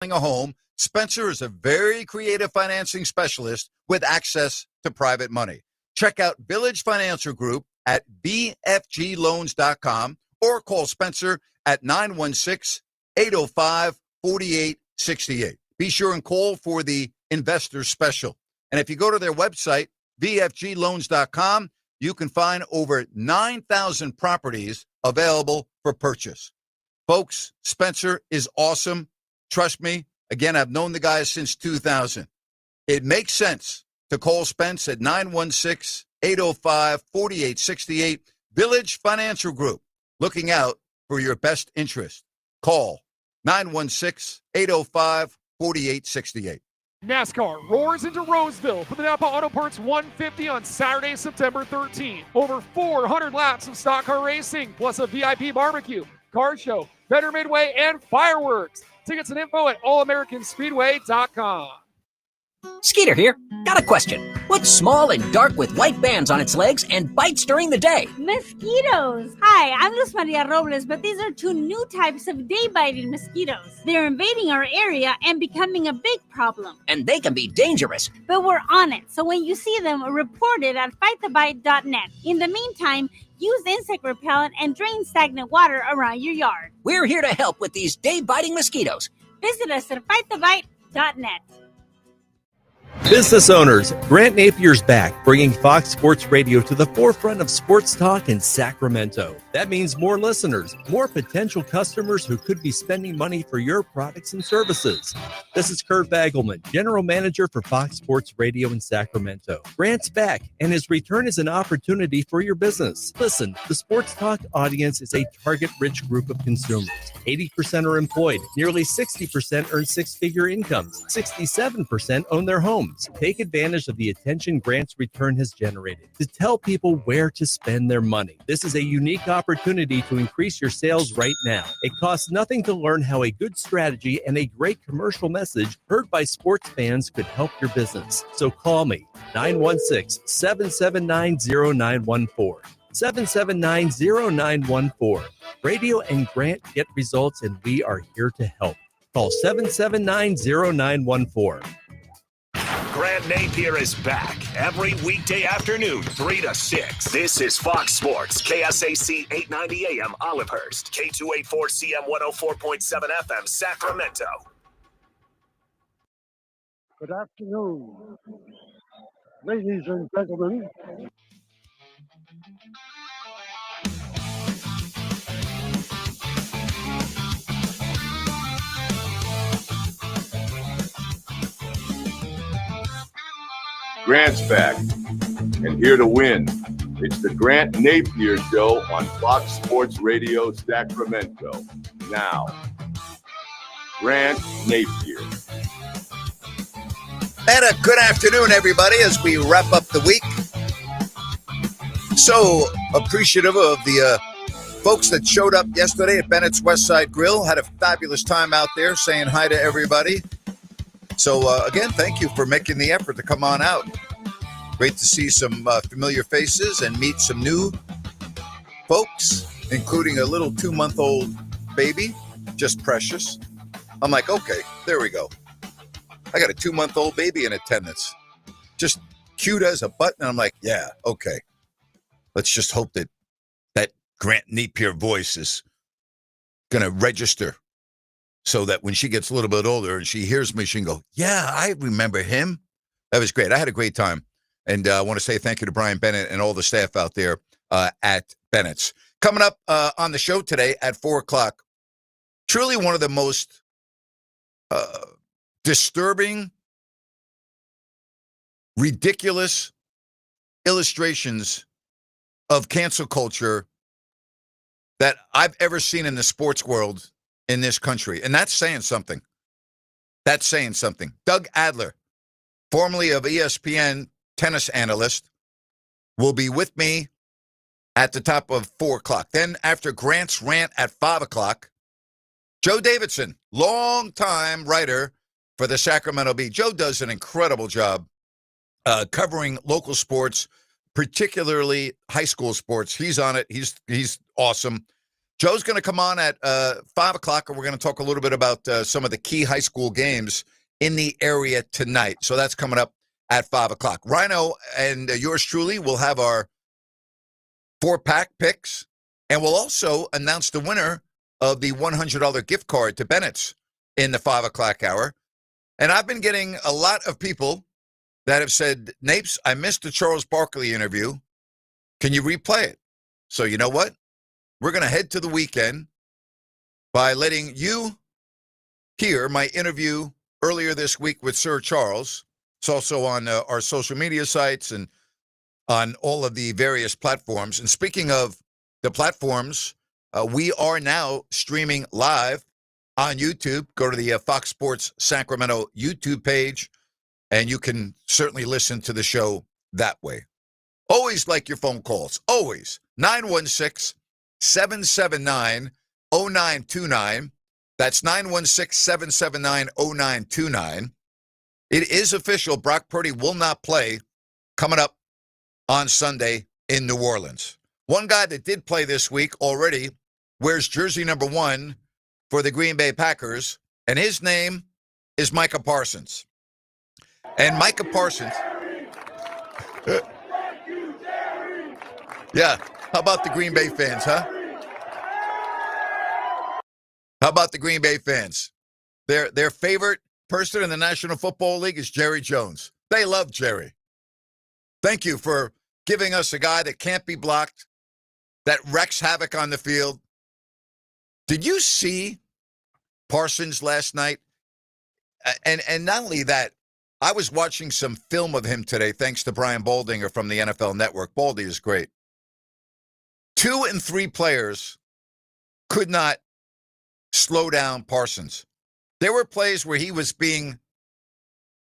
a home, Spencer is a very creative financing specialist with access to private money. Check out Village Financial Group at bfgloans.com or call Spencer at 916-805-4868. Be sure and call for the investor special. And if you go to their website, bfgloans.com, you can find over 9,000 properties available for purchase. Folks, Spencer is awesome. Trust me. Again, I've known the guy since 2000. It makes sense to call Spence at 916-805-4868. Village Financial Group, looking out for your best interest. Call 916-805-4868. NASCAR roars into Roseville for the Napa Auto Parts 150 on Saturday, September 13th. Over 400 laps of stock car racing, plus a VIP barbecue, car show, Better Midway, and fireworks. Tickets and info at allamericanspeedway.com. Skeeter here. Got a question. What's small and dark with white bands on its legs and bites during the day? Mosquitoes. Hi, I'm Luz Maria Robles, but these are two new types of day-biting mosquitoes. They're invading our area and becoming a big problem. And they can be dangerous. But we're on it, so when you see them, report it at fightthebite.net. In the meantime, use insect repellent and drain stagnant water around your yard. We're here to help with these day-biting mosquitoes. Visit us at fightthebite.net. Business owners, Grant Napier's back, bringing Fox Sports Radio to the forefront of sports talk in Sacramento. That means more listeners, more potential customers who could be spending money for your products and services. This is Kurt Bagelman, General Manager for Fox Sports Radio in Sacramento. Grant's back, and his return is an opportunity for your business. Listen, the sports talk audience is a target-rich group of consumers. 80% are employed, nearly 60% earn six-figure incomes, 67% own their homes. Take advantage of the attention Grant's return has generated to tell people where to spend their money. This is a unique opportunity to increase your sales right now. It costs nothing to learn how a good strategy and a great commercial message heard by sports fans could help your business. So call me, 916-779-0914. 779-0914. Radio and Grant get results, and we are here to help. Call 779-0914. Grant Napear is back every weekday afternoon, 3 to 6. This is Fox Sports, KSAC 890 AM Olivehurst, K284CM 104.7 FM Sacramento. Good afternoon, ladies and gentlemen. Grant's back, and here to win. It's the Grant Napear Show on Fox Sports Radio Sacramento. Now, Grant Napear. And a good afternoon, everybody, as we wrap up the week. So appreciative of the folks that showed up yesterday at Bennett's Westside Grill. Had a fabulous time out there, saying hi to everybody. So, again, thank you for making the effort to come on out. Great to see some familiar faces and meet some new folks, including a little 2-month-old baby, just precious. I'm like, okay, there we go. I got a 2-month-old baby in attendance. Just cute as a button. I'm like, yeah, okay. Let's just hope that that Grant Napear voice is going to register, so that when she gets a little bit older and she hears me, she can go, yeah, I remember him. That was great. I had a great time. And I want to say thank you to Brian Bennett and all the staff out there at Bennett's. Coming up on the show today at 4 o'clock, truly one of the most disturbing, ridiculous illustrations of cancel culture that I've ever seen in the sports world in this country. And that's saying something. That's saying something. Doug Adler, formerly of ESPN tennis analyst, will be with me at the top of 4 o'clock. Then after Grant's rant at 5 o'clock, Joe Davidson, longtime writer for the Sacramento Bee. Joe does an incredible job covering local sports, particularly high school sports. He's on it. He's awesome. Joe's going to come on at 5 o'clock, and we're going to talk a little bit about some of the key high school games in the area tonight. So that's coming up at 5 o'clock. Rhino and yours truly will have our 4-pack picks, and we'll also announce the winner of the $100 gift card to Bennett's in the 5 o'clock hour. And I've been getting a lot of people that have said, Napes, I missed the Charles Barkley interview. Can you replay it? So you know what? We're going to head to the weekend by letting you hear my interview earlier this week with Sir Charles. It's also on our social media sites and on all of the various platforms. And speaking of the platforms, we are now streaming live on YouTube. Go to the Fox Sports Sacramento YouTube page, and you can certainly listen to the show that way. Always like your phone calls. Always. 916-779-0929. That's 916-779-0929. It is official. Brock Purdy will not play coming up on Sunday in New Orleans. One guy that did play this week already wears jersey number 1 for the Green Bay Packers, and his name is Micah Parsons. And Micah Parsons... yeah, how about the Green Bay fans, huh? How about the Green Bay fans? Their favorite person in the National Football League is Jerry Jones. They love Jerry. Thank you for giving us a guy that can't be blocked, that wrecks havoc on the field. Did you see Parsons last night? And not only that, I was watching some film of him today, thanks to Brian Baldinger from the NFL Network. Baldy is great. 2 and 3 players could not slow down Parsons. There were plays where he was being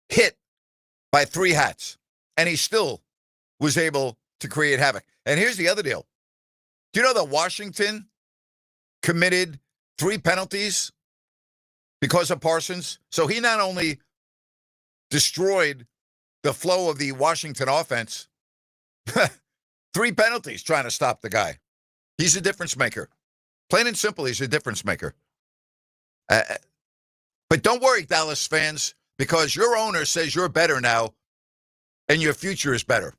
hit by 3 hats, and he still was able to create havoc. And here's the other deal. Do you know that Washington committed 3 penalties because of Parsons? So he not only destroyed the flow of the Washington offense, 3 penalties trying to stop the guy. He's a difference maker. Plain and simple, he's a difference maker. But don't worry, Dallas fans, because your owner says you're better now and your future is better.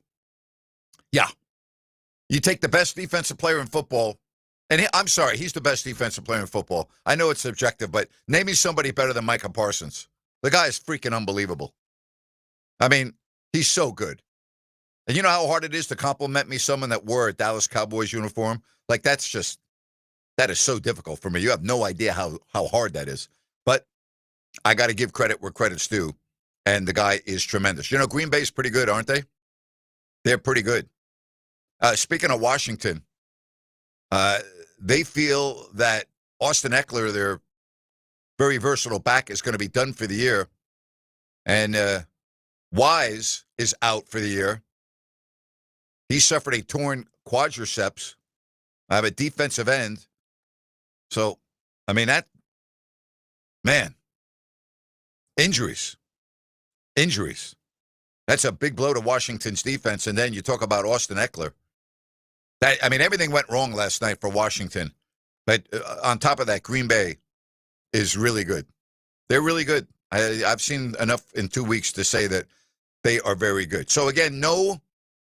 Yeah. You take the best defensive player in football, and I'm sorry, he's the best defensive player in football. I know it's subjective, but name me somebody better than Micah Parsons. The guy is freaking unbelievable. I mean, he's so good. And you know how hard it is to compliment me someone that wore a Dallas Cowboys uniform? Like, that is so difficult for me. You have no idea how hard that is. But I got to give credit where credit's due, and the guy is tremendous. You know, Green Bay's pretty good, aren't they? They're pretty good. Speaking of Washington, they feel that Austin Eckler, their very versatile back, is going to be done for the year. And Wise is out for the year. He suffered a torn quadriceps. I have a defensive end. So, I mean, injuries. That's a big blow to Washington's defense. And then you talk about Austin Eckler. Everything went wrong last night for Washington. But on top of that, Green Bay is really good. They're really good. I've seen enough in 2 weeks to say that they are very good. So, again, no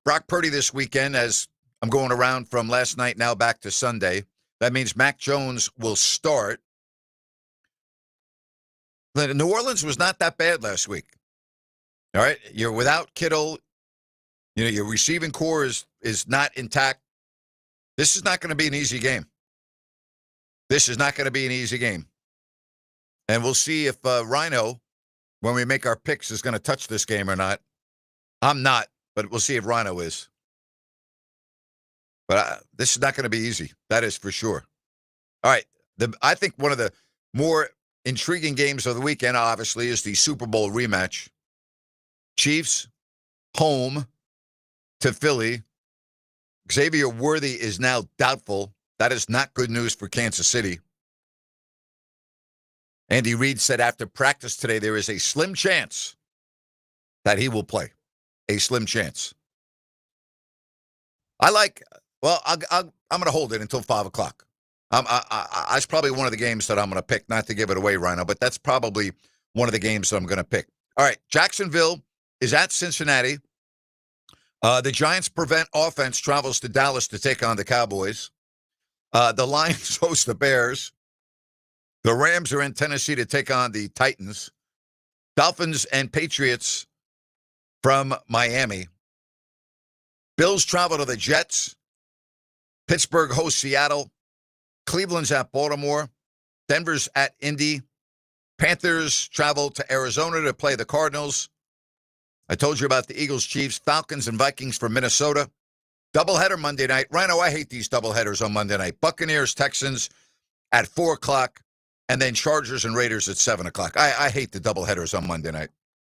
Brock Purdy this weekend, as I'm going around from last night now back to Sunday. That means Mac Jones will start. New Orleans was not that bad last week. All right? You're without Kittle. You know, your receiving core is not intact. This is not going to be an easy game. And we'll see if Rhino, when we make our picks, is going to touch this game or not. I'm not, but we'll see if Rhino is. But this is not going to be easy. That is for sure. All right. I think one of the more intriguing games of the weekend, obviously, is the Super Bowl rematch. Chiefs, home to Philly. Xavier Worthy is now doubtful. That is not good news for Kansas City. Andy Reid said after practice today there is a slim chance that he will play. A slim chance. I'm going to hold it until 5 o'clock. That's probably one of the games that I'm going to pick, not to give it away, Rhino, but that's probably one of the games that I'm going to pick. All right, Jacksonville is at Cincinnati. The Giants prevent offense travels to Dallas to take on the Cowboys. The Lions host the Bears. The Rams are in Tennessee to take on the Titans. Dolphins and Patriots from Miami. Bills travel to the Jets. Pittsburgh hosts Seattle. Cleveland's at Baltimore. Denver's at Indy. Panthers travel to Arizona to play the Cardinals. I told you about the Eagles, Chiefs, Falcons, and Vikings from Minnesota. Doubleheader Monday night. Rhino, I hate these doubleheaders on Monday night. Buccaneers, Texans at 4 o'clock, and then Chargers and Raiders at 7 o'clock. I hate the doubleheaders on Monday night.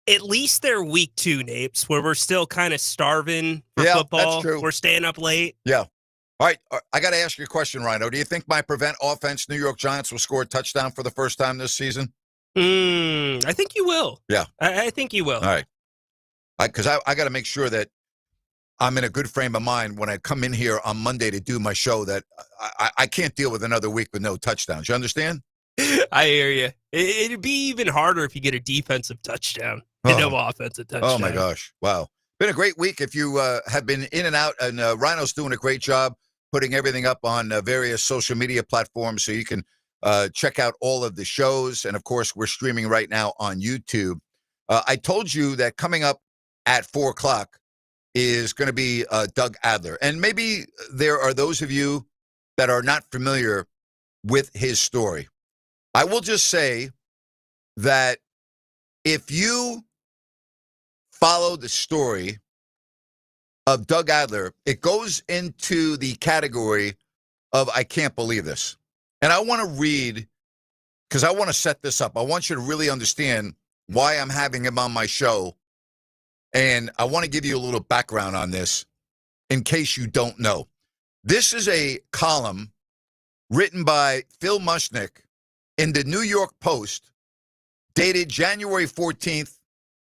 At least they're week 2, Napes, where we're still kind of starving for football. That's true. We're staying up late. Yeah. All right, I got to ask you a question, Rhino. Do you think my prevent offense, New York Giants, will score a touchdown for the first time this season? I think you will. Yeah. I think you will. All right. Because I got to make sure that I'm in a good frame of mind when I come in here on Monday to do my show, that I can't deal with another week with no touchdowns. You understand? I hear you. It'd be even harder if you get a defensive touchdown and no offensive touchdown. Oh, my gosh. Wow. Been a great week. If you have been in and out, and Rhino's doing a great job putting everything up on various social media platforms, so you can check out all of the shows. And, of course, we're streaming right now on YouTube. I told you that coming up at 4 o'clock is going to be Doug Adler. And maybe there are those of you that are not familiar with his story. I will just say that if you follow the story of Doug Adler, it goes into the category of I can't believe this. And I want to read, because I want to set this up. I want you to really understand why I'm having him on my show. And I want to give you a little background on this in case you don't know. This is a column written by Phil Mushnick in the New York Post, dated January 14th,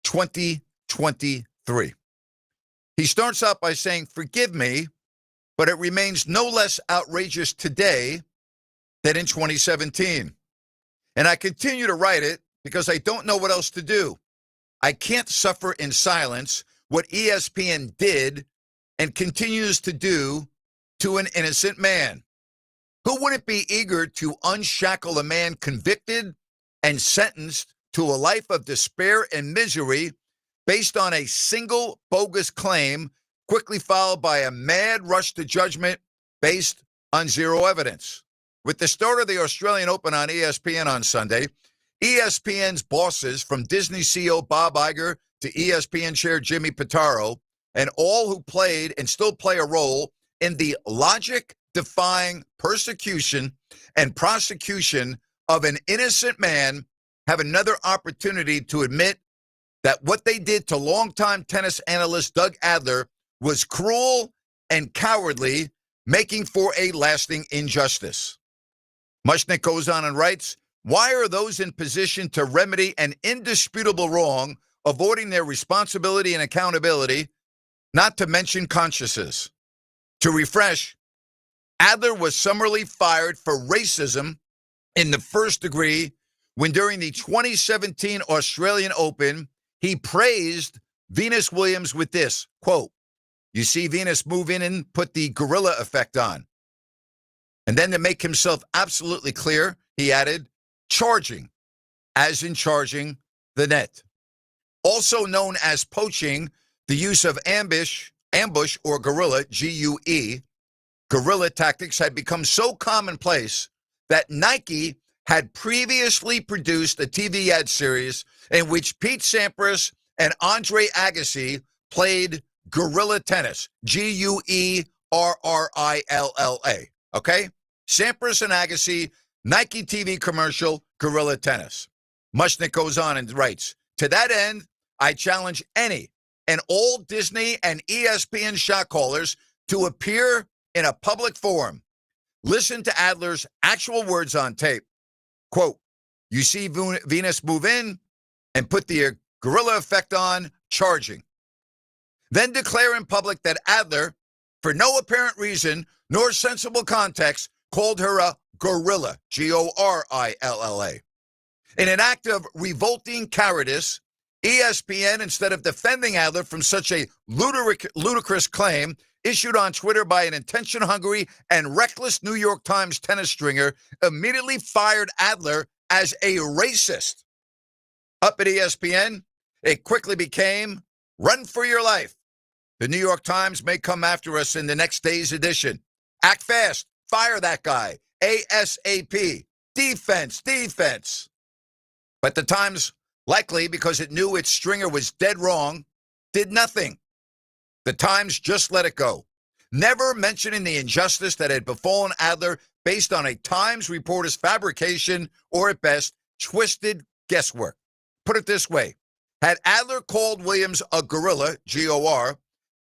2023. He starts out by saying, "Forgive me, but it remains no less outrageous today than in 2017. And I continue to write it because I don't know what else to do. I can't suffer in silence what ESPN did and continues to do to an innocent man. Who wouldn't be eager to unshackle a man convicted and sentenced to a life of despair and misery based on a single bogus claim, quickly followed by a mad rush to judgment based on zero evidence?" With the start of the Australian Open on ESPN on Sunday, ESPN's bosses, from Disney CEO Bob Iger to ESPN chair Jimmy Pitaro, and all who played and still play a role in the logic-defying persecution and prosecution of an innocent man, have another opportunity to admit that what they did to longtime tennis analyst Doug Adler was cruel and cowardly, making for a lasting injustice. Mushnick goes on and writes, "Why are those in position to remedy an indisputable wrong avoiding their responsibility and accountability, not to mention consciences?" To refresh, Adler was summarily fired for racism in the first degree when, during the 2017 Australian Open, he praised Venus Williams with this, quote, "You see Venus move in and put the gorilla effect on." And then, to make himself absolutely clear, he added, "charging," as in charging the net. Also known as poaching, the use of ambush or guerrilla, GUE, guerrilla tactics had become so commonplace that Nike had previously produced a TV ad series in which Pete Sampras and Andre Agassi played guerrilla tennis, GUERRILLA. Okay? Sampras and Agassi, Nike TV commercial, guerrilla tennis. Mushnick goes on and writes, "To that end, I challenge any and all Disney and ESPN shot callers to appear in a public forum. Listen to Adler's actual words on tape. Quote, "You see Venus move in and put the gorilla effect on, charging." Then declare in public that Adler, for no apparent reason nor sensible context, called her a gorilla, Gorilla. In an act of revolting cowardice, ESPN, instead of defending Adler from such a ludicrous claim, issued on Twitter by an attention-hungry and reckless New York Times tennis stringer, immediately fired Adler as a racist. Up at ESPN, it quickly became, run for your life. The New York Times may come after us in the next day's edition. Act fast. Fire that guy. ASAP. Defense. But the Times, likely because it knew its stringer was dead wrong, did nothing. The Times just let it go, never mentioning the injustice that had befallen Adler based on a Times reporter's fabrication or, at best, twisted guesswork. Put it this way. Had Adler called Williams a gorilla, G-O-R,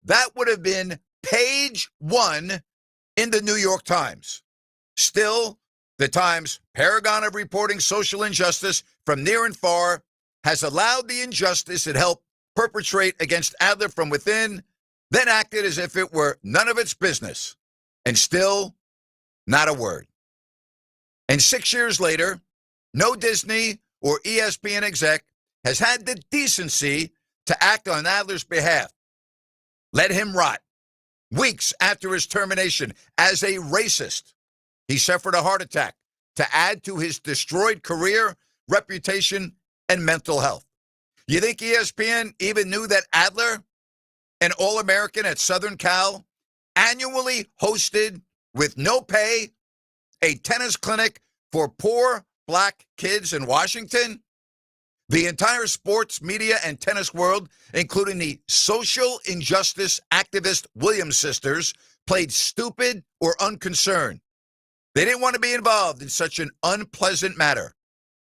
that would have been page 1 in the New York Times. Still, the Times, paragon of reporting social injustice from near and far, has allowed the injustice it helped perpetrate against Adler from within, then acted as if it were none of its business. And still, not a word. And 6 years later, no Disney or ESPN exec has had the decency to act on Adler's behalf. Let him rot. Weeks after his termination as a racist, he suffered a heart attack to add to his destroyed career, reputation, and mental health. You think ESPN even knew that Adler, an All-American at Southern Cal, annually hosted, with no pay, a tennis clinic for poor black kids in Washington? The entire sports, media, and tennis world, including the social injustice activist Williams sisters, played stupid or unconcerned. They didn't want to be involved in such an unpleasant matter.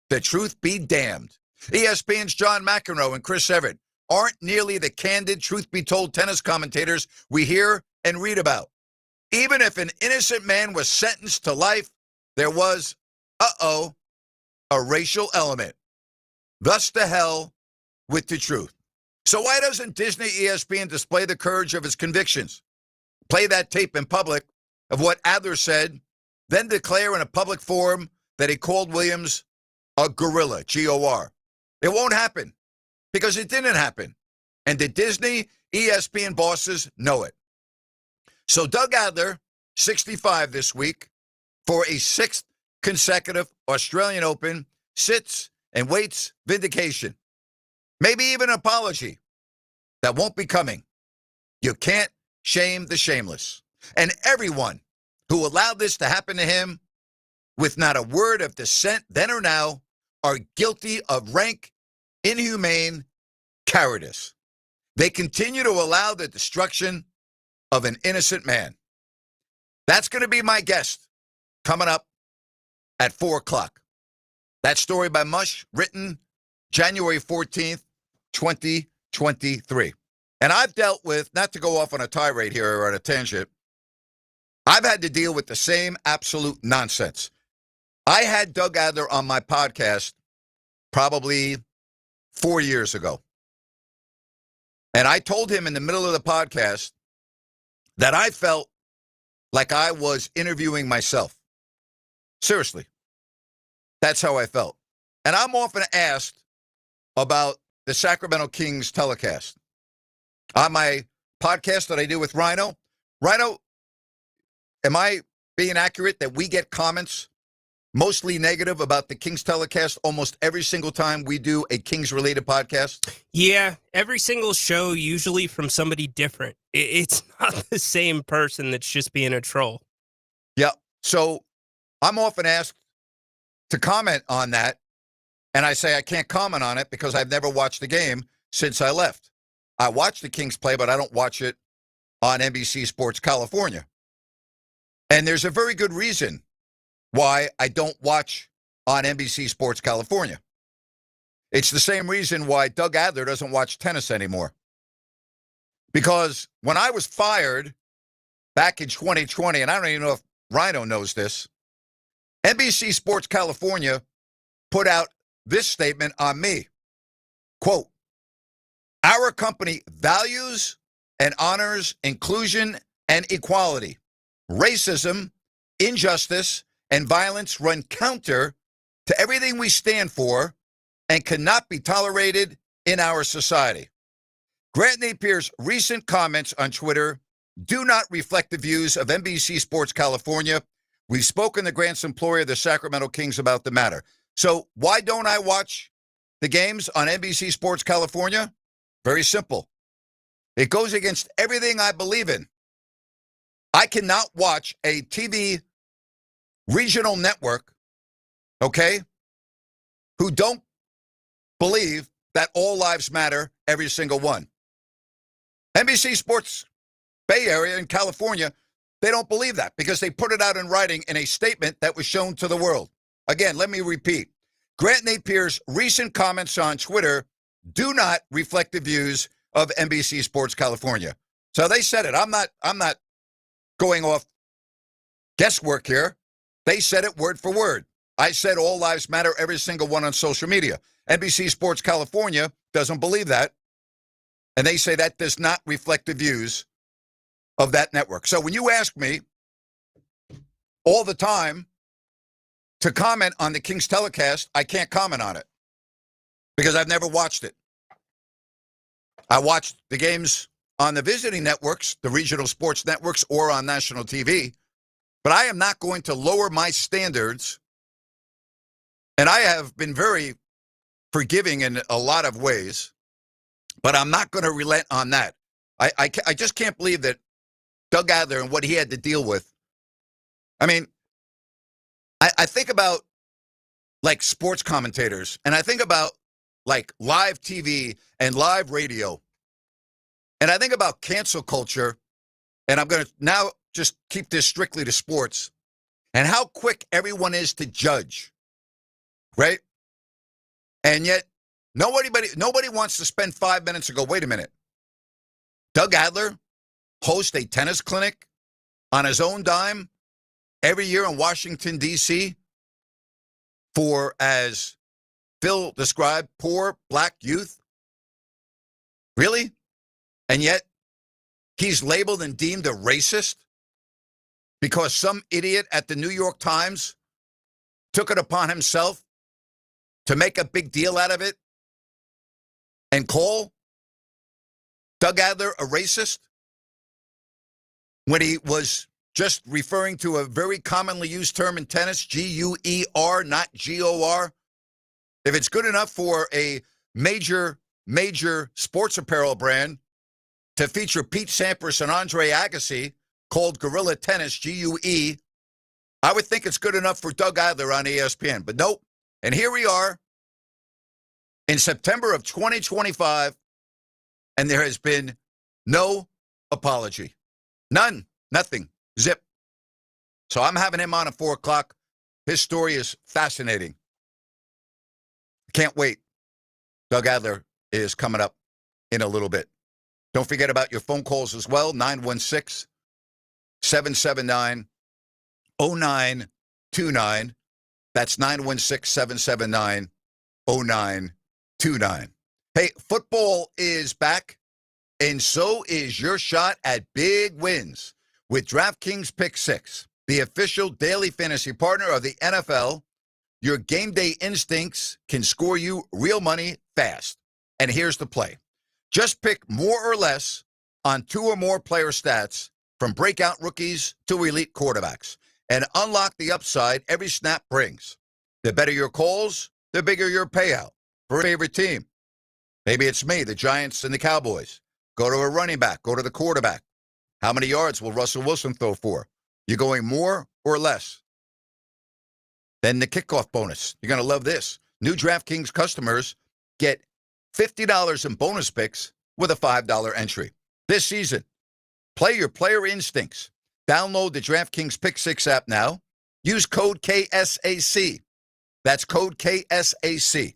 The truth be damned. ESPN's John McEnroe and Chris Everett aren't nearly the candid, truth-be-told tennis commentators we hear and read about. Even if an innocent man was sentenced to life, there was, a racial element. Thus to hell with the truth. So why doesn't Disney ESPN display the courage of his convictions? Play that tape in public of what Adler said, then declare in a public forum that he called Williams a gorilla, G-O-R. It won't happen because it didn't happen. And the Disney ESPN bosses know it. So Doug Adler, 65 this week, for a 6th consecutive Australian Open, sits and waits vindication. Maybe even an apology. That won't be coming. You can't shame the shameless. And everyone who allowed this to happen to him, with not a word of dissent then or now, are guilty of rank, inhumane cowardice. They continue to allow the destruction of an innocent man. That's going to be my guest coming up at 4 o'clock. That story by Mush, written January 14th, 2023. And I've dealt with, not to go off on a tirade here or on a tangent, I've had to deal with the same absolute nonsense. I had Doug Adler on my podcast probably 4 years ago. And I told him in the middle of the podcast that I felt like I was interviewing myself. Seriously. That's how I felt. And I'm often asked about the Sacramento Kings telecast. On my podcast that I do with Rhino, am I being accurate that we get comments mostly negative about the Kings telecast almost every single time we do a Kings-related podcast? Yeah, every single show, usually from somebody different. It's not the same person that's just being a troll. Yeah, so I'm often asked to comment on that, and I say I can't comment on it because I've never watched the game since I left. I watch the Kings play, but I don't watch it on NBC Sports California. And there's a very good reason why I don't watch on NBC Sports California. It's the same reason why Doug Adler doesn't watch tennis anymore. Because when I was fired back in 2020, and I don't even know if Rhino knows this, NBC Sports California put out this statement on me. Quote, "Our company values and honors inclusion and equality. Racism, injustice, and violence run counter to everything we stand for and cannot be tolerated in our society. Grant Napier's recent comments on Twitter do not reflect the views of NBC Sports California. We've spoken to Grant's employer, the Sacramento Kings, about the matter. So why don't I watch the games on NBC Sports California? Very simple. It goes against everything I believe in. I cannot watch a TV regional network, okay, who don't believe that all lives matter, every single one. NBC Sports Bay Area in California, they don't believe that because they put it out in writing in a statement that was shown to the world. Again, let me repeat. Grant Napier's recent comments on Twitter do not reflect the views of NBC Sports California. So they said it. I'm not going off guesswork here. They said it word for word. I said all lives matter, every single one on social media. NBC Sports California doesn't believe that. And they say that does not reflect the views of that network. So when you ask me all the time to comment on the Kings telecast, I can't comment on it because I've never watched it. I watched the games on the visiting networks, the regional sports networks, or on national TV, but I am not going to lower my standards. And I have been very forgiving in a lot of ways, but I'm not going to relent on that. I just can't believe that Doug Adler and what he had to deal with. I mean, I think about like sports commentators, and I think about like live TV and live radio, and I think about cancel culture, and I'm going to now just keep this strictly to sports, and how quick everyone is to judge, right? And yet nobody wants to spend 5 minutes and go, wait a minute. Doug Adler hosts a tennis clinic on his own dime every year in Washington, D.C. for, as Phil described, poor black youth? Really? And yet he's labeled and deemed a racist because some idiot at the New York Times took it upon himself to make a big deal out of it and call Doug Adler a racist when he was just referring to a very commonly used term in tennis, G-U-E-R, not G-O-R. If it's good enough for a major sports apparel brand to feature Pete Sampras and Andre Agassi called Gorilla Tennis, G-U-E, I would think it's good enough for Doug Adler on ESPN. But nope. And here we are in September of 2025, and there has been no apology. None. Nothing. Zip. So I'm having him on at 4 o'clock. His story is fascinating. Can't wait. Doug Adler is coming up in a little bit. Don't forget about your phone calls as well, 916-779-0929. That's 916-779-0929. Hey, football is back, and so is your shot at big wins with DraftKings Pick 6, the official daily fantasy partner of the NFL. Your game day instincts can score you real money fast. And here's the play. Just pick more or less on 2 or more player stats from breakout rookies to elite quarterbacks and unlock the upside every snap brings. The better your calls, the bigger your payout for your favorite team. Maybe it's me, the Giants and the Cowboys. Go to a running back, go to the quarterback. How many yards will Russell Wilson throw for? You going more or less? Then the kickoff bonus. You're going to love this. New DraftKings customers get $50 in bonus picks with a $5 entry. This season, play your player instincts. Download the DraftKings Pick 6 app now. Use code KSAC. That's code KSAC.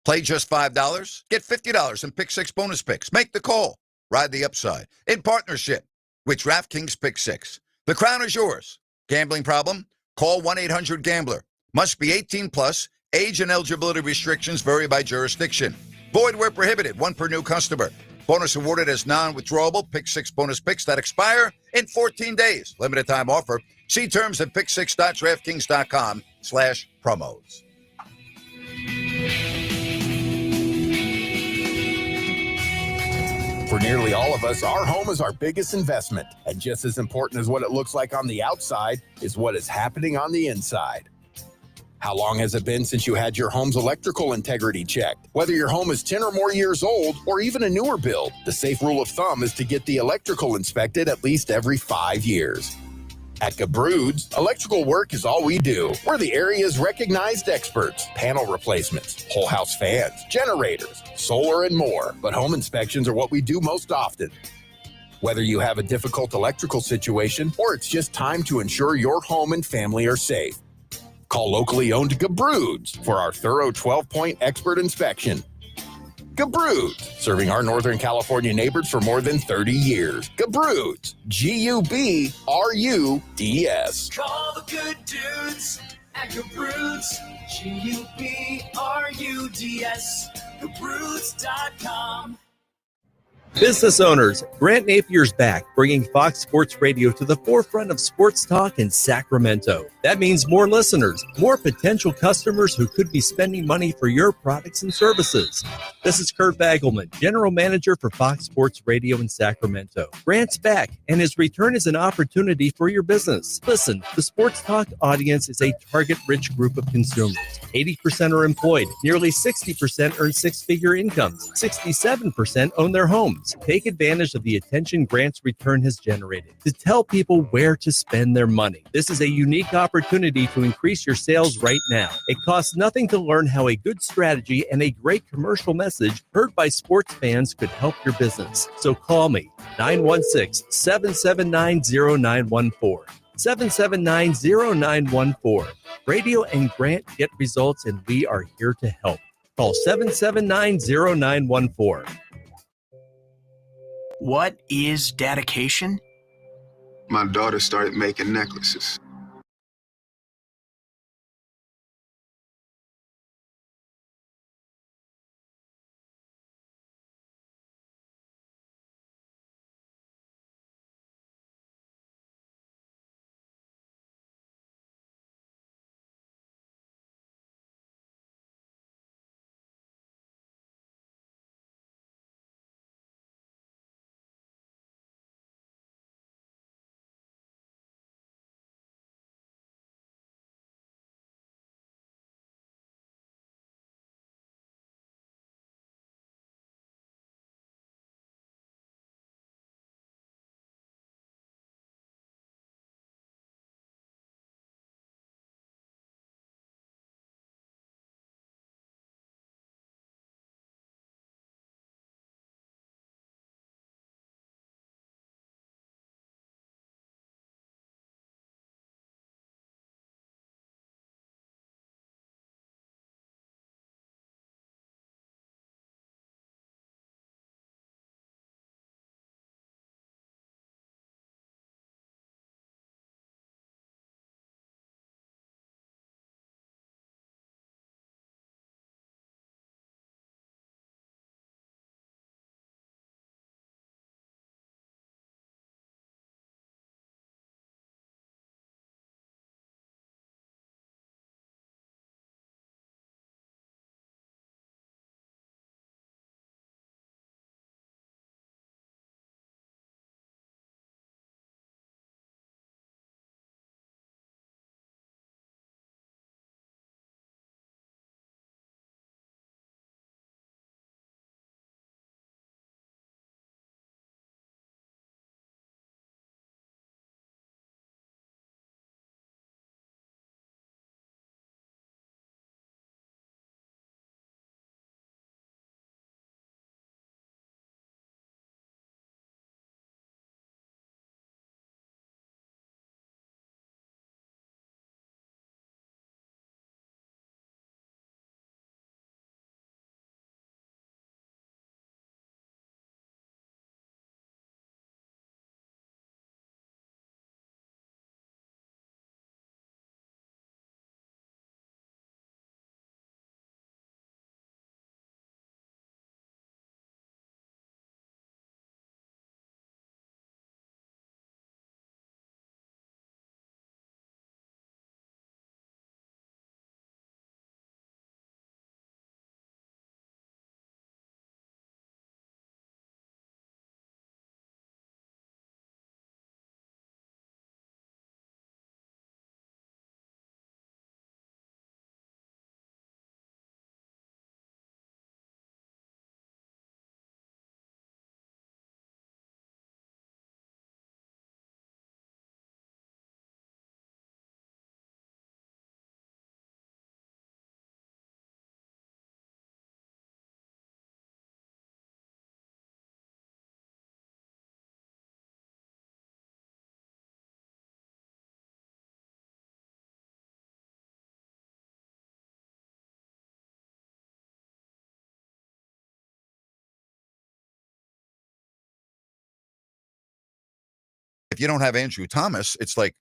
Play just $5. Get $50 in Pick 6 bonus picks. Make the call. Ride the upside. In partnership with DraftKings Pick 6. The crown is yours. Gambling problem? Call 1-800-GAMBLER. Must be 18 plus. Age and eligibility restrictions vary by jurisdiction. Void where prohibited. One per new customer. Bonus awarded as non-withdrawable Pick 6 bonus picks that expire in 14 days. Limited time offer. See terms at pick6.draftkings.com/promos. For nearly all of us, our home is our biggest investment. And just as important as what it looks like on the outside is what is happening on the inside. How long has it been since you had your home's electrical integrity checked? Whether your home is 10 or more years old or even a newer build, the safe rule of thumb is to get the electrical inspected at least every 5 years. At Gabroods, electrical work is all we do. We're the area's recognized experts. Panel replacements, whole house fans, generators, solar, and more. But home inspections are what we do most often. Whether you have a difficult electrical situation or it's just time to ensure your home and family are safe, call locally owned Gabroods for our thorough 12-point expert inspection. Gabroods, serving our Northern California neighbors for more than 30 years. Gabroods, G-U-B-R-U-D-S. Call the good dudes at Gabroods, G-U-B-R-U-D-S, Gabroods.com. Business owners, Grant Napier's back, bringing Fox Sports Radio to the forefront of sports talk in Sacramento. That means more listeners, more potential customers who could be spending money for your products and services. This is Kurt Bagelman, General Manager for Fox Sports Radio in Sacramento. Grant's back, and his return is an opportunity for your business. Listen, the sports talk audience is a target-rich group of consumers. 80% are employed, nearly 60% earn six-figure incomes, 67% own their homes. Take advantage of the attention Grant's return has generated to tell people where to spend their money. This is a unique opportunity to increase your sales right now. It costs nothing to learn how a good strategy and a great commercial message heard by sports fans could help your business. So call me, 916-779-0914. 779-0914. Radio and Grant get results, and we are here to help. Call 779-0914. What is dedication? My daughter started making necklaces. if you don't have Andrew Thomas, it's like,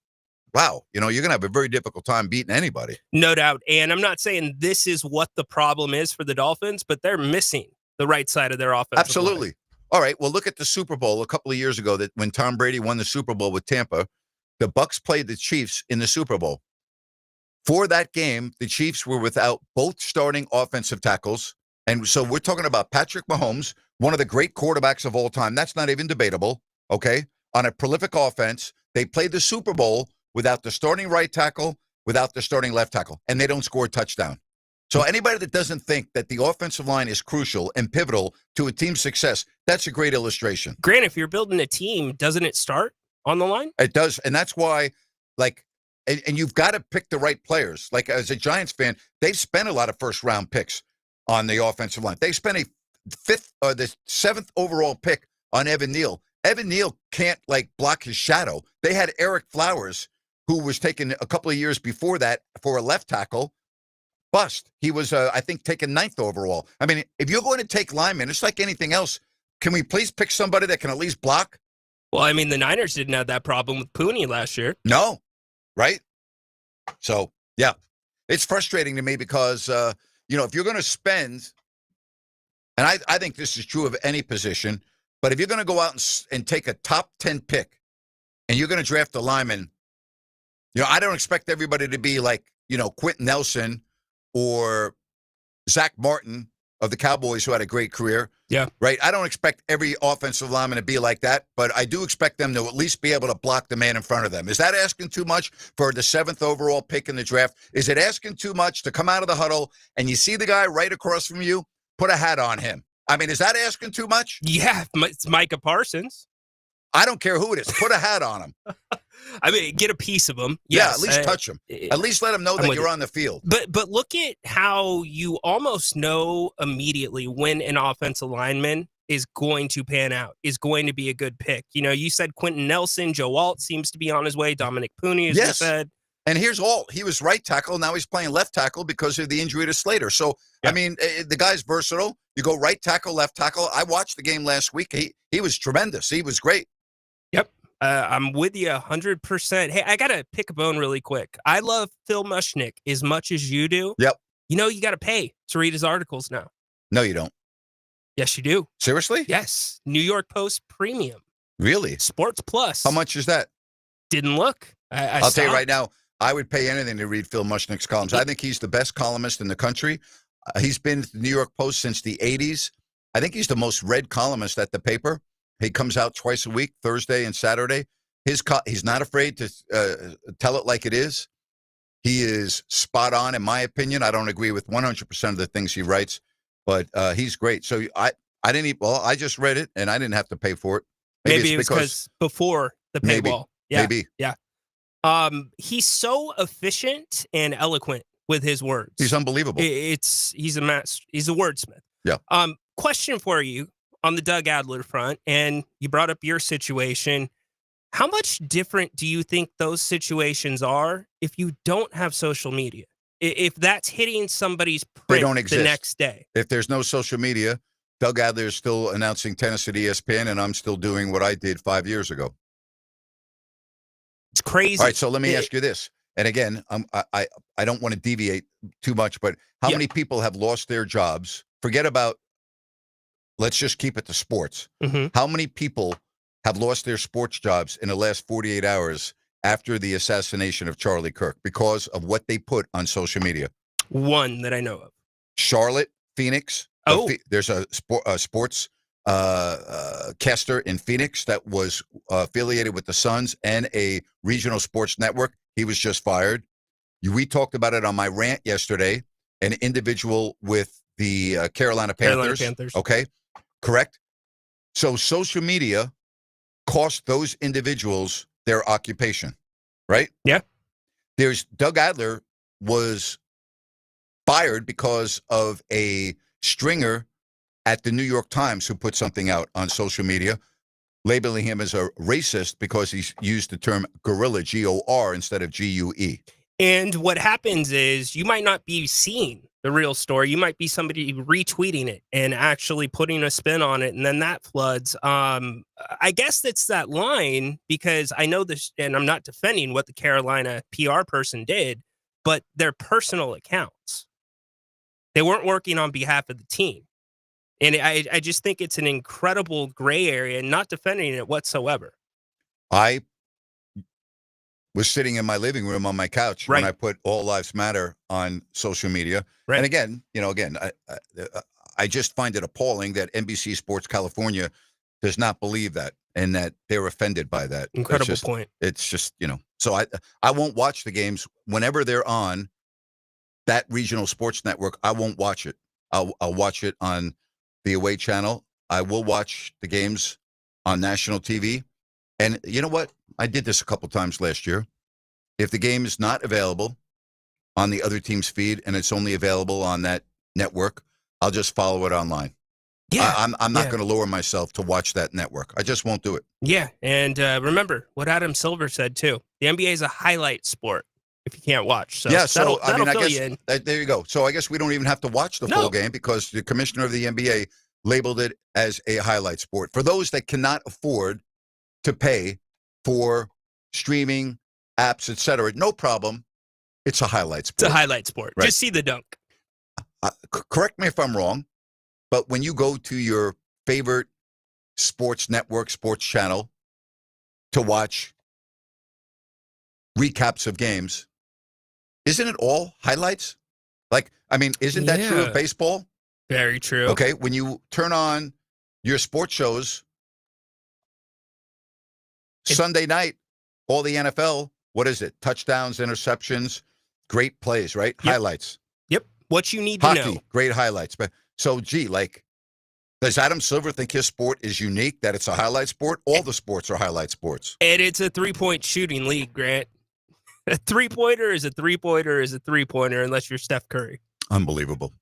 wow, you're going to have a very difficult time beating anybody. No doubt. And I'm not saying this is what the problem is for the Dolphins, but they're missing the right side of their offense. Absolutely. All right. Well, look at the Super Bowl a couple of years ago that when Tom Brady won the Super Bowl with Tampa, the Bucs played the Chiefs in the Super Bowl. For that game, the Chiefs were without both starting offensive tackles. And so we're talking about Patrick Mahomes, one of the great quarterbacks of all time. That's not even debatable, okay? On a prolific offense, they played the Super Bowl without the starting right tackle, without the starting left tackle, and they don't score a touchdown. So anybody that doesn't think that the offensive line is crucial and pivotal to a team's success, that's a great illustration. Grant, if you're building a team, doesn't it start on the line? It does, and that's why, and you've got to pick the right players. Like, as a Giants fan, they've spent a lot of first-round picks on the offensive line. They spent the 7th overall pick on Evan Neal. Evan Neal can't, block his shadow. They had Eric Flowers, who was taken a couple of years before that for a left tackle. Bust. He was, I think, taken 9th overall. I mean, if you're going to take linemen, it's like anything else. Can we please pick somebody that can at least block? Well, I mean, the Niners didn't have that problem with Pooney last year. No. Right? So, yeah. It's frustrating to me because, if you're going to spend, and I think this is true of any position, but if you're going to go out and take a top 10 pick and you're going to draft a lineman, I don't expect everybody to be like, Quentin Nelson or Zach Martin of the Cowboys, who had a great career. Yeah. Right? I don't expect every offensive lineman to be like that, but I do expect them to at least be able to block the man in front of them. Is that asking too much for the 7th overall pick in the draft? Is it asking too much to come out of the huddle and you see the guy right across from you, put a hat on him? I mean, is that asking too much? Yeah, it's Micah Parsons. I don't care who it is. Put a hat on him. I mean, get a piece of him. Yeah, Yes, at least touch him. At least let him know that you're on the field. But look at how you almost know immediately when an offensive lineman is going to pan out, is going to be a good pick. You said Quentin Nelson, Joe Alt seems to be on his way, Dominic Pooney, as you said. And here's Alt. He was right tackle. Now he's playing left tackle because of the injury to Slater. So, I mean, the guy's versatile. You go right tackle, left tackle. I watched the game last week. He was tremendous. He was great. Yep. I'm with you 100%. Hey, I got to pick a bone really quick. I love Phil Mushnick as much as you do. Yep. You got to pay to read his articles now. No, you don't. Yes, you do. Seriously? Yes. New York Post Premium. Really? Sports Plus. How much is that? Didn't look. I'll tell you right now, I would pay anything to read Phil Mushnick's columns. I think he's the best columnist in the country. He's been at the New York Post since the 80s. I think he's the most read columnist at the paper. He comes out twice a week, Thursday and Saturday. He's not afraid to tell it like it is. He is spot on, in my opinion. I don't agree with 100% of the things he writes, but he's great. So I just read it, and I didn't have to pay for it. Maybe it was because before the paywall. Maybe. Yeah. He's so efficient and eloquent with his words. He's unbelievable. He's a master. He's a wordsmith. Yeah. Question for you on the Doug Adler front, and you brought up your situation. How much different do you think those situations are if you don't have social media? If that's hitting somebody's print the next day? If there's no social media, Doug Adler is still announcing tennis at ESPN, and I'm still doing what I did 5 years ago. It's crazy. All right, so let me ask you this. And again, I don't want to deviate too much, but how many people have lost their jobs? Forget about, let's just keep it to sports. Mm-hmm. How many people have lost their sports jobs in the last 48 hours after the assassination of Charlie Kirk because of what they put on social media? One that I know of. Charlotte, Phoenix. There's a sports caster in Phoenix that was affiliated with the Suns and a regional sports network. He was just fired. We talked about it on my rant yesterday. An individual with the Carolina Panthers. Okay, correct. So social media cost those individuals their occupation, right? Yeah. There's Doug Adler was fired because of a stringer at the New York Times who put something out on social media, labeling him as a racist because he's used the term gorilla, G-O-R, instead of G-U-E. And what happens is you might not be seeing the real story. You might be somebody retweeting it and actually putting a spin on it, and then that floods. I guess it's that line, because I know this, and I'm not defending what the Carolina PR person did, but their personal accounts. They weren't working on behalf of the team. And I just think it's an incredible gray area, and not defending it whatsoever. I was sitting in my living room on my couch when I put All Lives Matter on social media. Right. And again, I just find it appalling that NBC Sports California does not believe that, and that they're offended by that. Incredible point. It's just, so I won't watch the games whenever they're on that regional sports network. I won't watch it. I'll watch it on the away channel. I will watch the games on national TV. And you know what? I did this a couple times last year. If the game is not available on the other team's feed and it's only available on that network, I'll just follow it online. Yeah, I'm not going to lower myself to watch that network. I just won't do it. Yeah, and remember what Adam Silver said too. The NBA is a highlight sport if you can't watch. So that'll I fill guess you in. There you go. So I guess we don't even have to watch the full game, because the commissioner of the NBA labeled it as a highlight sport. For those that cannot afford to pay for streaming apps, etc., no problem. It's a highlight sport. It's a highlight sport. Right. Just see the dunk. Correct me if I'm wrong, but when you go to your favorite sports network, sports channel to watch recaps of games, isn't it all highlights? Isn't that true of baseball? Very true. Okay, when you turn on your sports shows Sunday night, all the NFL, what is it? Touchdowns, interceptions, great plays, right? Yep. Highlights. Yep. What you need Hockey, to know. great highlights. But so, does Adam Silver think his sport is unique, that it's a highlight sport? All the sports are highlight sports. And it's a three-point shooting league, Grant. A three-pointer is a three-pointer is a three-pointer unless you're Steph Curry. Unbelievable.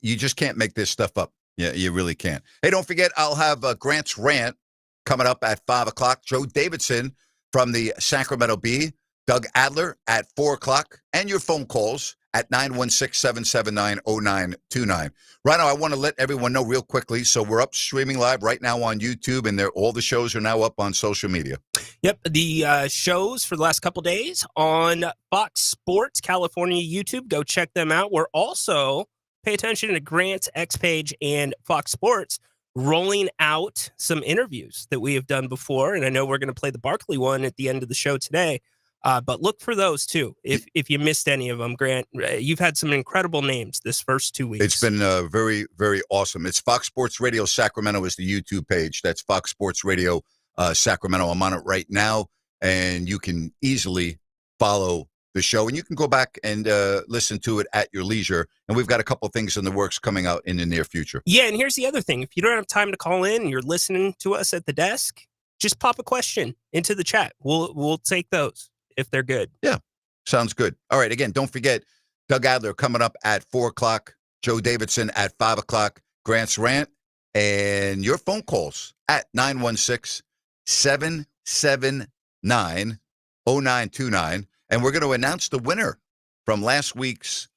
You just can't make this stuff up. Yeah, you really can't. Hey, don't forget, I'll have Grant's Rant coming up at 5 o'clock. Joe Davidson from the Sacramento Bee, Doug Adler at 4 o'clock, and your phone calls at 916-779-0929. Right now, I want to let everyone know real quickly. So we're up streaming live right now on YouTube, and all the shows are now up on social media. Yep, the shows for the last couple days on Fox Sports California YouTube. Go check them out. We're also, pay attention to Grant's X page and Fox Sports, rolling out some interviews that we have done before. And I know we're going to play the Barkley one at the end of the show today. But look for those, too, if you missed any of them. Grant, you've had some incredible names this first 2 weeks. It's been very, very awesome. It's Fox Sports Radio Sacramento is the YouTube page. That's Fox Sports Radio Sacramento. I'm on it right now, and you can easily follow the show. And you can go back and listen to it at your leisure. And we've got a couple things in the works coming out in the near future. Yeah, and here's the other thing. If you don't have time to call in and you're listening to us at the desk, just pop a question into the chat. We'll take those if they're good. Yeah, sounds good. All right, again, don't forget, Doug Adler coming up at 4 o'clock, Joe Davidson at 5 o'clock, Grant's Rant, and your phone calls at 916-779-0929. And we're going to announce the winner from last week's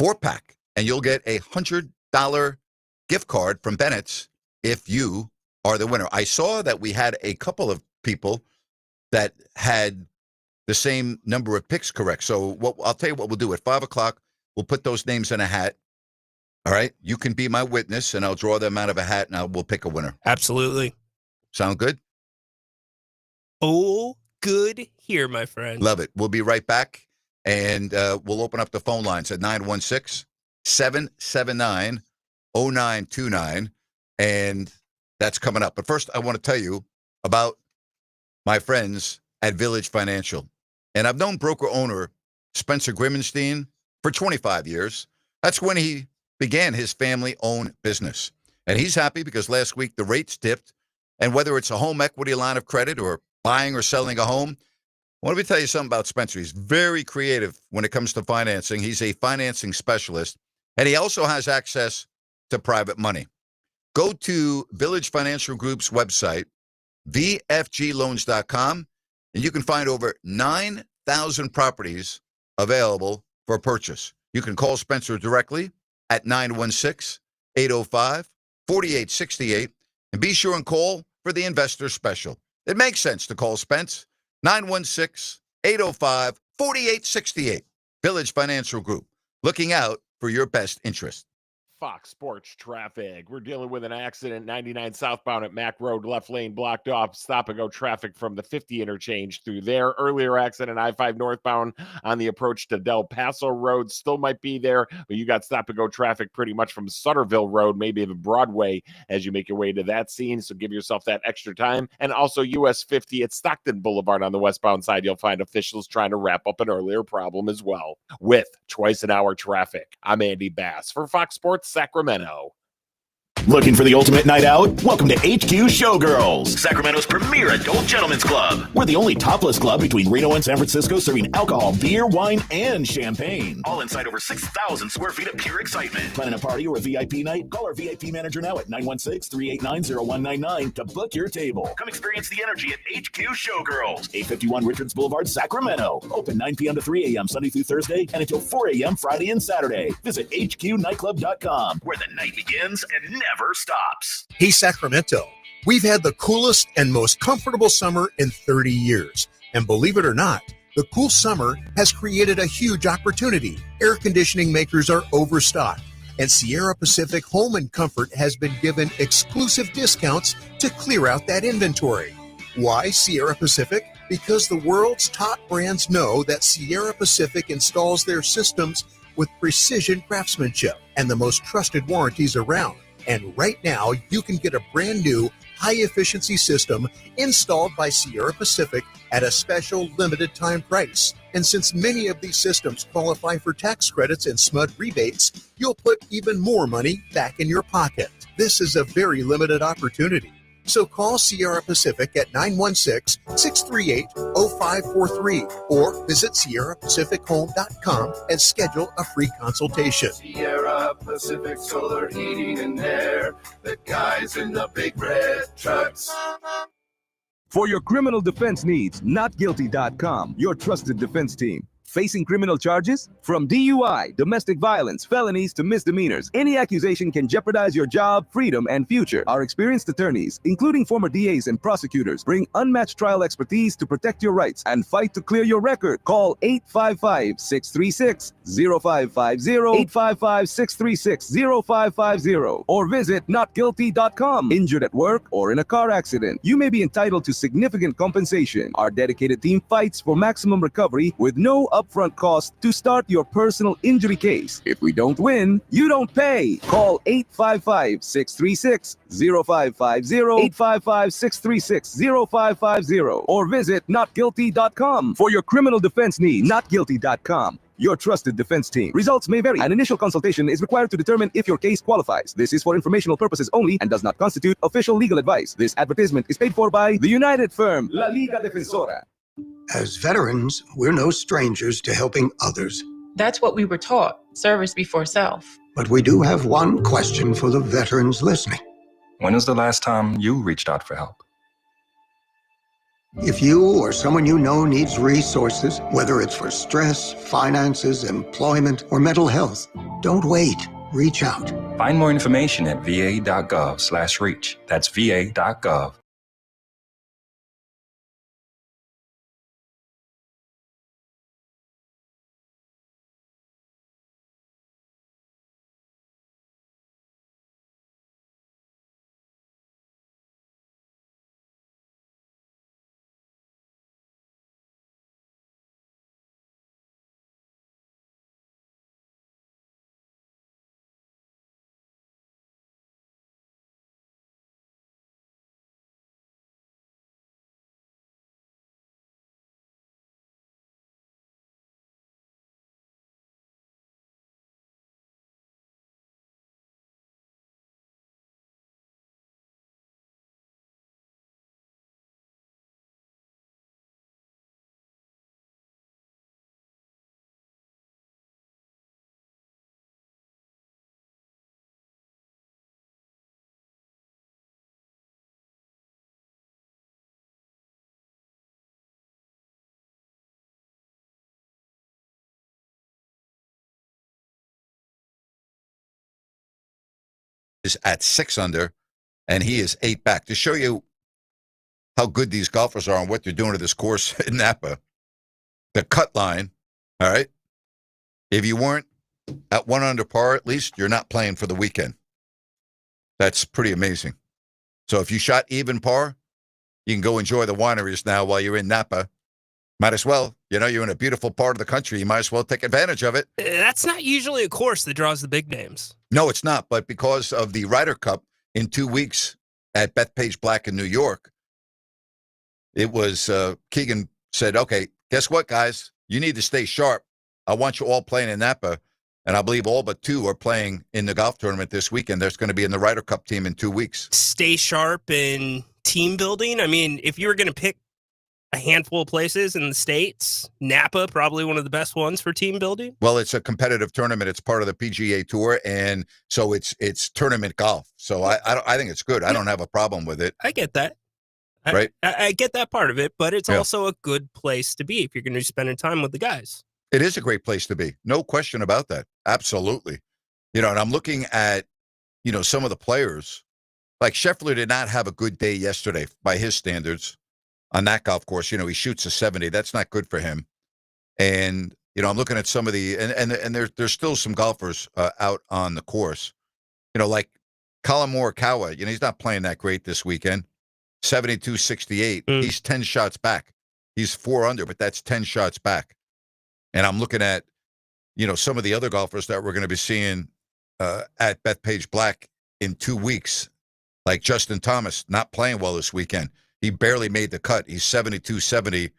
4-pack, and you'll get a $100 gift card from Bennett's if you are the winner. I saw that we had a couple of people that had the same number of picks correct. So I'll tell you what we'll do. At 5 o'clock, we'll put those names in a hat. All right? You can be my witness, and I'll draw them out of a hat, and we'll pick a winner. Absolutely. Sound good? Oh, good here, my friend. Love it. We'll be right back, and we'll open up the phone lines at 916-779-0929, and that's coming up. But first, I want to tell you about my friends at Village Financial. And I've known broker-owner Spencer Grimmenstein for 25 years. That's when he began his family-owned business. And he's happy because last week the rates dipped. And whether it's a home equity line of credit or buying or selling a home, I want to tell you something about Spencer. He's very creative when it comes to financing. He's a financing specialist, and he also has access to private money. Go to Village Financial Group's website, vfgloans.com, and you can find over 9,000 properties available for purchase. You can call Spencer directly at 916-805-4868 and be sure and call for the investor special. It makes sense to call Spence, 916-805-4868. Village Financial Group, looking out for your best interest. Fox Sports traffic. We're dealing with an accident 99 southbound at Mack Road, left lane blocked off, stop and go traffic from the 50 interchange through there. Earlier accident I-5 northbound on the approach to Del Paso Road, still might be there, but you got stop and go traffic pretty much from Sutterville Road, maybe even Broadway as you make your way to that scene, so give yourself that extra time. And also US 50 at Stockton Boulevard on the westbound side, you'll find officials trying to wrap up an earlier problem as well. With twice an hour traffic, I'm Andy Bass for Fox Sports Sacramento. Looking for the ultimate night out? Welcome to HQ Showgirls, Sacramento's premier adult gentlemen's club. We're the only topless club between Reno and San Francisco serving alcohol, beer, wine, and champagne. All inside over 6,000 square feet of pure excitement. Planning a party or a VIP night? Call our VIP manager now at 916-389-0199 to book your table. Come experience the energy at HQ Showgirls, 851 Richards Boulevard, Sacramento. Open 9 p.m. to 3 a.m. Sunday through Thursday and until 4 a.m. Friday and Saturday. Visit hqnightclub.com, where the night begins and never stops. Hey, Sacramento, we've had the coolest and most comfortable summer in 30 years. And believe it or not, the cool summer has created a huge opportunity. Air conditioning makers are overstocked, and Sierra Pacific Home and Comfort has been given exclusive discounts to clear out that inventory. Why Sierra Pacific? Because the world's top brands know that Sierra Pacific installs their systems with precision craftsmanship and the most trusted warranties around. And right now, you can get a brand new high-efficiency system installed by Sierra Pacific at a special limited time price. And since many of these systems qualify for tax credits and SMUD rebates, you'll put even more money back in your pocket. This is a very limited opportunity. So call Sierra Pacific at 916-638-0543 or visit SierraPacificHome.com and schedule a free consultation. Sierra Pacific Solar Heating and Air, the guys in the big red trucks. For your criminal defense needs, NotGuilty.com, your trusted defense team. Facing criminal charges? From DUI, domestic violence, felonies to misdemeanors, any accusation can jeopardize your job, freedom, and future. Our experienced attorneys, including former DAs and prosecutors, bring unmatched trial expertise to protect your rights and fight to clear your record. Call 855-636-0550, 855-636-0550, or visit NotGuilty.com. Injured at work or in a car accident, you may be entitled to significant compensation. Our dedicated team fights for maximum recovery with no upfront cost to start your personal injury case. If we don't win, you don't pay. Call 855-636-0550, 855-636-0550, or visit NotGuilty.com. For your criminal defense needs, NotGuilty.com, your trusted defense team. Results may vary. An initial consultation is required to determine if your case qualifies. This is for informational purposes only and does not constitute official legal advice. This advertisement is paid for by the United Firm, La Liga Defensora. As veterans, we're no strangers to helping others. That's what we were taught, service before self. But we do have one question for the veterans listening. When was the last time you reached out for help? If you or someone you know needs resources, whether it's for stress, finances, employment, or mental health, don't wait. Reach out. Find more information at va.gov/reach. That's va.gov. is at 6 under, and he is 8 back. To show you how good these golfers are and what they're doing to this course in Napa, the cut line, all right, if you weren't at 1 under par at least, you're not playing for the weekend. That's pretty amazing. So if you shot even par, you can go enjoy the wineries now while you're in Napa. Might as well. You know, you're in a beautiful part of the country. You might as well take advantage of it. That's not usually a course that draws the big names. No, it's not. But because of the Ryder Cup in 2 weeks at Bethpage Black in New York, it was Keegan said, okay, guess what, guys? You need to stay sharp. I want you all playing in Napa. And I believe all but 2 are playing in the golf tournament this weekend. There's going to be in the Ryder Cup team in 2 weeks. Stay sharp and team building. I mean, if you were going to pick a handful of places in the States, Napa, probably one of the best ones for team building. Well, it's a competitive tournament. It's part of the PGA Tour, and so it's tournament golf. So I think it's good. I don't have a problem with it. I get that. Right? I get that part of it, but it's Yeah. also a good place to be if you're going to be spending time with the guys. It is a great place to be. No question about that. Absolutely. You know, and I'm looking at, you know, some of the players. Like Scheffler did not have a good day yesterday by his standards on that golf course. You know, he shoots a 70. That's not good for him. And, you know, I'm looking at some of the, and there's still some golfers out on the course. You know, like Colin Morikawa, you know, he's not playing that great this weekend. 72-68. He's 10 shots back. He's 4 under, but that's 10 shots back. And I'm looking at, you know, some of the other golfers that we're going to be seeing at Bethpage Black in 2 weeks, like Justin Thomas, not playing well this weekend. He barely made the cut. He's 72-70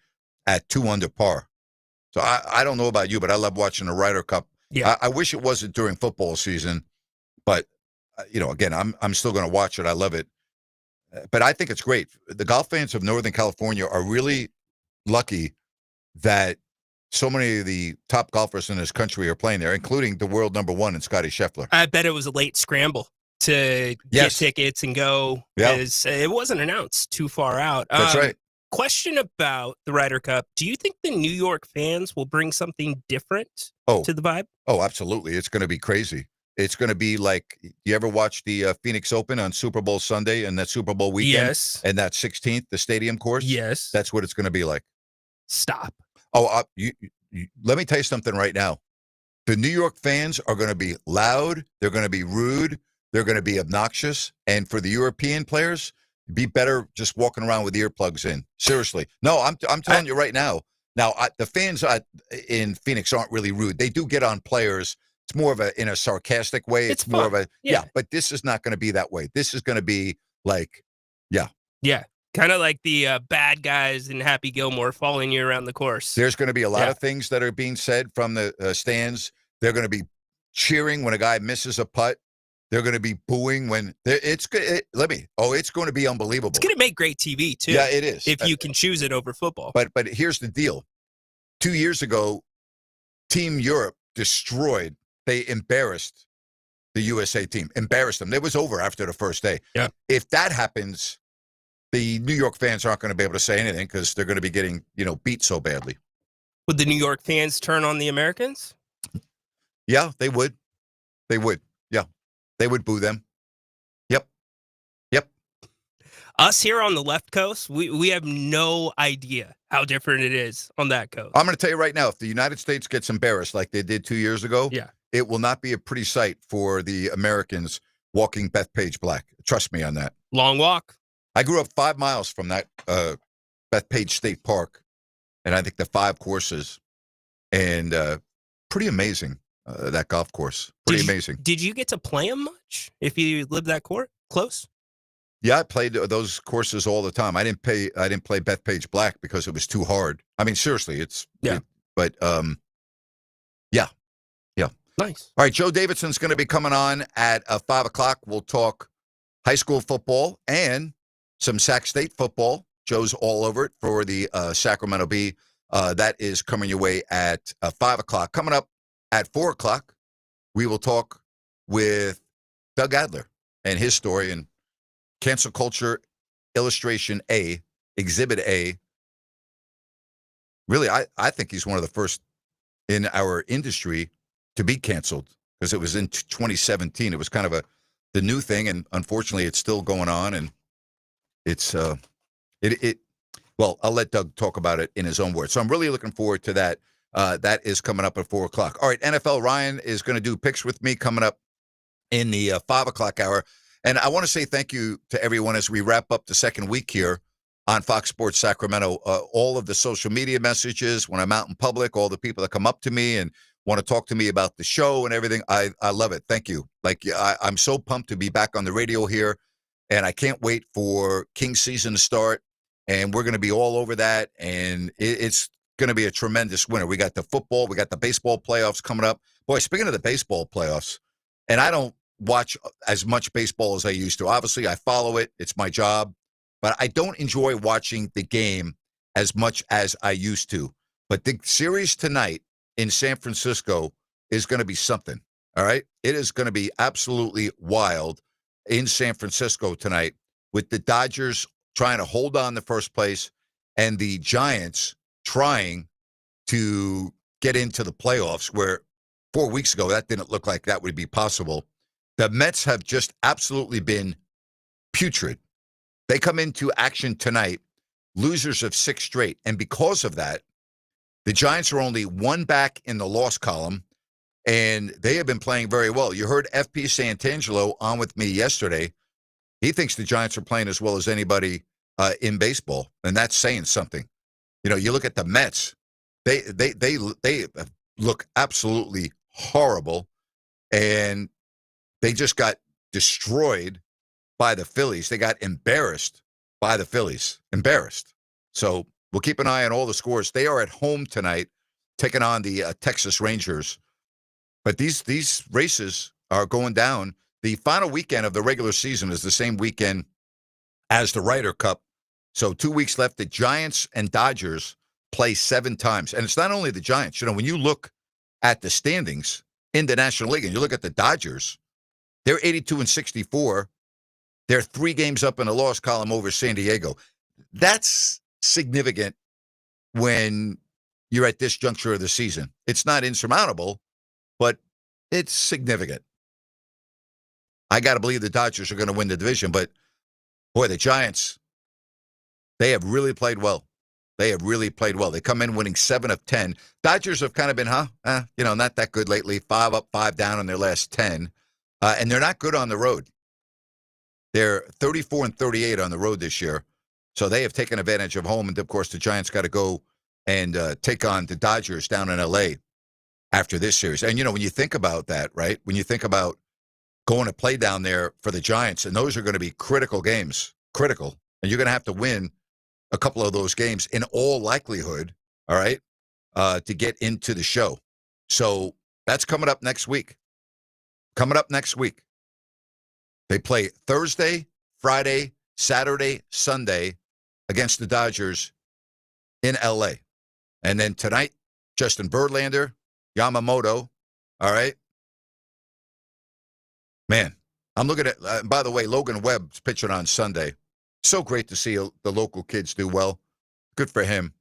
at 2 under par. So I don't know about you, but I love watching the Ryder Cup. Yeah. I wish it wasn't during football season, but, you know, again, I'm still going to watch it. I love it. But I think it's great. The golf fans of Northern California are really lucky that so many of the top golfers in this country are playing there, including the world #1 in Scotty Scheffler. I bet it was a late scramble to get tickets and go. Yeah. Because it wasn't announced too far out. That's right. Question about the Ryder Cup. Do you think the New York fans will bring something different to the vibe? Oh, absolutely. It's going to be crazy. It's going to be like, you ever watch the Phoenix Open on Super Bowl Sunday and that Super Bowl weekend? Yes. And that 16th, the stadium course? Yes. That's what it's going to be like. Stop. Oh, let me tell you something right now. The New York fans are going to be loud. They're going to be rude. They're going to be obnoxious. And for the European players, be better just walking around with earplugs in. Seriously. No, I'm telling you right now. Now, the fans in Phoenix aren't really rude. They do get on players. It's more of in a sarcastic way. It's more fun. of a, but this is not going to be that way. This is going to be like, Yeah. Kind of like the bad guys in Happy Gilmore following you around the course. There's going to be a lot of things that are being said from the stands. They're going to be cheering when a guy misses a putt. They're going to be booing when it's going to be unbelievable. It's going to make great TV too. Yeah, it is. If you can choose it over football. But here's the deal. 2 years ago, Team Europe destroyed. They embarrassed the USA team. Embarrassed them. It was over after the first day. Yeah. If that happens, the New York fans aren't going to be able to say anything because they're going to be getting, beat so badly. Would the New York fans turn on the Americans? Yeah, they would. They would. Yeah. They would boo them. Yep. Us here on the left coast, we have no idea how different it is on that coast. I'm going to tell you right now, if the United States gets embarrassed like they did 2 years ago, it will not be a pretty sight for the Americans walking Bethpage Black. Trust me on that. Long walk. I grew up 5 miles from that Bethpage State Park, and I think the 5 courses, and pretty amazing, that golf course. Pretty amazing. Did you get to play them much if you lived that close? Yeah, I played those courses all the time. I didn't play Bethpage Black because it was too hard. I mean, seriously, but Nice. All right, Joe Davidson's going to be coming on at 5 o'clock. We'll talk high school football and some Sac State football. Joe's all over it for the Sacramento Bee. That is coming your way at 5 o'clock. Coming up at 4 o'clock, we will talk with Doug Adler and his story and Cancel Culture Illustration A, Exhibit A. Really, I think he's one of the first in our industry to be canceled because it was in 2017. It was kind of the new thing, and unfortunately, it's still going on, and it's Well, I'll let Doug talk about it in his own words. So I'm really looking forward to that. That is coming up at 4:00. All right, NFL. Ryan is going to do picks with me coming up in the 5:00 hour. And I want to say thank you to everyone as we wrap up the second week here on Fox Sports Sacramento. All of the social media messages when I'm out in public, all the people that come up to me and want to talk to me about the show and everything. I love it. Thank you. Like I'm so pumped to be back on the radio here, and I can't wait for Kings season to start. And we're going to be all over that, and it's going to be a tremendous winter. We got the football, we got the baseball playoffs coming up. Boy, speaking of the baseball playoffs, and I don't watch as much baseball as I used to. Obviously, I follow it. It's my job. But I don't enjoy watching the game as much as I used to. But the series tonight in San Francisco is going to be something, all right? It is going to be absolutely wild in San Francisco tonight with the Dodgers trying to hold on to first place and the Giants trying to get into the playoffs, where 4 weeks ago that didn't look like that would be possible. The Mets have just absolutely been putrid. They come into action tonight, losers of 6 straight. And because of that, the Giants are only one back in the loss column, and they have been playing very well. You heard FP Santangelo on with me yesterday. He thinks the Giants are playing as well as anybody in baseball, and that's saying something. You know, you look at the Mets, they look absolutely horrible, and they just got destroyed by the Phillies. They got embarrassed by the Phillies. Embarrassed. So we'll keep an eye on all the scores. They are at home tonight, taking on the Texas Rangers. But these races are going down. The final weekend of the regular season is the same weekend as the Ryder Cup. So 2 weeks left. The Giants and Dodgers play 7 times. And it's not only the Giants. You know, when you look at the standings in the National League and you look at the Dodgers, they're 82-64. They're 3 games up in the loss column over San Diego. That's significant when you're at this juncture of the season. It's not insurmountable, but it's significant. I got to believe the Dodgers are going to win the division, but boy, the Giants, they have really played well. They have really played well. They come in winning 7 of 10. Dodgers have kind of been, not that good lately. 5 up, 5 down in their last 10. And they're not good on the road. They're 34-38 on the road this year. So they have taken advantage of home. And, of course, the Giants got to go and take on the Dodgers down in L.A. after this series. And, you know, when you think about that, right, when you think about going to play down there for the Giants, and those are going to be critical games, critical. And you're going to have to win a couple of those games in all likelihood, all right, to get into the show. So that's coming up next week. Coming up next week. They play Thursday, Friday, Saturday, Sunday against the Dodgers in L.A. And then tonight, Justin Verlander, Yamamoto, all right? Man, I'm looking at, by the way, Logan Webb's pitching on Sunday. So great to see the local kids do well. Good for him.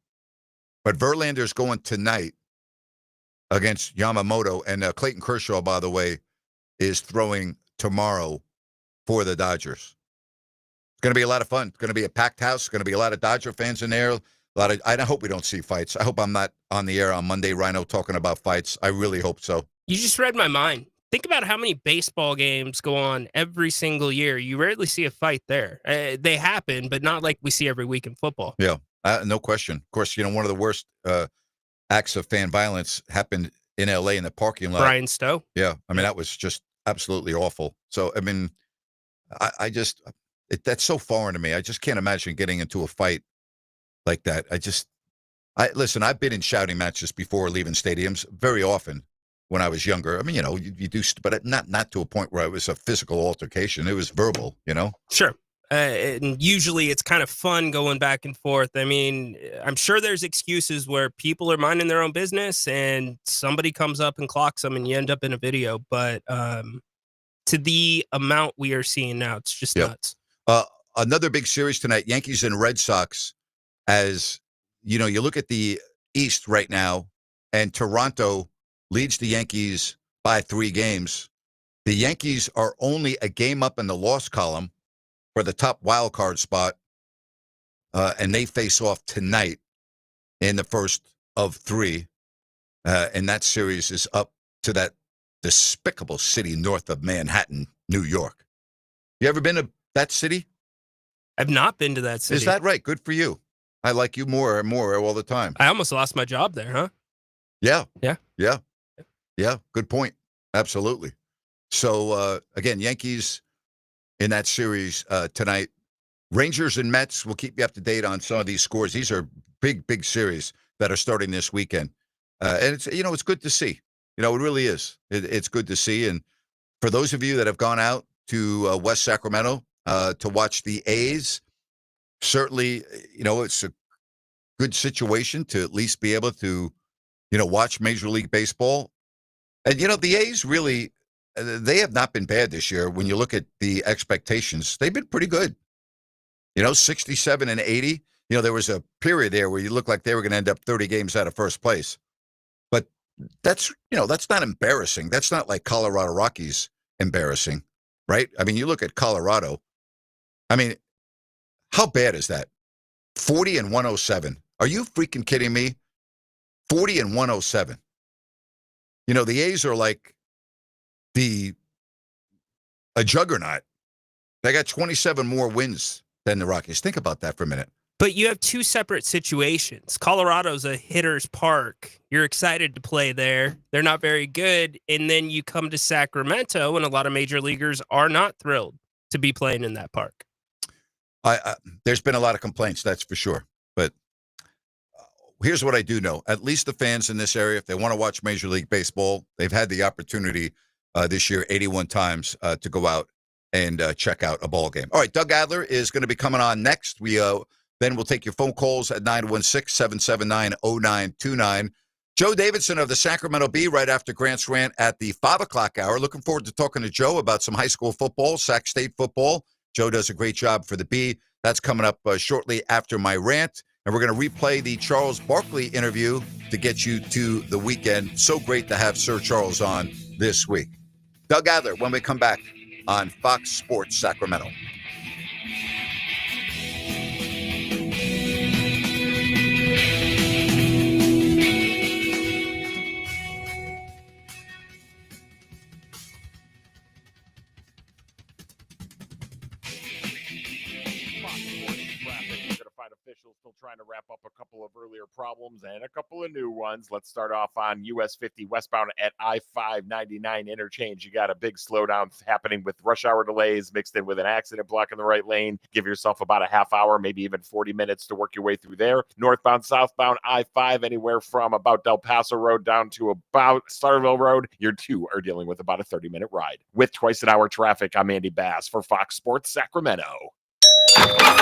But Verlander's going tonight against Yamamoto. And Clayton Kershaw, by the way, is throwing tomorrow for the Dodgers. It's going to be a lot of fun. It's going to be a packed house. It's going to be a lot of Dodger fans in there. I hope we don't see fights. I hope I'm not on the air on Monday, Rhino, talking about fights. I really hope so. You just read my mind. Think about how many baseball games go on every single year. You rarely see a fight there. They happen, but not like we see every week in football. Yeah, no question. Of course, you know, one of the worst acts of fan violence happened in L.A. in the parking lot. Brian Stowe. Yeah, I mean, that was just absolutely awful. So, I mean, that's so foreign to me. I just can't imagine getting into a fight like that. Listen, I've been in shouting matches before leaving stadiums very often when I was younger. I mean, you know, you do, but not to a point where it was a physical altercation. It was verbal, you know? Sure. And usually it's kind of fun going back and forth. I mean, I'm sure there's excuses where people are minding their own business and somebody comes up and clocks them and you end up in a video. But to the amount we are seeing now, it's just nuts. Another big series tonight, Yankees and Red Sox. As, you know, you look at the East right now, and Toronto leads the Yankees by 3 games. The Yankees are only a game up in the loss column for the top wild card spot, and they face off tonight in the first of 3. And that series is up to that despicable city north of Manhattan, New York. You ever been to that city? I've not been to that city. Is that right? Good for you. I like you more and more all the time. I almost lost my job there, huh? Yeah. Yeah. Yeah. Yeah. Good point. Absolutely. So, again, Yankees in that series tonight. Rangers and Mets, we'll keep you up to date on some of these scores. These are big, big series that are starting this weekend. And it's, it's good to see. It really is. It's good to see. And for those of you that have gone out to West Sacramento to watch the A's, certainly, it's a good situation to at least be able to, watch Major League Baseball. And, the A's really, they have not been bad this year. When you look at the expectations, they've been pretty good. 67 and 80. There was a period there where you looked like they were going to end up 30 games out of first place. But that's not embarrassing. That's not like Colorado Rockies embarrassing, right? I mean, you look at Colorado. I mean, how bad is that? 40 and 107. Are you freaking kidding me? 40 and 107. The A's are like a juggernaut. They got 27 more wins than the Rockies. Think about that for a minute. But you have two separate situations. Colorado's a hitter's park. You're excited to play there. They're not very good. And then you come to Sacramento, and a lot of major leaguers are not thrilled to be playing in that park. There's been a lot of complaints, that's for sure. But here's what I do know. At least the fans in this area, if they want to watch Major League Baseball, they've had the opportunity this year 81 times to go out and check out a ball game. All right, Doug Adler is going to be coming on next. Then we'll take your phone calls at 916-779-0929. Joe Davidson of the Sacramento Bee right after Grant's rant at the 5 o'clock hour. Looking forward to talking to Joe about some high school football, Sac State football. Joe does a great job for the Bee. That's coming up shortly after my rant. And we're going to replay the Charles Barkley interview to get you to the weekend. So great to have Sir Charles on this week. Doug Adler when we come back on Fox Sports Sacramento. Officials still trying to wrap up a couple of earlier problems and a couple of new ones. Let's start off on US 50 westbound at I-599 interchange. You got a big slowdown happening with rush hour delays mixed in with an accident blocking the right lane. Give yourself about a half hour, maybe even 40 minutes to work your way through there. Northbound, southbound, I-5, anywhere from about Del Paso Road down to about Starville Road. You two are dealing with about a 30-minute ride. With twice an hour traffic, I'm Andy Bass for Fox Sports Sacramento.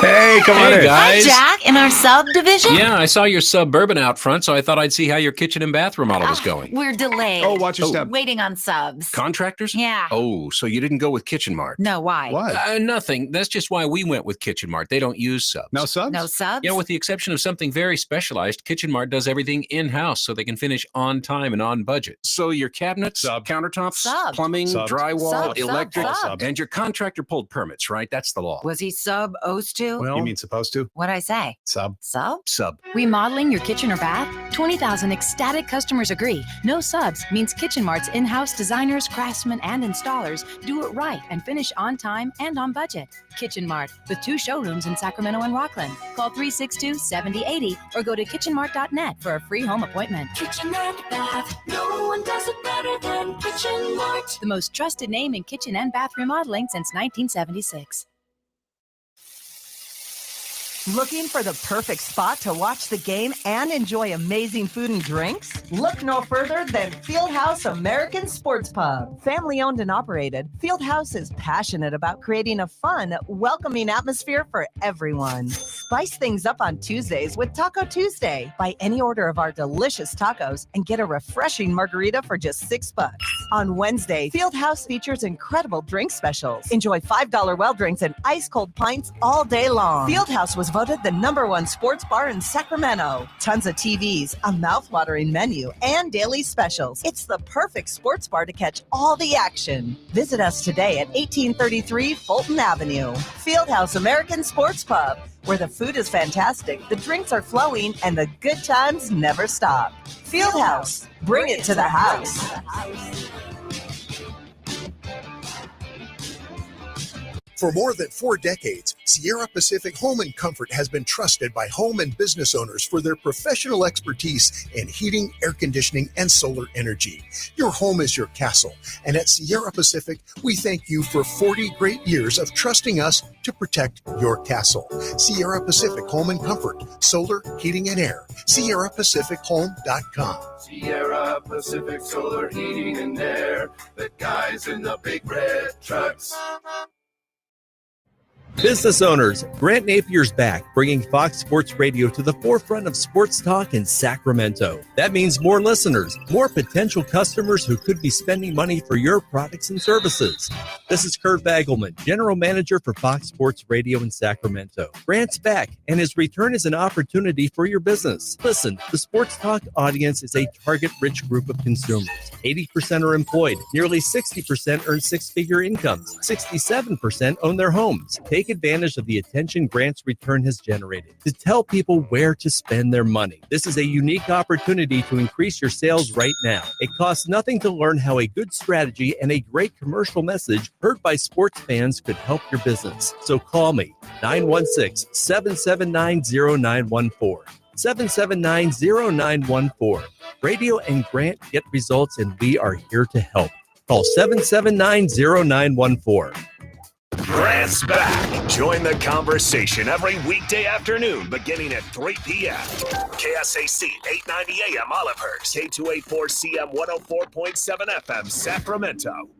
Hey, come on in. Hi, Jack. In our sub division? Yeah, I saw your Suburban out front, so I thought I'd see how your kitchen and bath remodel was going. We're delayed. Oh, watch your step. Waiting on subs. Contractors? Yeah. Oh, so you didn't go with Kitchen Mart? No, why? Nothing. That's just why we went with Kitchen Mart. They don't use subs. No subs? No subs? Yeah, with the exception of something very specialized, Kitchen Mart does everything in-house so they can finish on time and on budget. So your cabinets, countertops, plumbing, drywall, electric, and your contractor pulled permits, right? That's the law. Was he supposed to? Well, you mean supposed to? What'd I say? Sub. Sub? Sub. Remodeling your kitchen or bath? 20,000 ecstatic customers agree. No subs means Kitchen Mart's in-house designers, craftsmen, and installers do it right and finish on time and on budget. Kitchen Mart, with 2 showrooms in Sacramento and Rockland. Call 362-7080 or go to kitchenmart.net for a free home appointment. Kitchen and bath, no one does it better than Kitchen Mart. The most trusted name in kitchen and bath remodeling since 1976. Looking for the perfect spot to watch the game and enjoy amazing food and drinks? Look no further than Fieldhouse American Sports Pub. Family owned and operated, Fieldhouse is passionate about creating a fun, welcoming atmosphere for everyone. Spice things up on Tuesdays with Taco Tuesday. Buy any order of our delicious tacos and get a refreshing margarita for just $6. On Wednesday, Fieldhouse features incredible drink specials. Enjoy $5 well drinks and ice cold pints all day long. Fieldhouse was voted the #1 sports bar in Sacramento. Tons of TVs, a mouth-watering menu, and daily specials. It's the perfect sports bar to catch all the action. Visit us today at 1833 Fulton Avenue. Fieldhouse American Sports Pub, where the food is fantastic, the drinks are flowing, and the good times never stop. Fieldhouse, bring it to the house. For more than 4 decades, Sierra Pacific Home and Comfort has been trusted by home and business owners for their professional expertise in heating, air conditioning, and solar energy. Your home is your castle, and at Sierra Pacific, we thank you for 40 great years of trusting us to protect your castle. Sierra Pacific Home and Comfort, solar, heating, and air. SierraPacificHome.com. Sierra Pacific Solar Heating and Air. The guys in the big red trucks. Business owners, Grant Napier's back, bringing Fox Sports Radio to the forefront of sports talk in Sacramento. That means more listeners, more potential customers who could be spending money for your products and services. This is Kurt Bagelman, General Manager for Fox Sports Radio in Sacramento. Grant's back, and his return is an opportunity for your business. Listen, the sports talk audience is a target-rich group of consumers. 80% are employed, nearly 60% earn six-figure incomes, 67% own their homes. Take advantage of the attention Grant's return has generated to tell people where to spend their money. This is a unique opportunity to increase your sales right now. It costs nothing to learn how a good strategy and a great commercial message heard by sports fans could help your business. So call me, 916-779-0914. 779-0914. Radio and Grant get results, and we are here to help. Call 779-0914. Grant's back. Join the conversation every weekday afternoon beginning at 3 p.m. KSAC 890 AM Olivehurst, K284CM 104.7 FM Sacramento.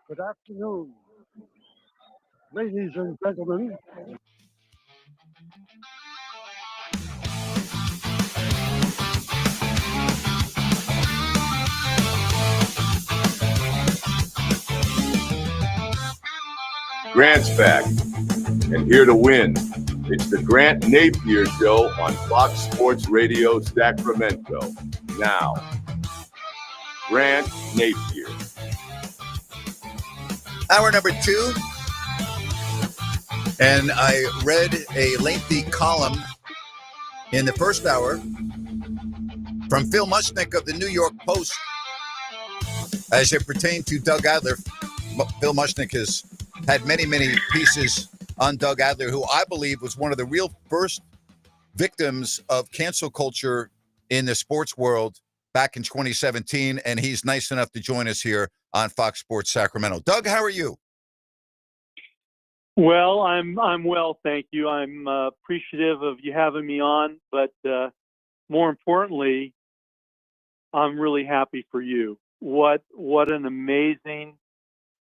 Good afternoon, ladies and gentlemen. Grant's back, and here to win. It's the Grant Napear Show on Fox Sports Radio Sacramento. Now, Grant Napear. Hour number 2. And I read a lengthy column in the first hour from Phil Mushnick of the New York Post as it pertained to Doug Adler. Phil Mushnick has had many pieces on Doug Adler, who I believe was one of the real first victims of cancel culture in the sports world back in 2017. And he's nice enough to join us here on Fox Sports Sacramento. Doug, how are you? Well, I'm well, thank you. I'm appreciative of you having me on, but more importantly, I'm really happy for you. What an amazing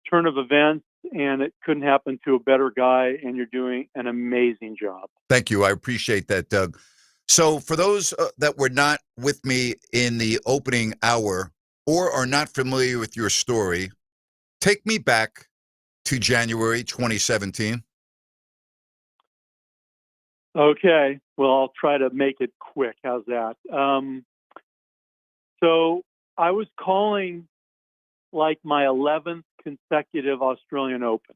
turn of events, and it couldn't happen to a better guy, and you're doing an amazing job. Thank you. I appreciate that, Doug. So for those that were not with me in the opening hour or are not familiar with your story, take me back to January 2017. Okay. Well, I'll try to make it quick. How's that? So I was calling like my 11th consecutive Australian Open.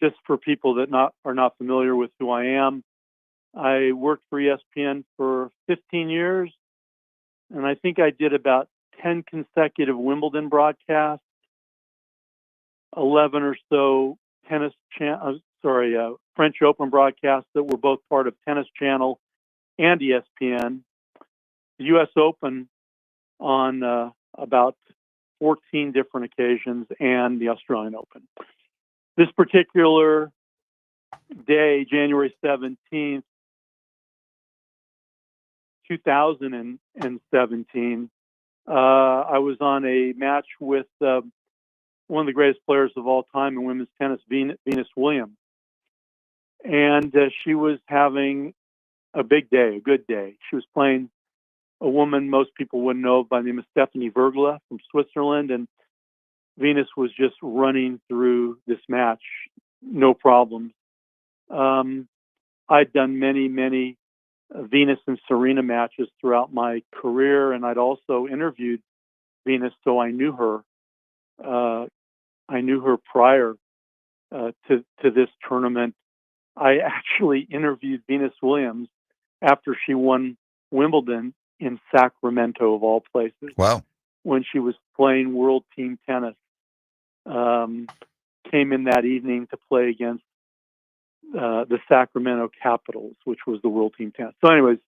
Just for people that are not familiar with who I am, I worked for ESPN for 15 years, and I think I did about 10 consecutive Wimbledon broadcasts, 11 or so French Open broadcasts that were both part of Tennis Channel and ESPN, the U.S. Open on about 14 different occasions, and the Australian Open. This particular day, January 17th, 2017, I was on a match with one of the greatest players of all time in women's tennis, Venus Williams. And she was having a big day, a good day. She was playing a woman most people wouldn't know by the name of Stephanie Vergla from Switzerland. And Venus was just running through this match. no problems. I'd done many Venus and Serena matches throughout my career, and I'd also interviewed Venus, so I knew her. I knew her prior to this tournament. I actually interviewed Venus Williams after she won Wimbledon in Sacramento, of all places. Wow. When she was playing World Team Tennis. Came in that evening to play against the Sacramento Capitals, which was the World Team Tennis. So anyways,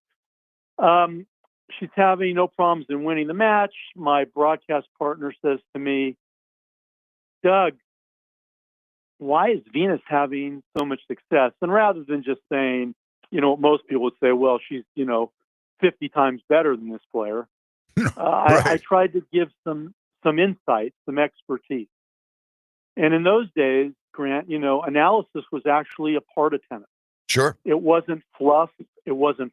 she's having no problems in winning the match. My broadcast partner says to me, Doug, why is Venus having so much success? And rather than just saying, most people would say, well, she's, 50 times better than this player. I tried to give some insight, some expertise. And in those days, Grant, analysis was actually a part of tennis. Sure. It wasn't fluff. It wasn't,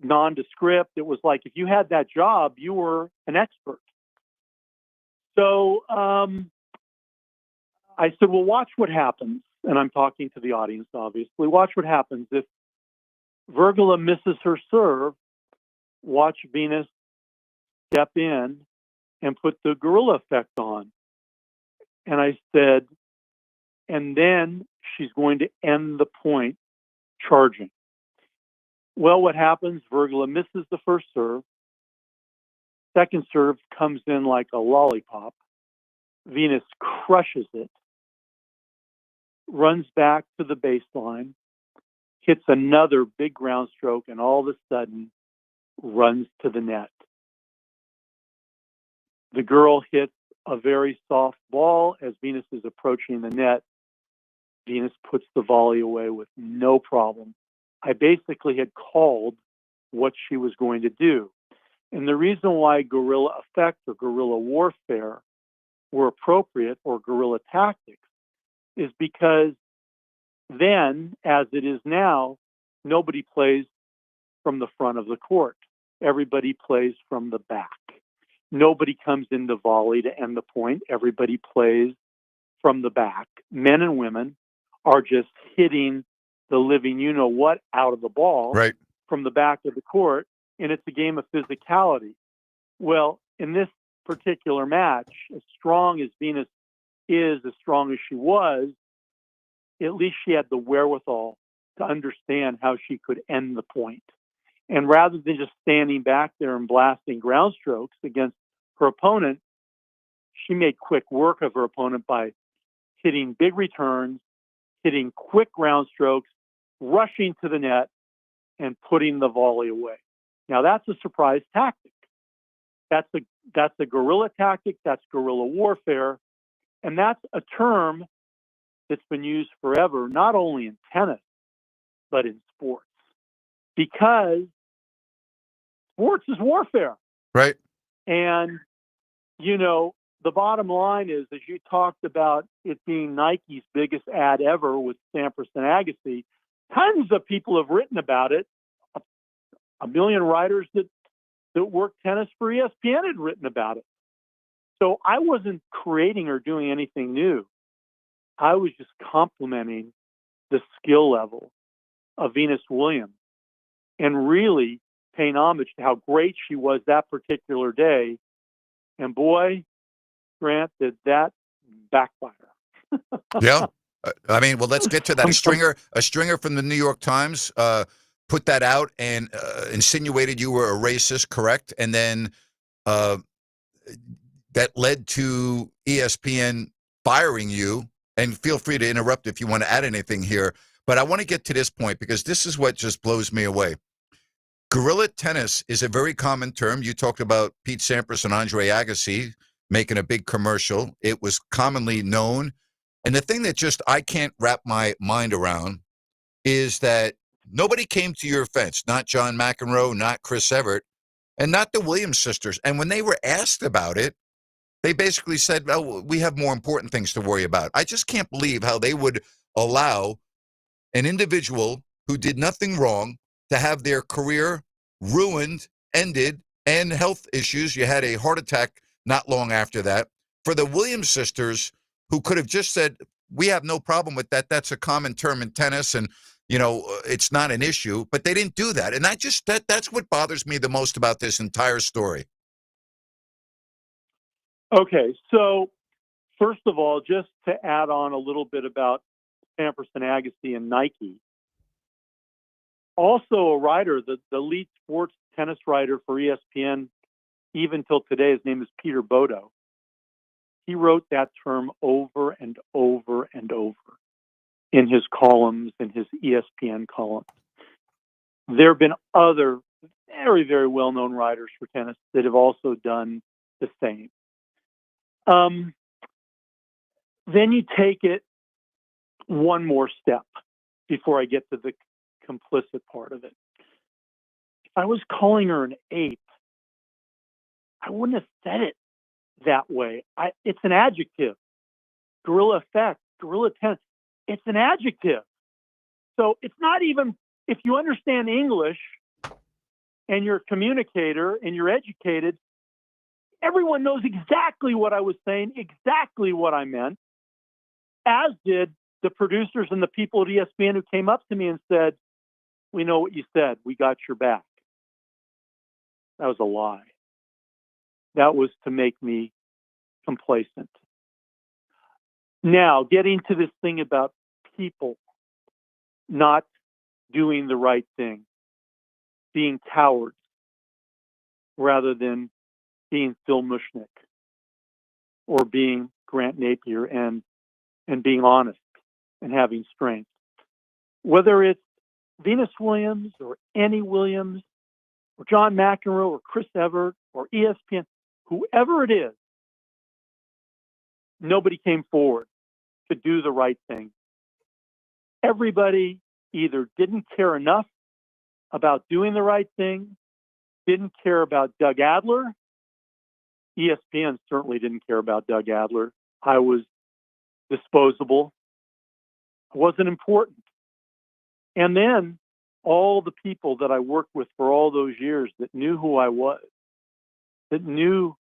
nondescript. It was like if you had that job, you were an expert. So I said, well, watch what happens. And I'm talking to the audience, obviously. Watch what happens. If Virgila misses her serve, watch Venus step in and put the gorilla effect on. And I said, and then she's going to end the point charging. Well, what happens? Virgila misses the first serve. Second serve comes in like a lollipop. Venus crushes it, runs back to the baseline, hits another big ground stroke, and all of a sudden runs to the net. The girl hits a very soft ball as Venus is approaching the net. Venus puts the volley away with no problem. I basically had called what she was going to do. And the reason why guerrilla effect or guerrilla warfare were appropriate, or guerrilla tactics, is because then, as it is now, nobody plays from the front of the court. Everybody plays from the back. Nobody comes in the volley to end the point. Everybody plays from the back. Men and women are just hitting the living you-know-what out of the ball from the back of the court, and it's a game of physicality. Well, in this particular match, as strong as Venus is, as strong as she was, at least she had the wherewithal to understand how she could end the point. And rather than just standing back there and blasting ground strokes against her opponent, she made quick work of her opponent by hitting big returns, hitting quick ground strokes, rushing to the net, and putting the volley away. Now, that's a surprise tactic. That's a guerrilla tactic. That's guerrilla warfare. And that's a term that's been used forever, not only in tennis, but in sports. Because sports is warfare. Right. And, the bottom line is, as you talked about it being Nike's biggest ad ever with Sampras and Agassi, tons of people have written about it. A million writers that work tennis for ESPN had written about it. So I wasn't creating or doing anything new. I was just complimenting the skill level of Venus Williams and really paying homage to how great she was that particular day. And boy, Grant, did that backfire. Yeah. I mean, well, let's get to that. A stringer from the New York Times put that out and insinuated you were a racist, correct? And then that led to ESPN firing you. And feel free to interrupt if you want to add anything here. But I want to get to this point because this is what just blows me away. Guerrilla tennis is a very common term. You talked about Pete Sampras and Andre Agassi making a big commercial. It was commonly known. And the thing that just I can't wrap my mind around is that nobody came to your fence, not John McEnroe, not Chris Evert, and not the Williams sisters. And when they were asked about it, they basically said, oh, we have more important things to worry about. I just can't believe how they would allow an individual who did nothing wrong to have their career ruined, ended, and health issues. You had a heart attack not long after that. For the Williams sisters who could have just said, we have no problem with that. That's a common term in tennis, and it's not an issue. But they didn't do that, and that's what bothers me the most about this entire story. Okay, so first of all, just to add on a little bit about Sampras and Agassi and Nike. Also a writer, the lead sports tennis writer for ESPN, even till today, his name is Peter Bodo. He wrote that term over and over and over in his columns, in his ESPN columns. There have been other very, very well-known writers for tennis that have also done the same. Then you take it one more step before I get to the complicit part of it. If I was calling her an ape, I wouldn't have said it that way. It's an adjective. Guerrilla effect, guerrilla tennis. It's an adjective. So it's not even, if you understand English and you're a communicator and you're educated, everyone knows exactly what I was saying, exactly what I meant, as did the producers and the people at ESPN who came up to me and said, we know what you said. We got your back. That was a lie. That was to make me complacent. Now, getting to this thing about people not doing the right thing, being cowards rather than being Phil Mushnick or being Grant Napear and being honest and having strength. Whether it's Venus Williams or Annie Williams or John McEnroe or Chris Evert or ESPN, whoever it is, nobody came forward to do the right thing. Everybody either didn't care enough about doing the right thing, didn't care about Doug Adler. ESPN certainly didn't care about Doug Adler. I was disposable. I wasn't important. And then all the people that I worked with for all those years that knew who I was, that knew,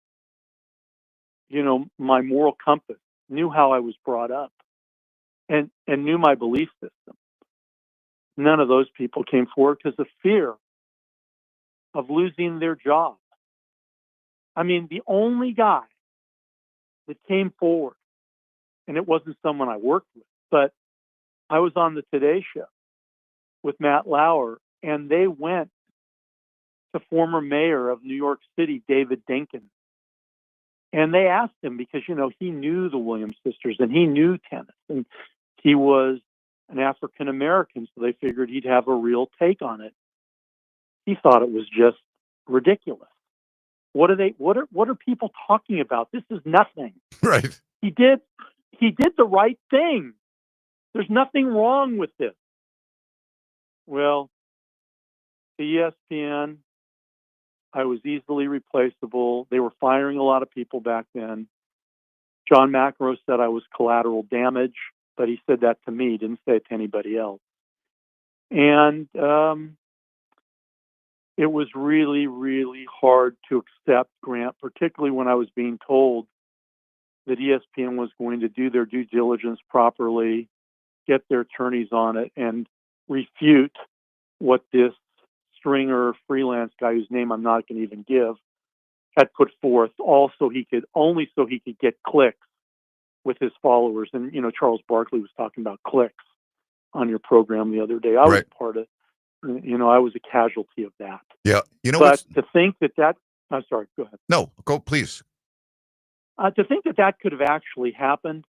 my moral compass, knew how I was brought up, and knew my belief system. None of those people came forward because of fear of losing their job. I mean, the only guy that came forward, and it wasn't someone I worked with, but I was on the Today Show with Matt Lauer, and they went to former mayor of New York City, David Dinkins. And they asked him because, he knew the Williams sisters and he knew tennis, and he was an African American, so they figured he'd have a real take on it. He thought it was just ridiculous. What are people talking about? This is nothing. Right. He did the right thing. There's nothing wrong with this. Well, the ESPN, I was easily replaceable. They were firing a lot of people back then. John McEnroe said I was collateral damage, but he said that to me. He didn't say it to anybody else. And it was really, really hard to accept, Grant, particularly when I was being told that ESPN was going to do their due diligence properly, get their attorneys on it, and refute what this stringer freelance guy, whose name I'm not going to even give, had put forth. Also, so he could get clicks with his followers. And Charles Barkley was talking about clicks on your program the other day. I was part of. I was a casualty of that. Yeah, But to think that I'm sorry. Go ahead. No, go please. To think that could have actually happened,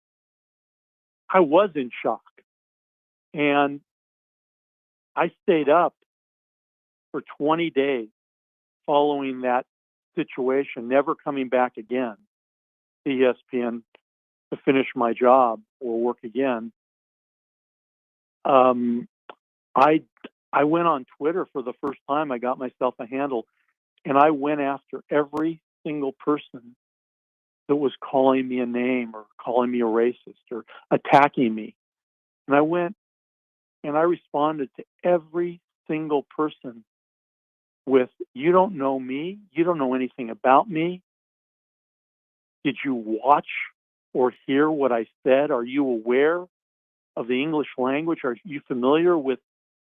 I was in shock, and I stayed up for 20 days following that situation, never coming back again to ESPN to finish my job or work again. I went on Twitter for the first time. I got myself a handle, and I went after every single person that was calling me a name or calling me a racist or attacking me. And I went and I responded to every single person with, you don't know me. You don't know anything about me. Did you watch or hear what I said? Are you aware of the English language? Are you familiar with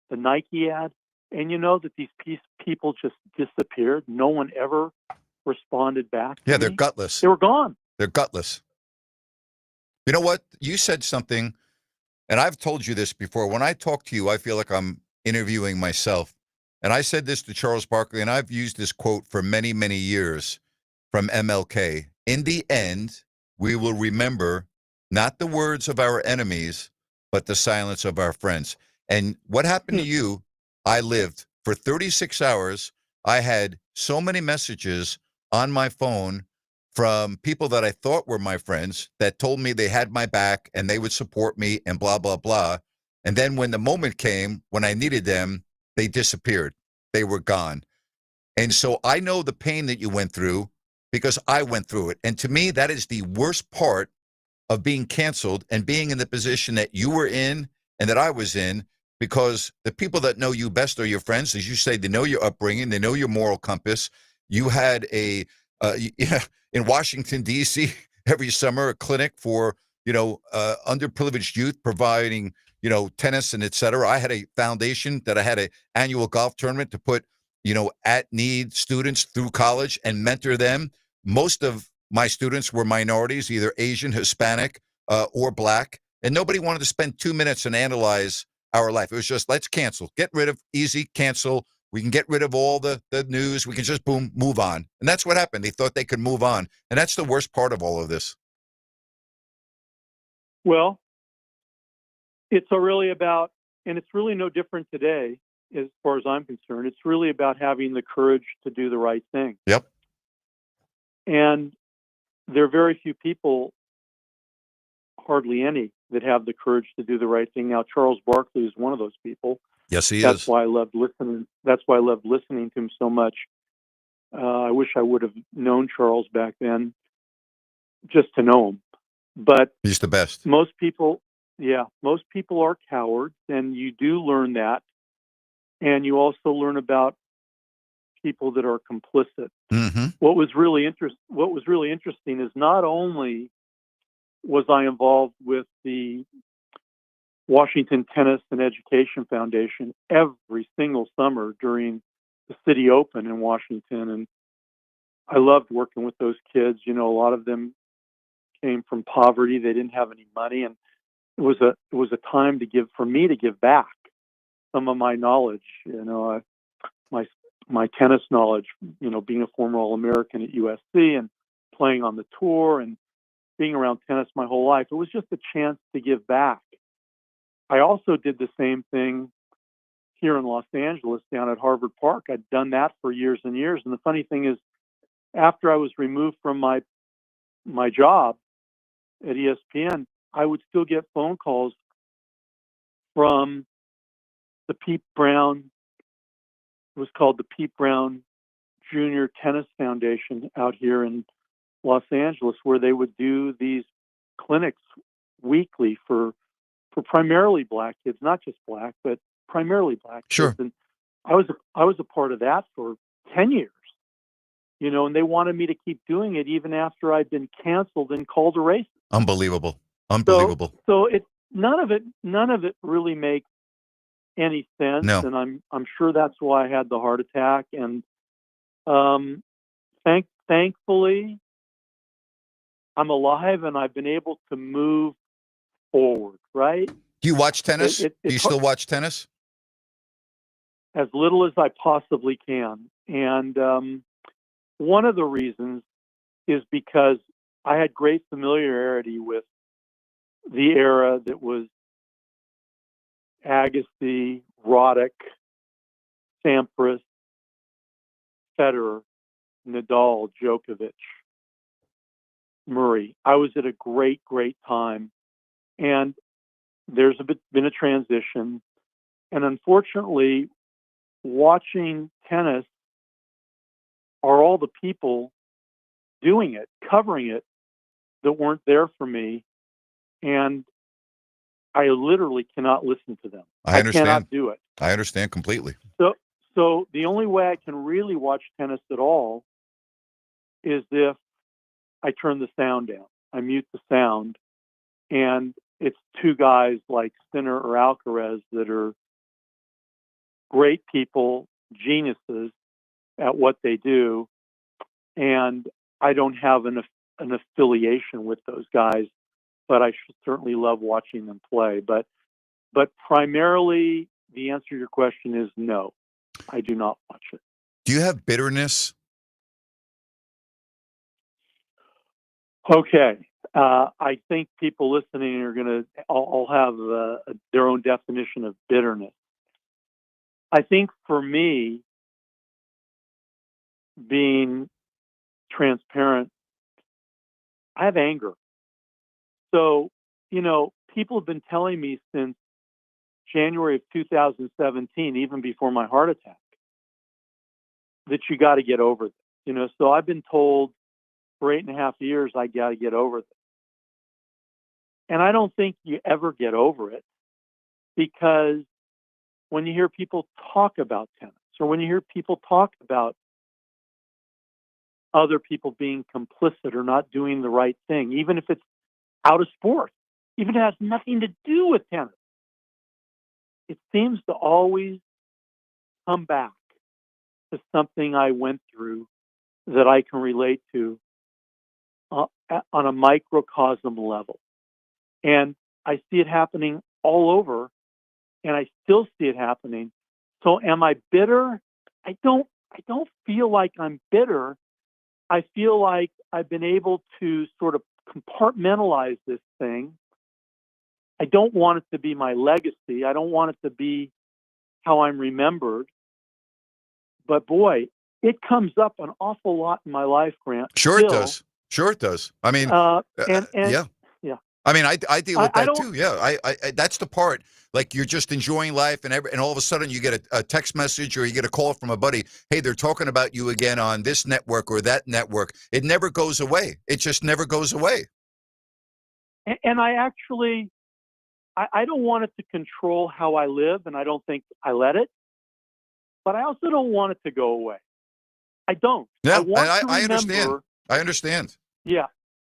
the Nike ad? And you know that these people just disappeared. No one ever responded back to Yeah, me. they're gutless. They were gone. They're gutless. You know what? You said something, and I've told you this before. When I talk to you, I feel like I'm interviewing myself. And I said this to Charles Barkley, and I've used this quote for many, many years from MLK. In the end, we will remember not the words of our enemies, but the silence of our friends. And what happened to you, I lived for 36 hours. I had so many messages on my phone from people that I thought were my friends that told me they had my back and they would support me and blah, blah, blah. And then when the moment came, when I needed them, they disappeared. They were gone. And so I know the pain that you went through because I went through it. And to me, that is the worst part of being canceled and being in the position that you were in and that I was in, because the people that know you best are your friends. As you say, they know your upbringing. They know your moral compass. You had in Washington, D.C., every summer, a clinic for, underprivileged youth, providing, tennis and et cetera. I had a foundation that I had an annual golf tournament to put, at-need students through college and mentor them. Most of my students were minorities, either Asian, Hispanic, or Black, and nobody wanted to spend 2 minutes and analyze our life. It was just, let's cancel, get rid of, easy, cancel. We can get rid of all the news. We can just, boom, move on. And that's what happened. They thought they could move on. And that's the worst part of all of this. Well, it's really about, and it's really no different today, as far as I'm concerned. It's really about having the courage to do the right thing. Yep. And there are very few people, hardly any, that have the courage to do the right thing. Now, Charles Barkley is one of those people. Yes, he That's is. why I loved listening. That's why I loved listening to him so much. I wish I would have known Charles back then, just to know him. But he's the best. Most people are cowards, and you do learn that. And you also learn about people that are complicit. Mm-hmm. What was really interesting is not only was I involved with the Washington Tennis and Education Foundation every single summer during the City Open in Washington, and I loved working with those kids. A lot of them came from poverty; they didn't have any money, and it was a time for me to give back some of my knowledge. My tennis knowledge. Being a former All-American at USC and playing on the tour and being around tennis my whole life. It was just a chance to give back. I also did the same thing here in Los Angeles down at Harvard Park. I'd done that for years and years. And the funny thing is, after I was removed from my job at ESPN, I would still get phone calls from the Pete Brown, it was called the Pete Brown Junior Tennis Foundation out here in Los Angeles, where they would do these clinics weekly for primarily Black kids, not just Black, but primarily Black kids. And I was a part of that for 10 years, and they wanted me to keep doing it even after I'd been canceled and called a racist. Unbelievable. So none of it really makes any sense. No. And I'm sure that's why I had the heart attack. And thankfully, I'm alive and I've been able to move forward, right? Do you watch tennis? Do you still watch tennis? As little as I possibly can. And one of the reasons is because I had great familiarity with the era that was Agassi, Roddick, Sampras, Federer, Nadal, Djokovic, Murray. I was at a great, great time. And there's been a transition. And unfortunately, watching tennis are all the people doing it, covering it, that weren't there for me. And I literally cannot listen to them. I understand. I cannot do it. I understand completely. So the only way I can really watch tennis at all is if I turn the sound down. I mute the sound, and it's two guys like Sinner or Alcaraz that are great people, geniuses at what they do, and I don't have an affiliation with those guys, but I certainly love watching them play. But primarily, the answer to your question is no, I do not watch it. Do you have bitterness? Okay. I think people listening are going to all have their own definition of bitterness. I think for me, being transparent, I have anger. So, people have been telling me since January of 2017, even before my heart attack, that you got to get over this. So I've been told for 8.5 years, I got to get over this. And I don't think you ever get over it, because when you hear people talk about tennis, or when you hear people talk about other people being complicit or not doing the right thing, even if it's out of sport, even if it has nothing to do with tennis, it seems to always come back to something I went through that I can relate to on a microcosm level. And I see it happening all over, and I still see it happening. So am I bitter? I don't feel like I'm bitter. I feel like I've been able to sort of compartmentalize this thing. I don't want it to be my legacy. I don't want it to be how I'm remembered. But boy, it comes up an awful lot in my life, Grant. Sure it does. Sure it does. I mean, yeah. I mean, I deal with that too. Yeah, I that's the part. Like, you're just enjoying life, and all of a sudden you get a text message or you get a call from a buddy. Hey, they're talking about you again on this network or that network. It never goes away. It just never goes away. And I actually, I don't want it to control how I live, and I don't think I let it. But I also don't want it to go away. I don't. Yeah, I understand. I understand. Yeah,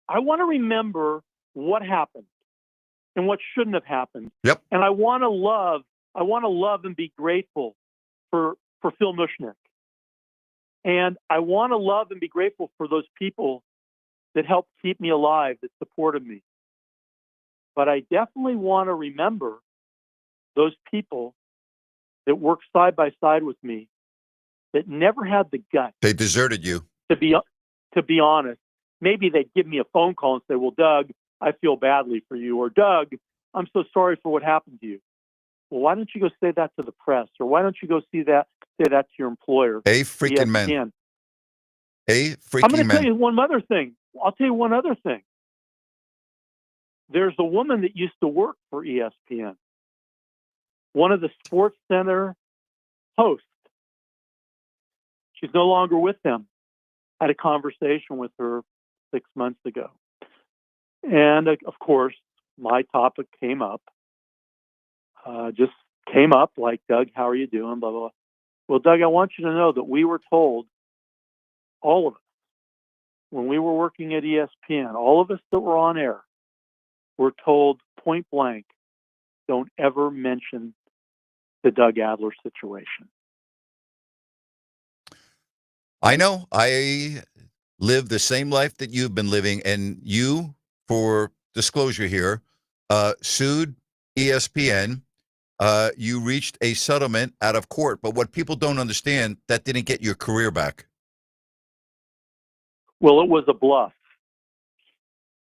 I want to remember what happened and what shouldn't have happened. Yep. And I want to love and be grateful for Phil Mushnick. And I want to love and be grateful for those people that helped keep me alive, that supported me. But I definitely want to remember those people that worked side by side with me, that never had the guts. They deserted you. To be honest, maybe they'd give me a phone call and say, "Well, Doug, I feel badly for you," or "Doug, I'm so sorry for what happened to you." Well, why don't you go say that to the press, or why don't you go say that to your employer? A freaking man. A freaking man. I'm going to tell you one other thing. I'll tell you one other thing. There's a woman that used to work for ESPN, one of the Sports Center hosts. She's no longer with them. I had a conversation with her 6 months ago. And of course, my topic came up. Just came up like, "Doug, how are you doing?" Blah, blah, blah. Well, Doug, I want you to know that we were told, all of us, when we were working at ESPN, all of us that were on air, were told point blank, don't ever mention the Doug Adler situation. I know. I live the same life that you've been living, and you, for disclosure here, sued ESPN. You reached a settlement out of court, but what people don't understand, that didn't get your career back. Well, it was a bluff.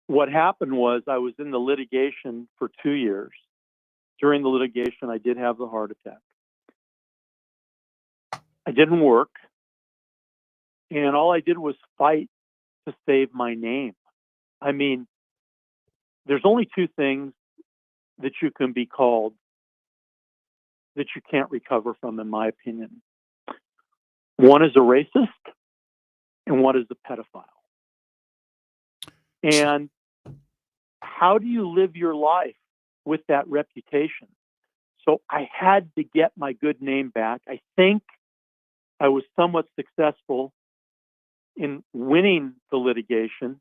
What happened was I was in the litigation for 2 years. During the litigation, I did have the heart attack. I didn't work. And all I did was fight to save my name. I mean, there's only two things that you can be called that you can't recover from, in my opinion. One is a racist, and one is a pedophile. And how do you live your life with that reputation? So I had to get my good name back. I think I was somewhat successful in winning the litigation.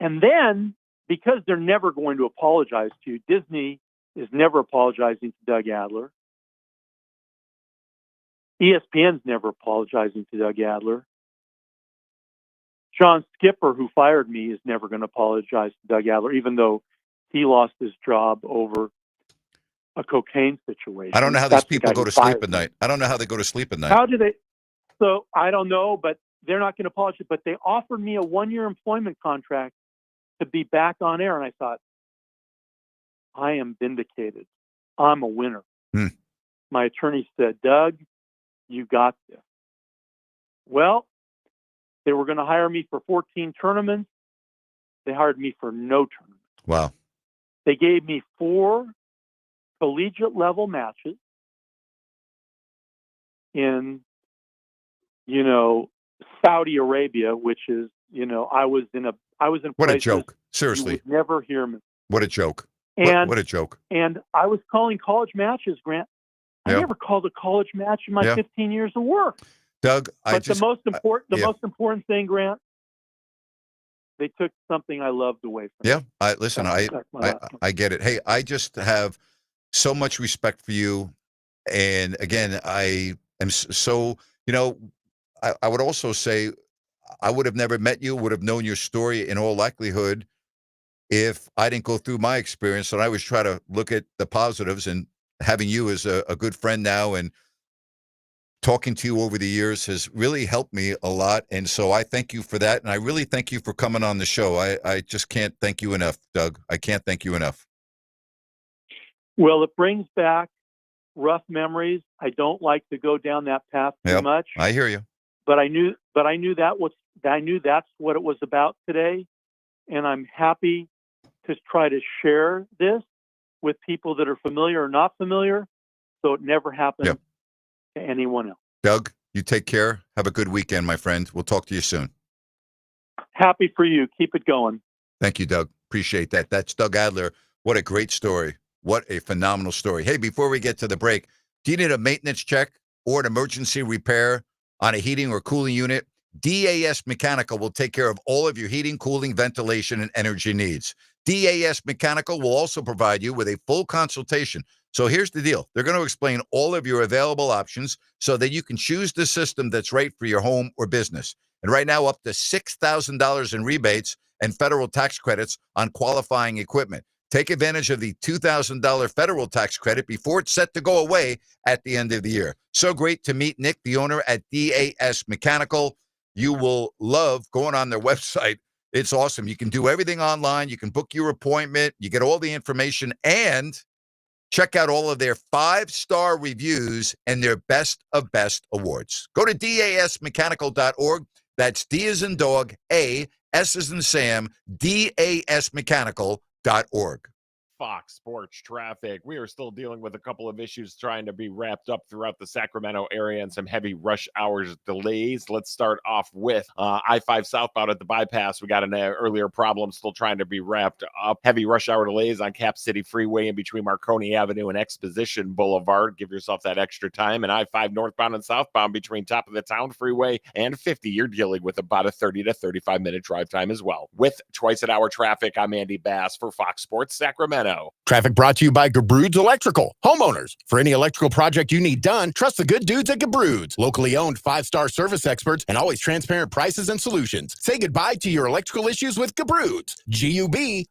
And then, because they're never going to apologize to you, Disney is never apologizing to Doug Adler. ESPN's never apologizing to Doug Adler. John Skipper, who fired me, is never going to apologize to Doug Adler, even though he lost his job over a cocaine situation. I don't know how these people go to sleep at night. I don't know how they go to sleep at night. How do they? So I don't know, but they're not going to apologize. But they offered me a 1-year employment contract to be back on air, and I thought, I am vindicated. I'm a winner. My attorney said, Doug, you got this. Well, they were going to hire me for 14 tournaments. They hired me for no tournaments. Wow. They gave me 4 collegiate level matches in, Saudi Arabia, which is, I was in What a joke. Seriously. You would never hear me. What a joke. And what a joke. And I was calling college matches, Grant. I never called a college match in my 15 years of work. Doug, the most important thing, Grant, they took something I loved away from me. Yeah, I get it. Hey, I just have so much respect for you. And again, I am so, I would also say I would have never met you, would have known your story in all likelihood if I didn't go through my experience. And I always try to look at the positives, and having you as a good friend now and talking to you over the years has really helped me a lot. And so I thank you for that. And I really thank you for coming on the show. I just can't thank you enough, Doug. I can't thank you enough. Well, it brings back rough memories. I don't like to go down that path too much. I hear you. But I knew that's what it was about today. And I'm happy to try to share this with people that are familiar or not familiar, so it never happens to anyone else. Doug, you take care. Have a good weekend, my friend. We'll talk to you soon. Happy for you. Keep it going. Thank you, Doug. Appreciate that. That's Doug Adler. What a great story. What a phenomenal story. Hey, before we get to the break, do you need a maintenance check or an emergency repair on a heating or cooling unit? DAS Mechanical will take care of all of your heating, cooling, ventilation, and energy needs. DAS Mechanical will also provide you with a full consultation. So here's the deal. They're going to explain all of your available options so that you can choose the system that's right for your home or business. And right now, up to $6,000 in rebates and federal tax credits on qualifying equipment. Take advantage of the $2,000 federal tax credit before it's set to go away at the end of the year. So great to meet Nick, the owner at DAS Mechanical. You will love going on their website. It's awesome. You can do everything online. You can book your appointment. You get all the information and check out all of their 5-star reviews and their best of best awards. Go to dasmechanical.org. That's D as in dog, A, S as in Sam, dasmechanical.org. Fox Sports traffic. We are still dealing with a couple of issues trying to be wrapped up throughout the Sacramento area and some heavy rush hours delays. Let's start off with I-5 southbound at the bypass. We got an earlier problem still trying to be wrapped up. Heavy rush hour delays on Cap City Freeway in between Marconi Avenue and Exposition Boulevard. Give yourself that extra time. And I-5 northbound and southbound between Top of the Town Freeway and 50. You're dealing with about a 30 to 35 minute drive time as well. With twice an hour traffic, I'm Andy Bass for Fox Sports Sacramento. Traffic brought to you by Gabroods Electrical. Homeowners, for any electrical project you need done, trust the good dudes at Gabroods. Locally owned, 5-star service experts, and always transparent prices and solutions. Say goodbye to your electrical issues with Gabroods. GUBRUDS.com.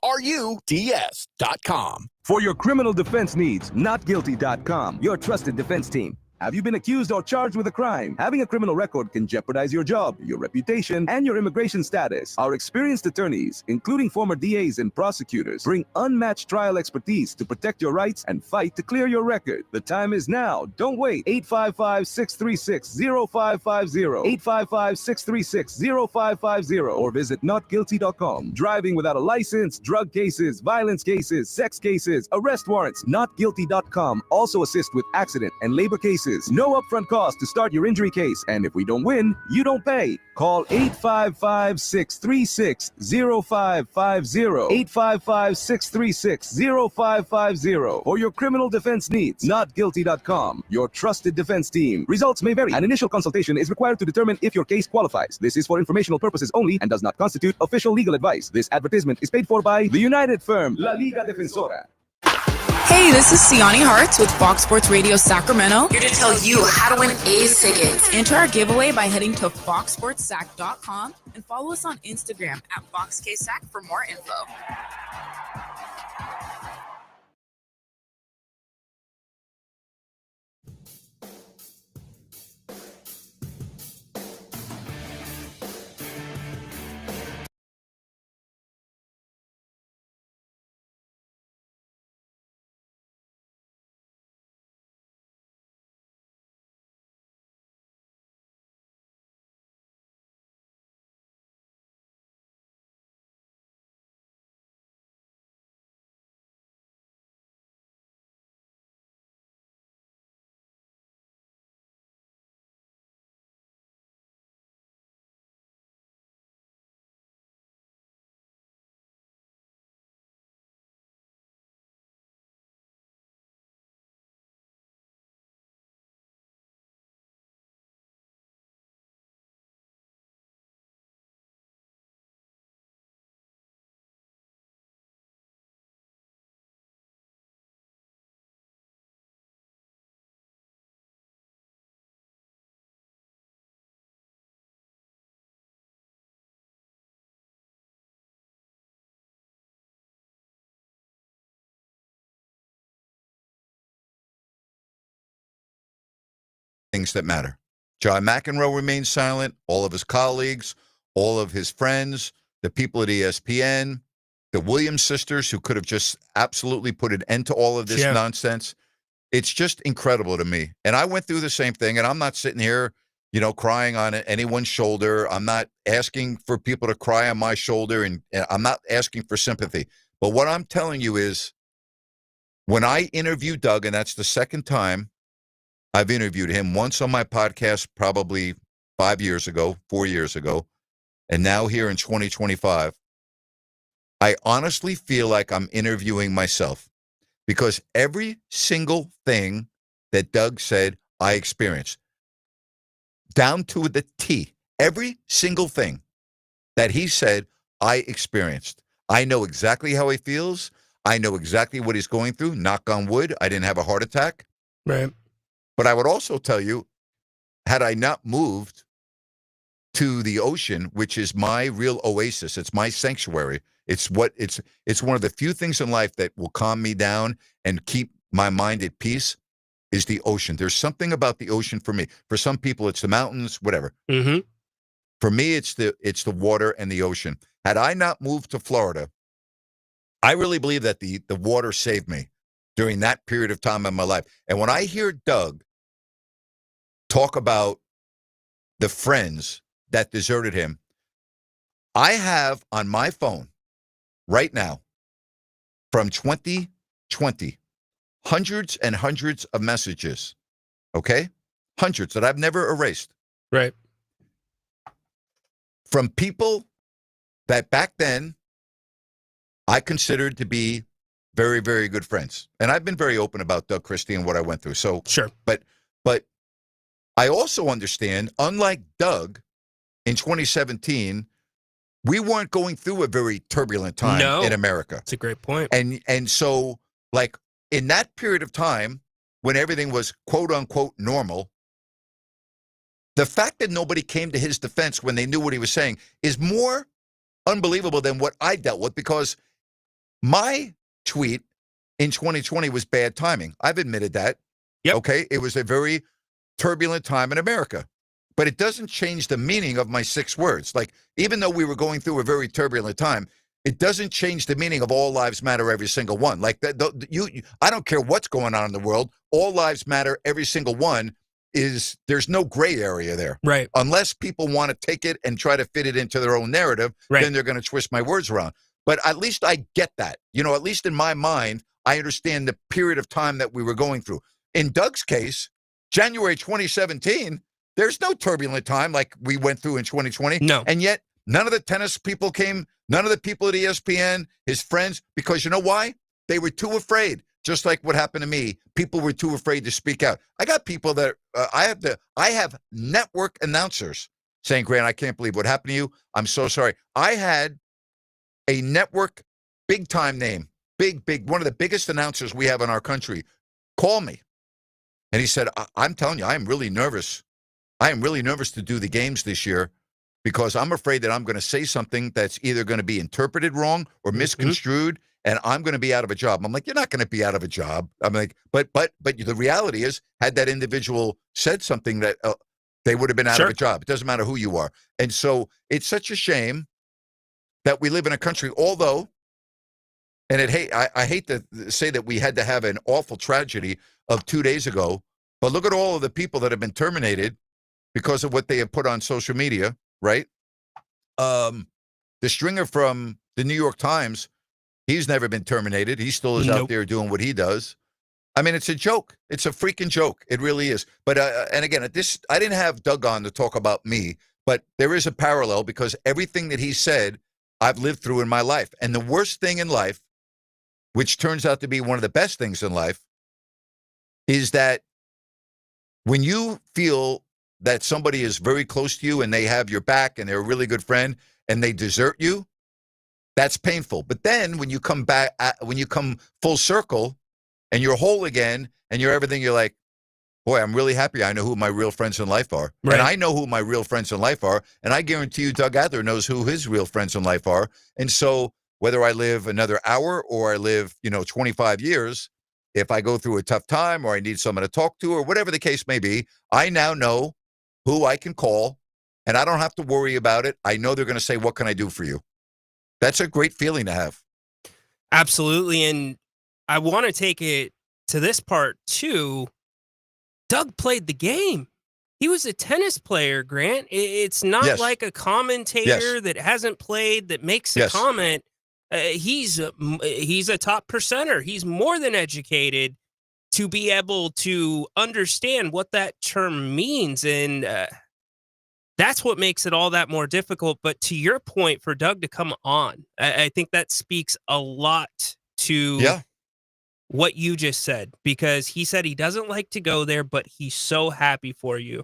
For your criminal defense needs, NotGuilty.com, your trusted defense team. Have you been accused or charged with a crime? Having a criminal record can jeopardize your job, your reputation, and your immigration status. Our experienced attorneys, including former DAs and prosecutors, bring unmatched trial expertise to protect your rights and fight to clear your record. The time is now. Don't wait. 855-636-0550. 855-636-0550 or visit notguilty.com. Driving without a license, drug cases, violence cases, sex cases, arrest warrants. Notguilty.com also assists with accident and labor cases services. No upfront cost to start your injury case. And if we don't win, you don't pay. Call 855-636-0550. 855-636-0550 for your criminal defense needs. NotGuilty.com, your trusted defense team. Results may vary. An initial consultation is required to determine if your case qualifies. This is for informational purposes only and does not constitute official legal advice. This advertisement is paid for by the United firm La Liga Defensora. Hey, this is Siani Hartz with Fox Sports Radio Sacramento. Here to tell you how to win A's tickets. Enter our giveaway by heading to foxsportsac.com and follow us on Instagram at FoxKSAC for more info. Things that matter. John McEnroe remains silent. All of his colleagues, all of his friends, the people at ESPN, the Williams sisters who could have just absolutely put an end to all of this nonsense. It's just incredible to me. And I went through the same thing, and I'm not sitting here, crying on anyone's shoulder. I'm not asking for people to cry on my shoulder, and I'm not asking for sympathy. But what I'm telling you is when I interviewed Doug, and that's the second time I've interviewed him, once on my podcast probably 4 years ago, and now here in 2025, I honestly feel like I'm interviewing myself because every single thing that Doug said, I experienced. Down to the T. Every single thing that he said, I experienced. I know exactly how he feels. I know exactly what he's going through. Knock on wood, I didn't have a heart attack. Right. But I would also tell you, had I not moved to the ocean, which is my real oasis, it's my sanctuary. It's one of the few things in life that will calm me down and keep my mind at peace is the ocean. There's something about the ocean for me. For some people, it's the mountains, whatever. Mm-hmm. For me, it's the water and the ocean. Had I not moved to Florida, I really believe that the water saved me during that period of time in my life. And when I hear Doug talk about the friends that deserted him, I have on my phone right now from 2020 hundreds and hundreds of messages, okay? Hundreds that I've never erased. Right. From people that back then I considered to be very, very good friends. And I've been very open about Doug Christie and what I went through. So sure. But I also understand, unlike Doug in 2017, we weren't going through a very turbulent time in America. That's a great point. And so, like, in that period of time when everything was quote unquote normal, the fact that nobody came to his defense when they knew what he was saying is more unbelievable than what I dealt with, because my tweet in 2020 was bad timing. I've admitted that. Yep. Okay. It was a very turbulent time in America, but it doesn't change the meaning of my 6 words. Like, even though we were going through a very turbulent time, it doesn't change the meaning of all lives matter, every single one. Like that, I don't care what's going on in the world. All lives matter, every single one there's no gray area there. Right. Unless people want to take it and try to fit it into their own narrative, then they're going to twist my words around. But at least I get that. At least in my mind, I understand the period of time that we were going through. In Doug's case, January 2017, there's no turbulent time like we went through in 2020. No. And yet, none of the tennis people came, none of the people at ESPN, his friends, because you know why? They were too afraid. Just like what happened to me, people were too afraid to speak out. I got people that I have network announcers saying, Grant, I can't believe what happened to you. I'm so sorry. I had a network big time name, big, one of the biggest announcers we have in our country, call me. And he said, I'm telling you, I am really nervous. I am really nervous to do the games this year because I'm afraid that I'm going to say something that's either going to be interpreted wrong or misconstrued. And I'm going to be out of a job. I'm like, you're not going to be out of a job. I'm like, but the reality is, had that individual said something that they would have been out of a job. It doesn't matter who you are. And so it's such a shame that we live in a country, although, and I hate to say that we had to have an awful tragedy of 2 days ago, but look at all of the people that have been terminated because of what they have put on social media, right? The stringer from the New York Times, he's never been terminated. He still is out there doing what he does. I mean, it's a joke. It's a freaking joke. It really is. But, and again, I didn't have Doug on to talk about me, but there is a parallel because everything that he said, I've lived through in my life. And the worst thing in life, which turns out to be one of the best things in life, is that when you feel that somebody is very close to you and they have your back and they're a really good friend and they desert you, that's painful. But then when you come back, when you come full circle and you're whole again and you're everything, you're like, boy, I'm really happy I know who my real friends in life are. Right. And I know who my real friends in life are. And I guarantee you Doug Adler knows who his real friends in life are. And so whether I live another hour or I live, 25 years, if I go through a tough time or I need someone to talk to or whatever the case may be, I now know who I can call and I don't have to worry about it. I know they're going to say, what can I do for you? That's a great feeling to have. Absolutely. And I want to take it to this part too. Doug played the game. He was a tennis player, Grant. It's not like a commentator that hasn't played that makes a comment. He's a top percenter. He's more than educated to be able to understand what that term means. And that's what makes it all that more difficult. But to your point, for Doug to come on, I think that speaks a lot to what you just said, because he said he doesn't like to go there, but he's so happy for you.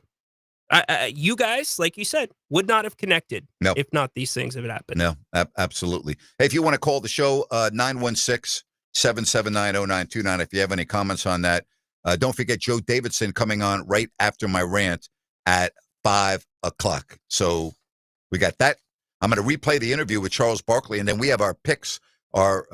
You guys, like you said, would not have connected if not these things have happened. No, absolutely. Hey, if you want to call the show, 916-779-0929, if you have any comments on that. Don't forget Joe Davidson coming on right after my rant at 5 o'clock. So we got that. I'm going to replay the interview with Charles Barkley, and then we have our picks, our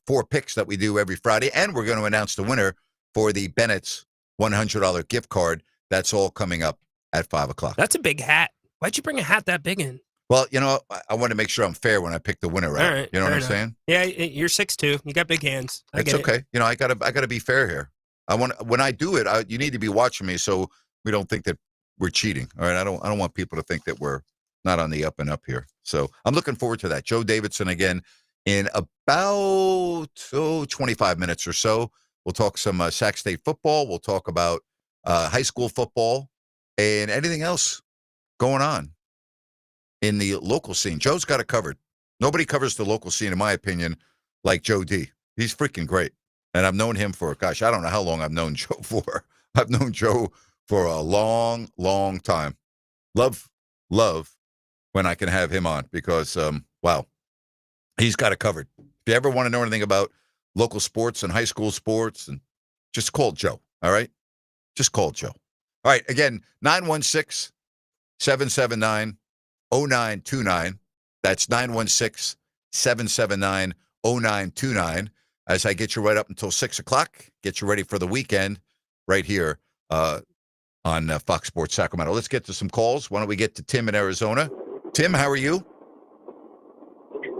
4 picks that we do every Friday, and we're going to announce the winner for the Bennett's $100 gift card. That's all coming up at 5 o'clock. That's a big hat. Why'd you bring a hat that big in? Well, I want to make sure I'm fair when I pick the winner, right? Right, you know what I'm saying? Yeah, you're 6'2". You got big hands. It's okay. I gotta be fair here. When I do it, you need to be watching me so we don't think that we're cheating. All right. I don't want people to think that we're not on the up and up here. So I'm looking forward to that. Joe Davidson again in about 25 minutes or so. We'll talk some Sac State football. We'll talk about high school football and anything else going on in the local scene. Joe's got it covered. Nobody covers the local scene, in my opinion, like Joe D. He's freaking great. And I've known him for, I don't know how long I've known Joe for. I've known Joe for a long, long time. Love when I can have him on because, wow, he's got it covered. If you ever want to know anything about local sports and high school sports, and just call Joe, all right? Just call Joe. All right, again, 916-779-0929. That's 916-779-0929. As I get you right up until 6 o'clock, get you ready for the weekend right here on Fox Sports Sacramento. Let's get to some calls. Why don't we get to Tim in Arizona? Tim, how are you?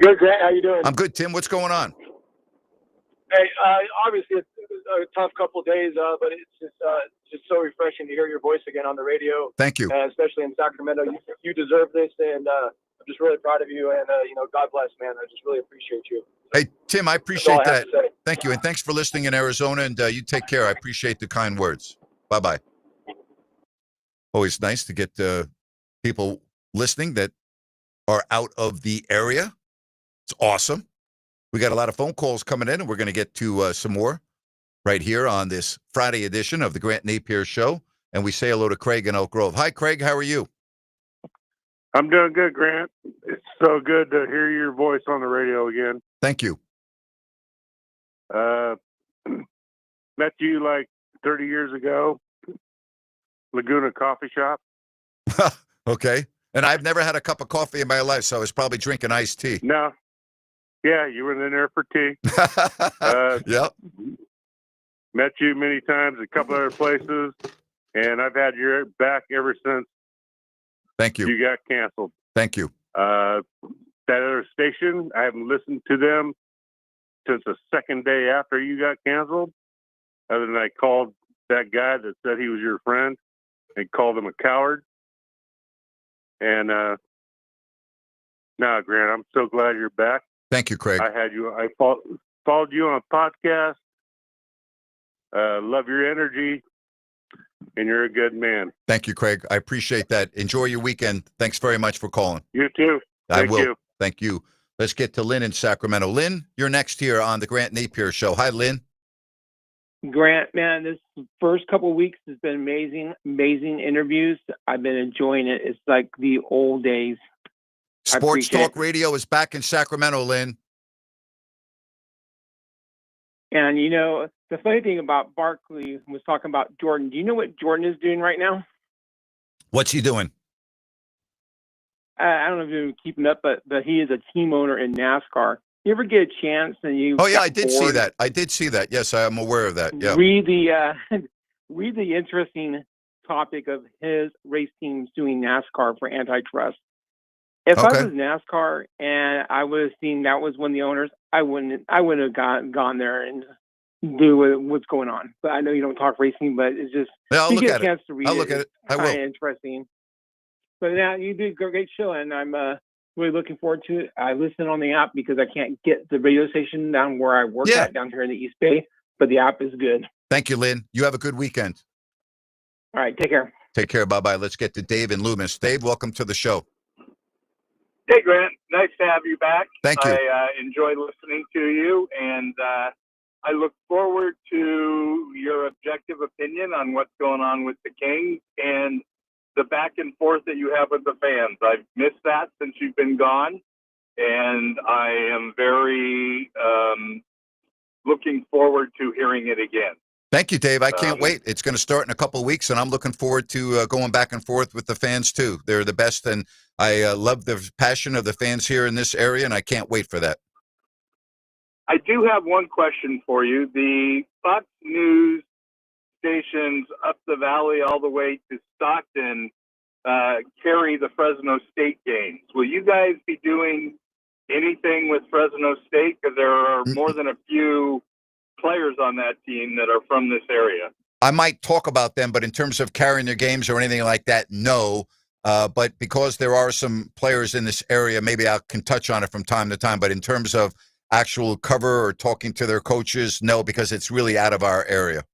Good, Grant. How you doing? I'm good, Tim. What's going on? Hey, obviously it's a tough couple of days, but it's just so refreshing to hear your voice again on the radio. Thank you. Especially in Sacramento. You deserve this, and I'm just really proud of you. And, God bless, man. I just really appreciate you. Hey, Tim, I appreciate that. Thank you. And thanks for listening in Arizona. And you take care. I appreciate the kind words. Bye-bye. Always nice to get people listening that are out of the area. It's awesome. We got a lot of phone calls coming in, and we're going to get to some more right here on this Friday edition of the Grant Napear Show. And we say hello to Craig in Elk Grove. Hi, Craig. How are you? I'm doing good, Grant. It's so good to hear your voice on the radio again. Thank you. Met you like 30 years ago, Laguna Coffee Shop. Okay. And I've never had a cup of coffee in my life, so I was probably drinking iced tea. No. Yeah, you were in there for tea. Yep. Met you many times at a couple other places, and I've had your back ever since. Thank you. You got canceled. Thank you. That other station, I haven't listened to them since the second day after you got canceled, other than I called that guy that said he was your friend and called him a coward. And no, Grant, I'm so glad you're back. Thank you, Craig. I followed you on a podcast. Love your energy, and you're a good man. Thank you, Craig. I appreciate that. Enjoy your weekend. Thanks very much for calling. You too. I will. Thank you. Let's get to Lynn in Sacramento. Lynn, you're next here on the Grant Napear Show. Hi, Lynn. Grant, man, this first couple of weeks has been amazing interviews. I've been enjoying it. It's like the old days. Sports Talk Radio is back in Sacramento, Lynn. And, you know, the funny thing about Barkley was talking about Jordan. Do you know what Jordan is doing right now? What's he doing? I don't know if you're keeping up, but he is a team owner in NASCAR. You ever get a chance and you? Oh yeah, I did see that. I did see that. Yes, I am aware of that. Yeah. Read the interesting topic of his race teams doing NASCAR for antitrust. If I was NASCAR and I would have seen that was one of the owners, I wouldn't have gone there and do what's going on. But I know you don't talk racing, but it's just I'll look get at a chance to read I'll look at it. I will. Interesting. But now you do a great show, and I'm really looking forward to it. I listen on the app because I can't get the radio station down where I work at down here in the East Bay, but the app is good. Thank you, Lynn. You have a good weekend. All right, take care. Take care. Bye-bye. Let's get to Dave in Loomis. Dave, welcome to the show. Hey, Grant. Nice to have you back. Thank you. I enjoy listening to you, and I look forward to your objective opinion on what's going on with the Kings and the back and forth that you have with the fans. I've missed that since you've been gone, and I am very looking forward to hearing it again. Thank you, Dave. I can't wait. It's going to start in a couple of weeks, and I'm looking forward to going back and forth with the fans, too. They're the best, and I love the passion of the fans here in this area, and I can't wait for that. I do have one question for you. The Fox News stations up the valley all the way to Stockton carry the Fresno State games. Will you guys be doing anything with Fresno State? Because there are more than a few players on that team that are from this area. I might talk about them, but in terms of carrying their games or anything like that, no. But because there are some players in this area, maybe I can touch on it from time to time. But in terms of actual cover or talking to their coaches, no, because it's really out of our area.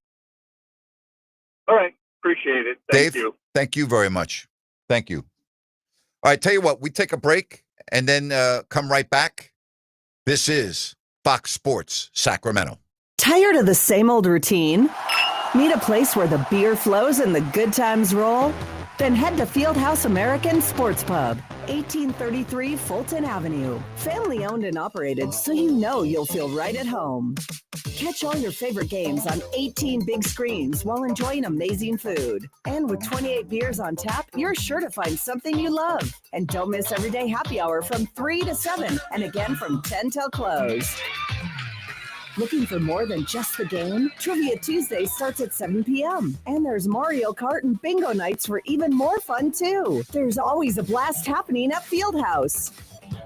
All right. Appreciate it. Thank you. Thank you very much. Thank you. All right. Tell you what, we take a break and then come right back. This is Fox Sports Sacramento. Tired of the same old routine? Need a place where the beer flows and the good times roll? Then head to Fieldhouse American Sports Pub, 1833 Fulton Avenue. Family owned and operated, so you know you'll feel right at home. Catch all your favorite games on 18 big screens while enjoying amazing food. And with 28 beers on tap, you're sure to find something you love. And don't miss everyday happy hour from 3 to 7 and again from 10 till close. Looking for more than just the game? Trivia Tuesday starts at 7 p.m. And there's Mario Kart and bingo nights for even more fun, too. There's always a blast happening at Fieldhouse.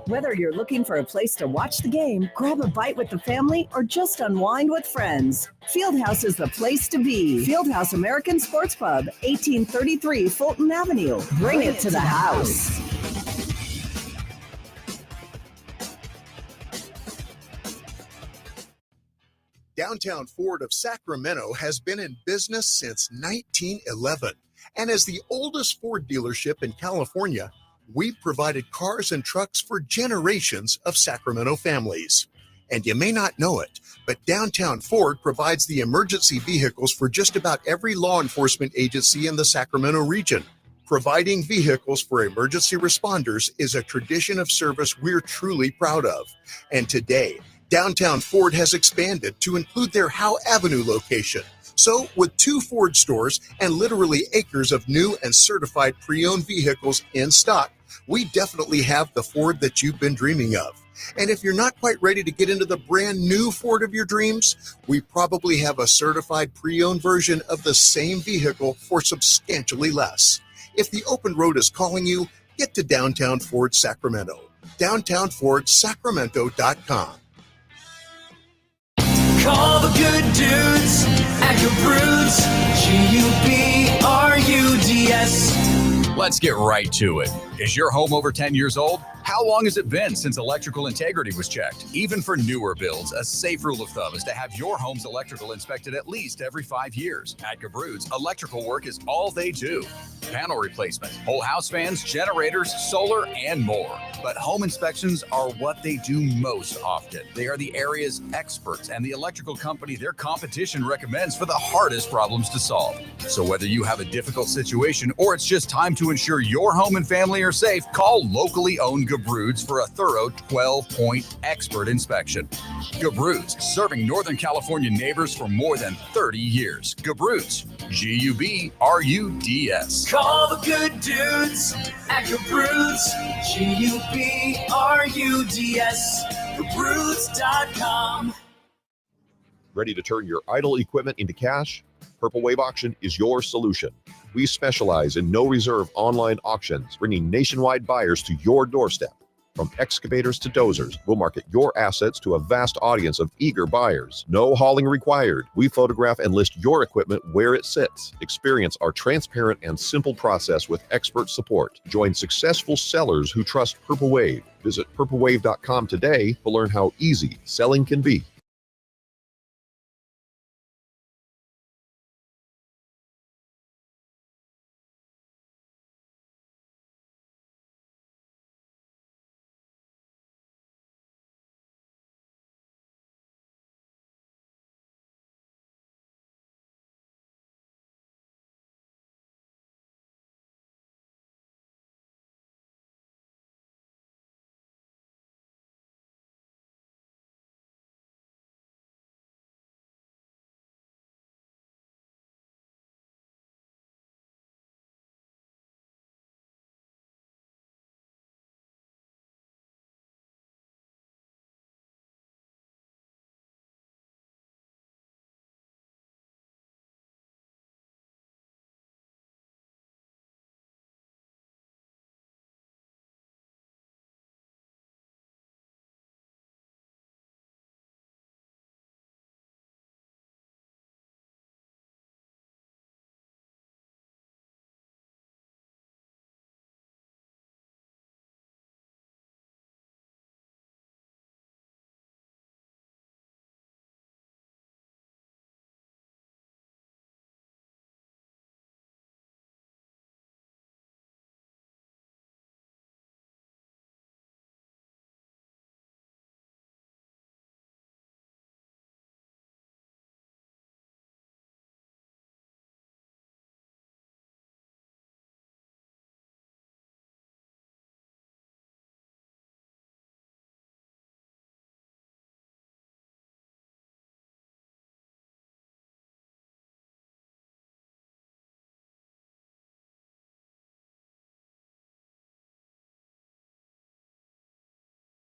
Whether you're looking for a place to watch the game, grab a bite with the family, or just unwind with friends, Fieldhouse is the place to be. Fieldhouse American Sports Pub, 1833 Fulton Avenue. Bring it to the house. Downtown Ford of Sacramento has been in business since 1911 And as the oldest Ford dealership in California, we've provided cars and trucks for generations of Sacramento families. And you may not know it, but Downtown Ford provides the emergency vehicles for just about every law enforcement agency in the Sacramento region. Providing vehicles for emergency responders is a tradition of service we're truly proud of. And today, Downtown Ford has expanded to include their Howe Avenue location. So, with 2 Ford stores and literally acres of new and certified pre-owned vehicles in stock, we definitely have the Ford that you've been dreaming of. And if you're not quite ready to get into the brand new Ford of your dreams, we probably have a certified pre-owned version of the same vehicle for substantially less. If the open road is calling you, get to Downtown Ford Sacramento. DowntownFordSacramento.com. Call the good dudes at Gabrudes, G-U-B-R-U-D-S. Let's get right to it. Is your home over 10 years old? How long has it been since electrical integrity was checked? Even for newer builds, a safe rule of thumb is to have your home's electrical inspected at least every 5 years. At Gabrudes, electrical work is all they do. Panel replacement, whole house fans, generators, solar, and more. But home inspections are what they do most often. They are the area's experts and the electrical company their competition recommends for the hardest problems to solve. So whether you have a difficult situation or it's just time to ensure your home and family are safe, call locally owned Gabrudes for a thorough 12-point expert inspection. Gabrudes, serving Northern California neighbors for more than 30 years. Gabrudes, G-U-B-R-U-D-S. Call the good dudes at Gabrudes, G-U-B-R-U-D-S, Gabrudes.com. Ready to turn your idle equipment into cash? Purple Wave Auction is your solution. We specialize in no-reserve online auctions, bringing nationwide buyers to your doorstep. From excavators to dozers, we'll market your assets to a vast audience of eager buyers. No hauling required. We photograph and list your equipment where it sits. Experience our transparent and simple process with expert support. Join successful sellers who trust Purple Wave. Visit purplewave.com today to learn how easy selling can be.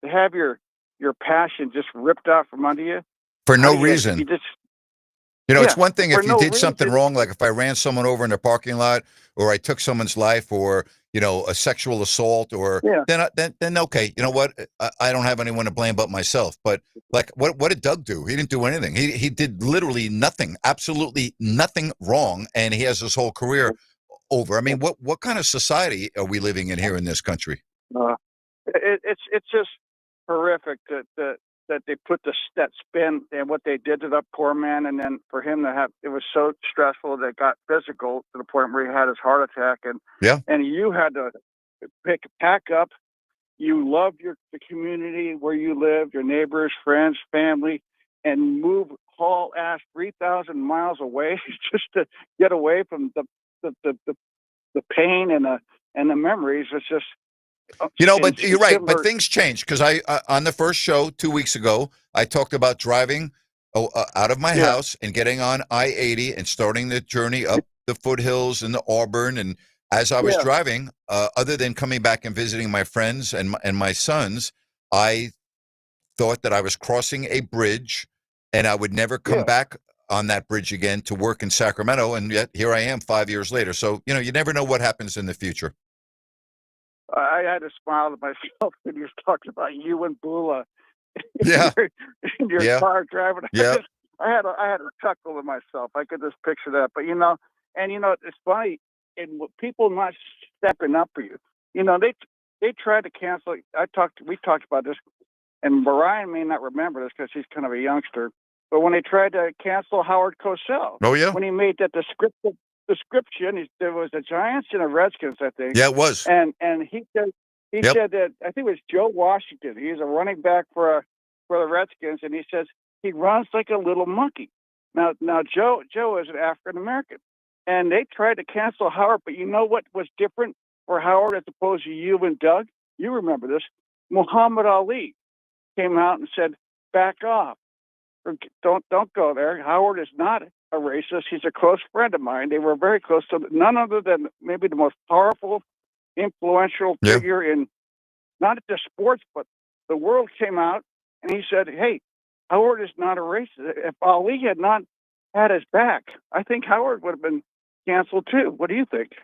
To have your passion just ripped out from under you For no How do you- reason. you just You know, it's Yeah, one thing for if you no did something reason. wrong, like if I ran someone over in the parking lot, or I took someone's life, or a sexual assault, or Yeah. then okay, you know what? I don't have anyone to blame but myself. But like, what did Doug do? He didn't do anything. He did literally nothing, absolutely nothing wrong, and he has his whole career over. I mean, what kind of society are we living in here in this country? It's just horrific to that they put that spin and what they did to that poor man, and then for him to have, it was so stressful that it got physical to the point where he had his heart attack, and you had to pack up. You loved the community where you lived, your neighbors, friends, family, and haul ass 3,000 miles away just to get away from the pain and the memories. It's just, but you're right. But things change because I on the first show 2 weeks ago, I talked about driving out of my house and getting on I-80 and starting the journey up the foothills and the Auburn. And as I was driving, other than coming back and visiting my friends and my sons, I thought that I was crossing a bridge and I would never come back on that bridge again to work in Sacramento. And yet here I am 5 years later. So, you never know what happens in the future. I had to smile to myself when you were talking about you and Bula in your car driving. Yeah. I had a chuckle to myself. I could just picture that. But, it's funny. And people not stepping up for you. They tried to cancel. We talked about this, and Brian may not remember this because he's kind of a youngster. But when they tried to cancel Howard Cosell, when he made that description, there was the Giants and the Redskins, I think. Yeah, it was. And he said that, I think it was Joe Washington. He's a running back for the Redskins, and he says he runs like a little monkey. Now Joe is an African American, and they tried to cancel Howard. But you know what was different for Howard as opposed to you and Doug? You remember this? Muhammad Ali came out and said, "Back off. Don't go there. Howard is not a racist. He's a close friend of mine." They were very close to none other than maybe the most powerful, influential figure in not just sports, but the world. Came out and he said, "Hey, Howard is not a racist." If Ali had not had his back, I think Howard would have been canceled too. What do you think?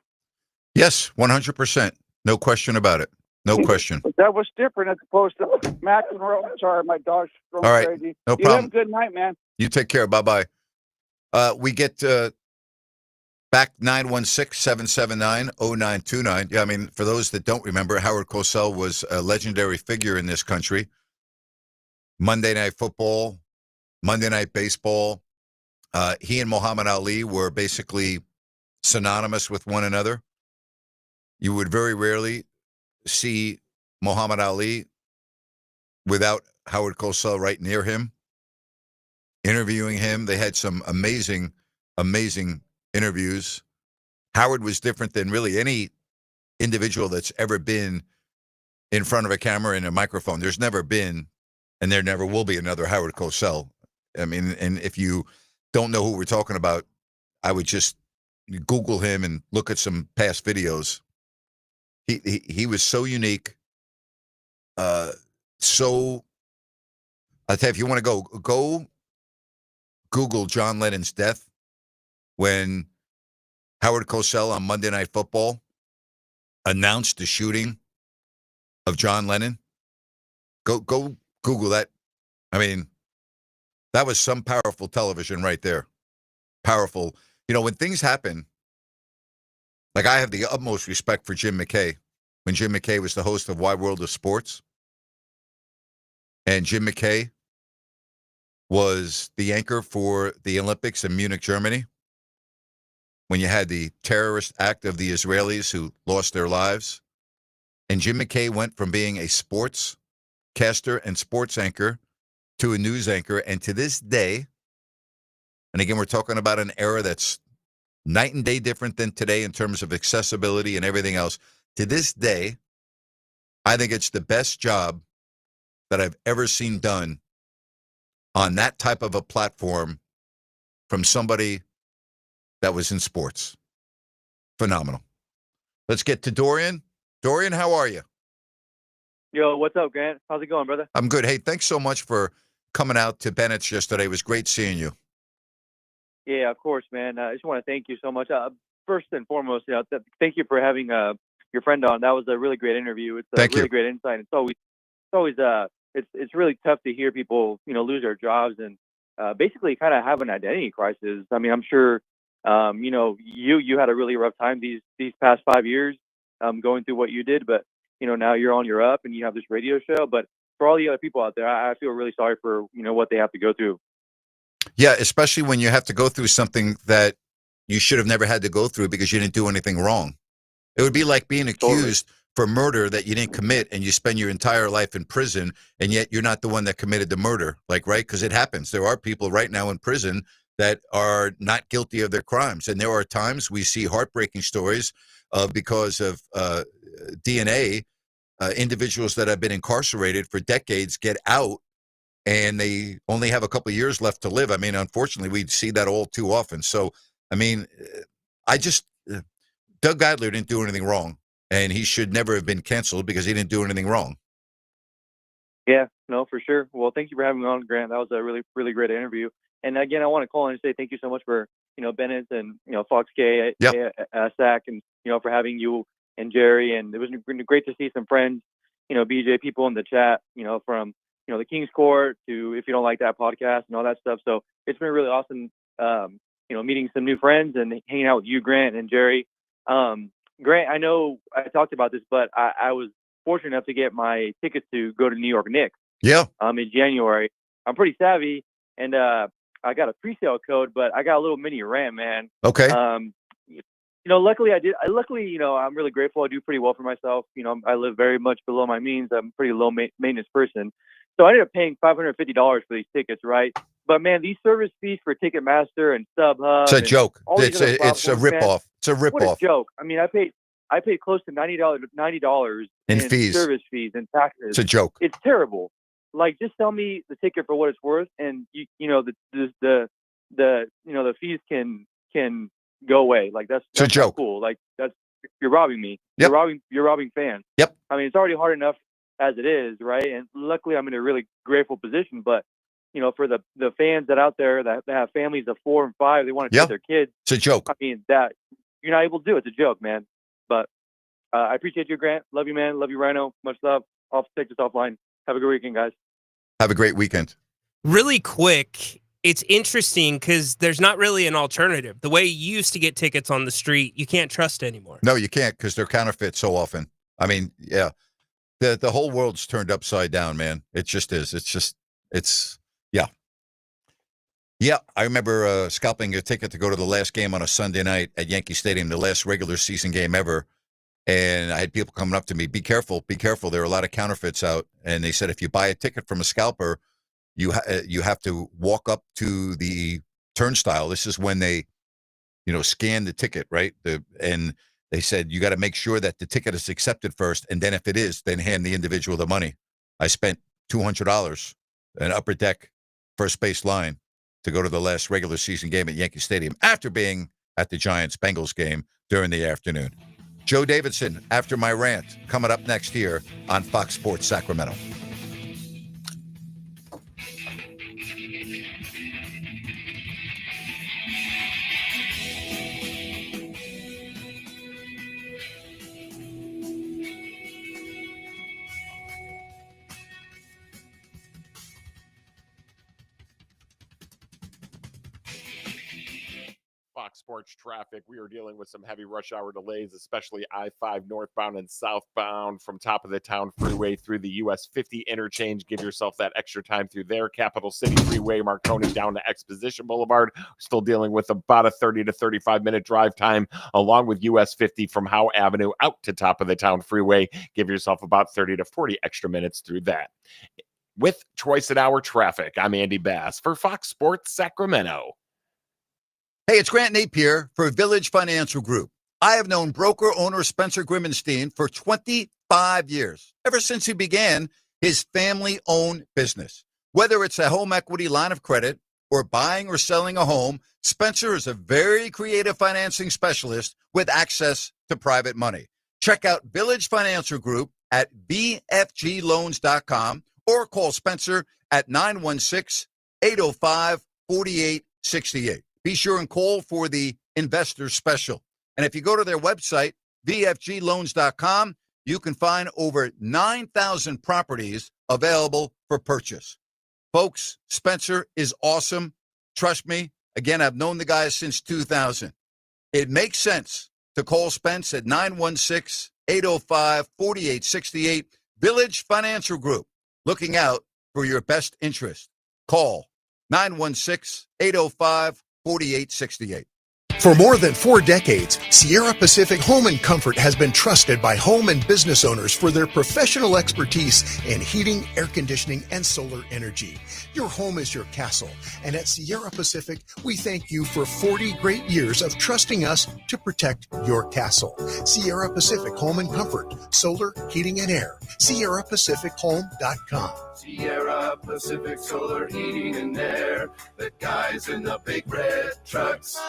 Yes, 100%. No question about it. No question. But that was different as opposed to Mac and Roll. Sorry, my dog's going All right. crazy. No You problem. have a good night, man. You take care. Bye-bye. We get back 916-779-0929. Yeah, I mean, for those that don't remember, Howard Cosell was a legendary figure in this country. Monday Night Football, Monday Night Baseball. He and Muhammad Ali were basically synonymous with one another. You would very rarely see Muhammad Ali without Howard Cosell right near him, interviewing him. They had some amazing, amazing interviews. Howard was different than really any individual that's ever been in front of a camera and a microphone. There's never been, and there never will be another Howard Cosell. I mean, and if you don't know who we're talking about, I would just Google him and look at some past videos. He was so unique. So I'll tell you, if you want to go Google John Lennon's death when Howard Cosell on Monday Night Football announced the shooting of John Lennon. Go Google that. I mean, that was some powerful television right there. Powerful. When things happen, like I have the utmost respect for Jim McKay. When Jim McKay was the host of Wide World of Sports, and Jim McKay was the anchor for the Olympics in Munich, Germany, when you had the terrorist act of the Israelis who lost their lives. And Jim McKay went from being a sports caster and sports anchor to a news anchor. And to this day, and again, we're talking about an era that's night and day different than today in terms of accessibility and everything else. To this day, I think it's the best job that I've ever seen done on that type of a platform from somebody that was in sports. Phenomenal. Let's get to Dorian. Dorian, how are you? Yo, what's up, Grant? How's it going, brother? I'm good. Hey, thanks so much for coming out to Bennett's yesterday. It was great seeing you. Yeah, of course, man. I just want to thank you so much. First and foremost, thank you for having your friend on. That was a really great interview. It's a really great insight. It's really tough to hear people, lose their jobs and basically kind of have an identity crisis. I mean, I'm sure, you had a really rough time these past 5 years going through what you did, but now you're on your up and you have this radio show. But for all the other people out there, I feel really sorry for, what they have to go through. Yeah, especially when you have to go through something that you should have never had to go through because you didn't do anything wrong. It would be like being accused for murder that you didn't commit, and you spend your entire life in prison, and yet you're not the one that committed the murder. Like, right? Because it happens. There are people right now in prison that are not guilty of their crimes. And there are times we see heartbreaking stories because of DNA, individuals that have been incarcerated for decades get out, and they only have a couple of years left to live. I mean, unfortunately, we see that all too often. So, I mean, Doug Adler didn't do anything wrong, and he should never have been canceled because he didn't do anything wrong. Yeah, no, for sure. Well, thank you for having me on, Grant. That was a really, really great interview. And again, I want to call in and say thank you so much for, Bennett and, Fox KSAC, and, for having you and Jerry. And it was great to see some friends, BJ people in the chat, from, the King's Court to If You Don't Like That podcast and all that stuff. So it's been really awesome, meeting some new friends and hanging out with you, Grant, and Jerry. Grant, I know I talked about this, but I was fortunate enough to get my tickets to go to New York Knicks. Yeah. In January. I'm pretty savvy, and I got a pre-sale code, but I got a little mini rant, man. Okay. Luckily I did. Luckily, I'm really grateful. I do pretty well for myself. I live very much below my means. I'm a pretty low maintenance person. So I ended up paying $550 for these tickets, right? But man, these service fees for Ticketmaster and StubHub. It's a joke. It's a ripoff. It's a ripoff. What a joke. I mean, I paid close to $90 in fees, service fees and taxes. It's a joke. It's terrible. Like, just sell me the ticket for what it's worth, and the fees can go away. Like, that's a joke. Cool. Like, you're robbing me. Yep. You're robbing fans. Yep. I mean, it's already hard enough as it is, right? And luckily, I'm in a really grateful position. But for the fans that out there that have families of 4 and 5, they want to take their kids. It's a joke. I mean, that you're not able to do. It's a joke, man. But I appreciate you, Grant. Love you, man. Love you, Rhino. Much love. I'll take this offline. Have a good weekend, guys. Have a great weekend. Really quick, it's interesting because there's not really an alternative. The way you used to get tickets on the street, you can't trust anymore. No, you can't, because they're counterfeit so often. I mean, yeah, the whole world's turned upside down, man. It just is. Yeah. I remember scalping a ticket to go to the last game on a Sunday night at Yankee Stadium, the last regular season game ever. And I had people coming up to me, be careful. There are a lot of counterfeits out. And they said, if you buy a ticket from a scalper, you have to walk up to the turnstile. This is when they, scan the ticket, right? And they said, you got to make sure that the ticket is accepted first. And then if it is, then hand the individual the money. I spent $200, an upper deck first base line, to go to the last regular season game at Yankee Stadium after being at the Giants-Bengals game during the afternoon. Joe Davidson, after my rant, coming up next here on Fox Sports Sacramento. Fox Sports traffic. We are dealing with some heavy rush hour delays, especially I-5 northbound and southbound from top of the town freeway through the US 50 interchange. Give yourself that extra time through there. Capital City Freeway, Marconi down to Exposition Boulevard. Still dealing with about a 30 to 35 minute drive time, along with US 50 from Howe Avenue out to top of the town freeway. Give yourself about 30 to 40 extra minutes through that. With twice an hour traffic, I'm Andy Bass for Fox Sports Sacramento. Hey, it's Grant Napear for Village Financial Group. I have known broker owner Spencer Grimmenstein for 25 years, ever since he began his family-owned business. Whether it's a home equity line of credit or buying or selling a home, Spencer is a very creative financing specialist with access to private money. Check out Village Financial Group at vfgloans.com or call Spencer at 916-805-4868. Be sure and call for the investor special. And if you go to their website, vfgloans.com, you can find over 9,000 properties available for purchase. Folks, Spencer is awesome. Trust me. Again, I've known the guy since 2000. It makes sense to call Spence at 916-805-4868. Village Financial Group. looking out for your best interest. Call 916-805-4868. For more than 4 decades, Sierra Pacific Home and Comfort has been trusted by home and business owners for their professional expertise in heating, air conditioning, and solar energy. Your home is your castle, and at Sierra Pacific, we thank you for 40 great years of trusting us to protect your castle. Sierra Pacific Home and Comfort, solar, heating, and air. SierraPacificHome.com. Sierra Pacific Solar Heating and Air. The guys in the big red trucks.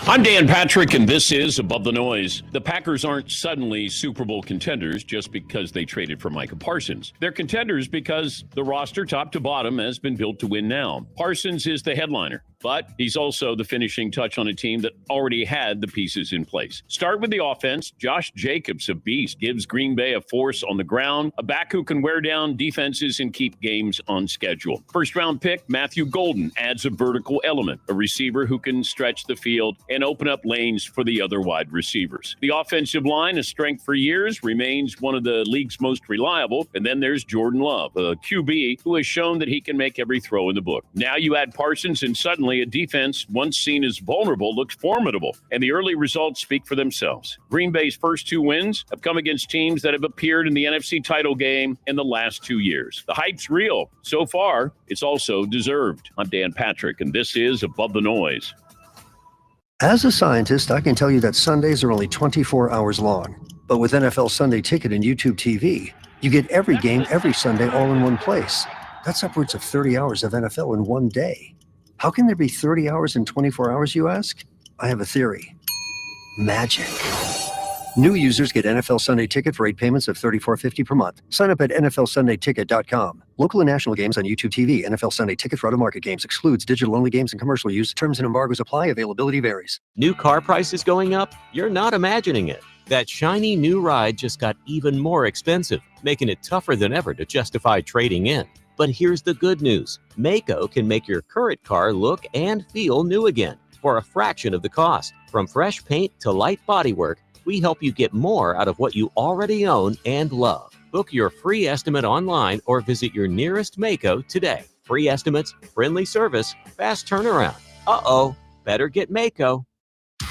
I'm Dan Patrick, and this is Above the Noise. The Packers aren't suddenly Super Bowl contenders just because they traded for Micah Parsons. They're contenders because the roster, top to bottom, has been built to win now. Parsons is the headliner, but he's also the finishing touch on a team that already had the pieces in place. Start with the offense. Josh Jacobs, a beast, gives Green Bay a force on the ground, a back who can wear down defenses and keep games on schedule. First-round pick, Matthew Golden, adds a vertical element, a receiver who can stretch the field and open up lanes for the other wide receivers. The offensive line, a strength for years, remains one of the league's most reliable. And then there's Jordan Love, a QB who has shown that he can make every throw in the book. Now you add Parsons, and suddenly a defense once seen as vulnerable looks formidable. And the early results speak for themselves. Green Bay's first 2 wins have come against teams that have appeared in the NFC title game in the last 2 years. The hype's real. So far, it's also deserved. I'm Dan Patrick, and this is Above the Noise. As a scientist, I can tell you that Sundays are only 24 hours long. But with NFL Sunday Ticket and YouTube TV, you get every game every Sunday all in one place. That's upwards of 30 hours of NFL in one day. How can there be 30 hours in 24 hours, you ask? I have a theory. Magic. New users get NFL Sunday Ticket for 8 payments of $34.50 per month. Sign up at NFLSundayTicket.com. Local and national games on YouTube TV. NFL Sunday Ticket for out-of-market games excludes digital-only games and commercial use. Terms and embargoes apply. Availability varies. New car prices going up? You're not imagining it. That shiny new ride just got even more expensive, making it tougher than ever to justify trading in. But here's the good news. Maaco can make your current car look and feel new again for a fraction of the cost. From fresh paint to light bodywork, we help you get more out of what you already own and love. Book your free estimate online or visit your nearest Maaco today. Free estimates, friendly service, fast turnaround. Better get Maaco.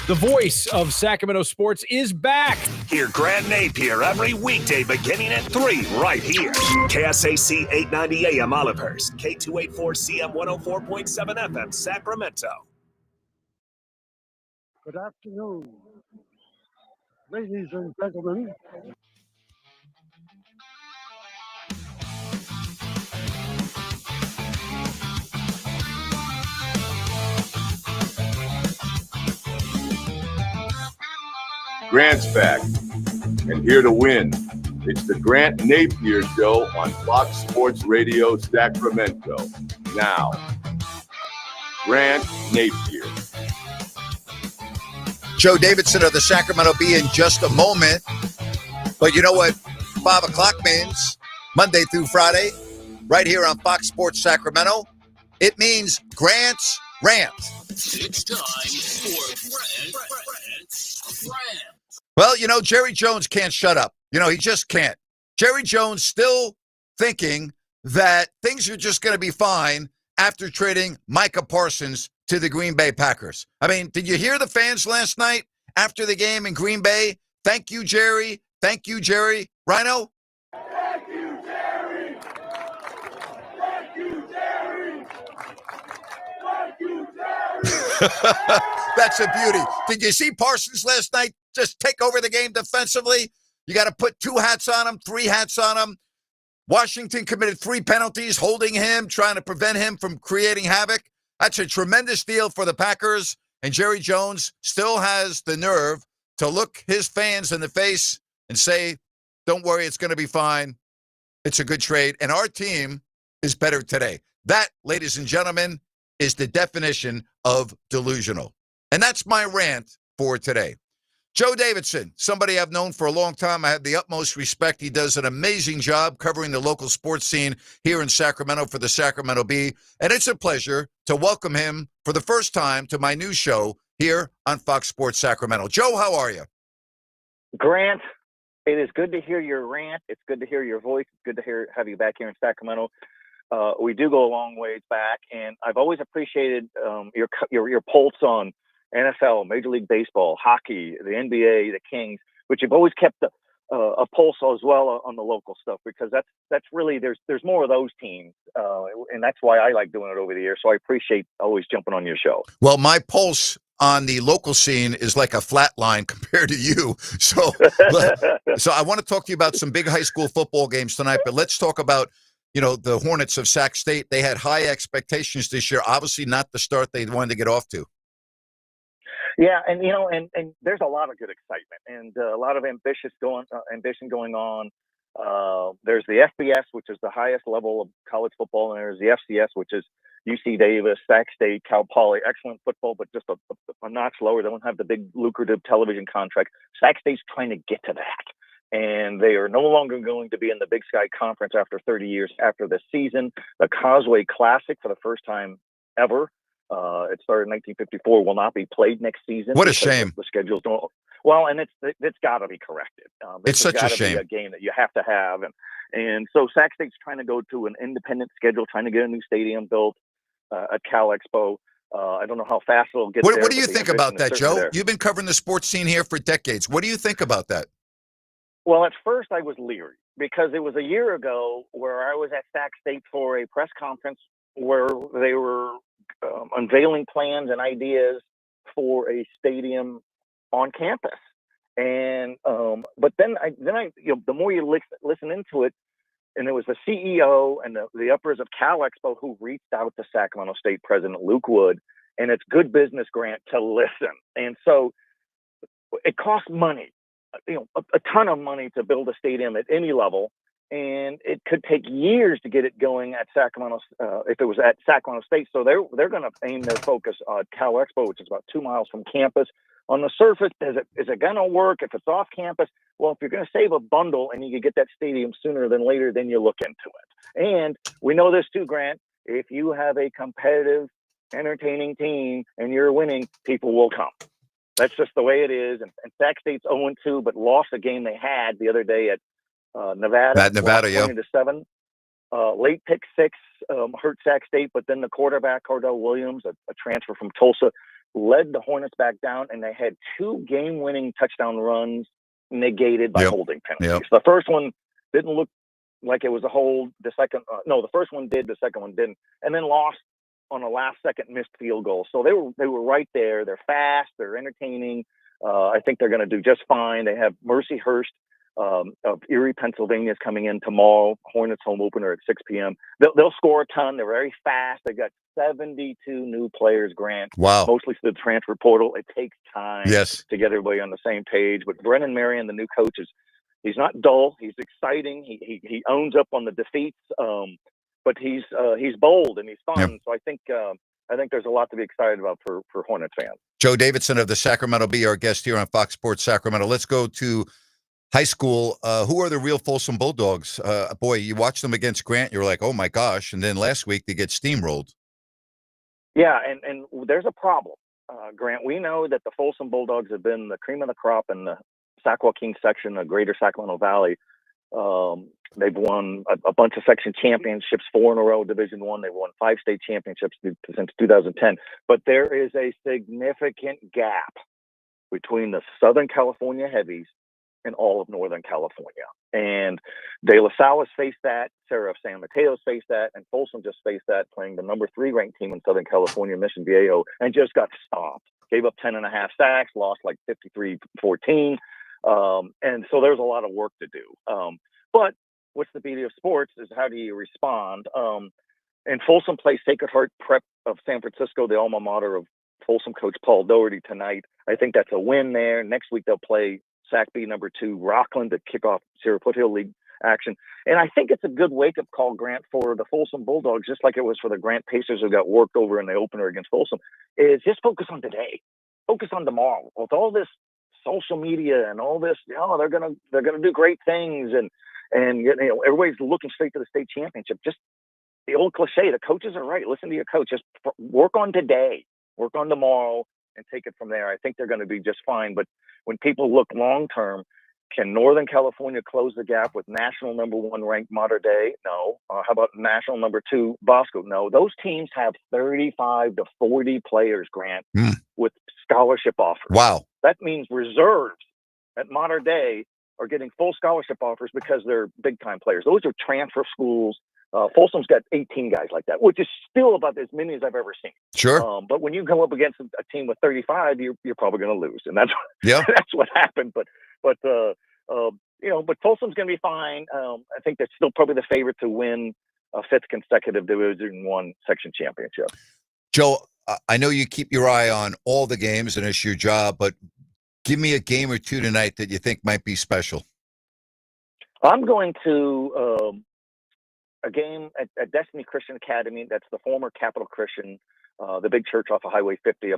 The voice of Sacramento sports is back. Hear Grant Napear every weekday beginning at 3 right here. KSAC 890 AM Olivehurst, K284CM 104.7 FM Sacramento. Good afternoon, ladies and gentlemen. Grant's back, and here to win. It's the Grant Napear Show on Fox Sports Radio Sacramento. Now, Grant Napear. Joe Davidson of the Sacramento Bee in just a moment. But you know what 5 o'clock means? Monday through Friday, right here on Fox Sports Sacramento. It means Grant's Rant. It's time for Grant's Rant. Well, you know, Jerry Jones can't shut up. You know, he just can't. Jerry Jones still thinking that things are just going to be fine after trading Micah Parsons to the Green Bay Packers. I mean, did you hear the fans last night after the game in Green Bay? Thank you, Jerry. Thank you, Jerry. Rhino? Thank you, Jerry. Thank you, Jerry. Thank you, Jerry. That's a beauty. Did you see Parsons last night just take over the game defensively? You got to put 2 hats on him, 3 hats on him. Washington committed 3 penalties, holding him, trying to prevent him from creating havoc. That's a tremendous deal for the Packers. And Jerry Jones still has the nerve to look his fans in the face and say, don't worry, it's going to be fine. It's a good trade. And our team is better today. That, ladies and gentlemen, is the definition of delusional. And that's my rant for today. Joe Davidson, somebody I've known for a long time. I have the utmost respect. He does an amazing job covering the local sports scene here in Sacramento for the Sacramento Bee. And it's a pleasure to welcome him for the first time to my new show here on Fox Sports Sacramento. Joe, how are you? Grant, It is good to hear your rant. It's good to hear your voice. It's good to have you back here in Sacramento. We do go a long ways back, and I've always appreciated your pulse on NFL, Major League Baseball, hockey, the NBA, the Kings, but you've always kept a pulse as well on the local stuff, because that's really there's more of those teams, and that's why I like doing it over the years. So I appreciate always jumping on your show. Well, my pulse on the local scene is like a flat line compared to you. So I want to talk to you about some big high school football games tonight, but let's talk about, the Hornets of Sac State. They had high expectations this year, obviously not the start they wanted to get off to. Yeah, and and there's a lot of good excitement and a lot of ambition going on. There's the FBS, which is the highest level of college football, and there's the FCS, which is UC Davis, Sac State, Cal Poly. Excellent football, but just a notch lower. They don't have the big lucrative television contract. Sac State's trying to get to that, and they are no longer going to be in the Big Sky Conference after 30 years after this season. The Causeway Classic, for the first time ever, it started in 1954, will not be played next season. What a shame. The schedules don't. Well, and it's got to be corrected. It's such a shame. Be a game that you have to have, and so Sac State's trying to go to an independent schedule, trying to get a new stadium built at Cal Expo. I don't know how fast it'll get there. What do you think about that, Joe? You've been covering the sports scene here for decades. What do you think about that? Well, at first I was leery, because it was a year ago where I was at Sac State for a press conference where they were unveiling plans and ideas for a stadium on campus. And but then I the more you listen into it, and it was the CEO and the uppers of Cal Expo who reached out to Sacramento State President Luke Wood, and it's good business, Grant, to listen. And so it costs money, a ton of money to build a stadium at any level. And it could take years to get it going at Sacramento, if it was at Sacramento State. So they're going to aim their focus on Cal Expo, which is about 2 miles from campus. On the surface, is it going to work if it's off campus? Well, if you're going to save a bundle and you can get that stadium sooner than later, then you look into it. And we know this too, Grant. If you have a competitive, entertaining team and you're winning, people will come. That's just the way it is. And Sac State's 0-2, but lost a game they had the other day at Nevada, 20-7. Late pick six hurt Sac State, but then the quarterback, Cordell Williams, a transfer from Tulsa, led the Hornets back down, and they had 2 game-winning touchdown runs negated by holding penalties. The first one didn't look like it was a hold. The first one did. The second one didn't, and then lost on a last-second missed field goal. So they were right there. They're fast. They're entertaining. I think they're going to do just fine. They have Mercy Hurst of Erie, Pennsylvania is coming in tomorrow. Hornets home opener at 6 p.m. They'll score a ton. They're very fast. They've got 72 new players, Grant. Wow. Mostly through the transfer portal. It takes time to get everybody on the same page. But Brennan Marion, the new coach, he's not dull. He's exciting. He owns up on the defeats. But he's bold and he's fun. Yep. So I think there's a lot to be excited about for Hornets fans. Joe Davidson of the Sacramento Bee, our guest here on Fox Sports Sacramento. Let's go to high school. Who are the real Folsom Bulldogs? Boy, you watch them against Grant, you're like, oh my gosh. And then last week they get steamrolled. Yeah, and there's a problem, Grant. We know that the Folsom Bulldogs have been the cream of the crop in the Sac Joaquin section of Greater Sacramento Valley. They've won a bunch of section championships, 4 in a row, Division I. They've won 5 state championships since 2010. But there is a significant gap between the Southern California heavies and all of Northern California. And De La Salle has faced that, Sarah of San Mateo's faced that, and Folsom just faced that, playing the number 3 ranked team in Southern California, Mission Viejo, and just got stomped. Gave up 10.5 sacks, lost like 53-14. And so there's a lot of work to do. But what's the beauty of sports is how do you respond? And Folsom plays Sacred Heart Prep of San Francisco, the alma mater of Folsom coach Paul Doherty tonight. I think that's a win there. Next week they'll play Sac B number 2 Rockland to kick off Sierra Foothill League action. And I think it's a good wake-up call, Grant, for the Folsom Bulldogs, just like it was for the Grant Pacers who got worked over in the opener against Folsom, is just focus on today. Focus on tomorrow. With all this social media and all this, they're gonna do great things, and everybody's looking straight to the state championship. Just the old cliche, the coaches are right. Listen to your coach. Just work on today, work on tomorrow, and take it from there. I think they're going to be just fine. But when people look long term, Can Northern California close the gap with national number 1 ranked Mater Dei? No. How about national number 2 Bosco? No. Those teams have 35 to 40 players, Grant, with scholarship offers. Wow. That means reserves at Mater Dei are getting full scholarship offers because they're big-time players. Those are transfer schools. Folsom's got 18 guys like that, which is still about as many as I've ever seen. Sure. But when you go up against a team with 35, you're probably going to lose, and that's that's what happened. But Folsom's going to be fine. I think they're still probably the favorite to win a 5th consecutive Division I section championship. Joe, I know you keep your eye on all the games, and it's your job, but give me a game or two tonight that you think might be special. I'm going to a game at Destiny Christian Academy. That's the former Capital Christian, the big church off of Highway 50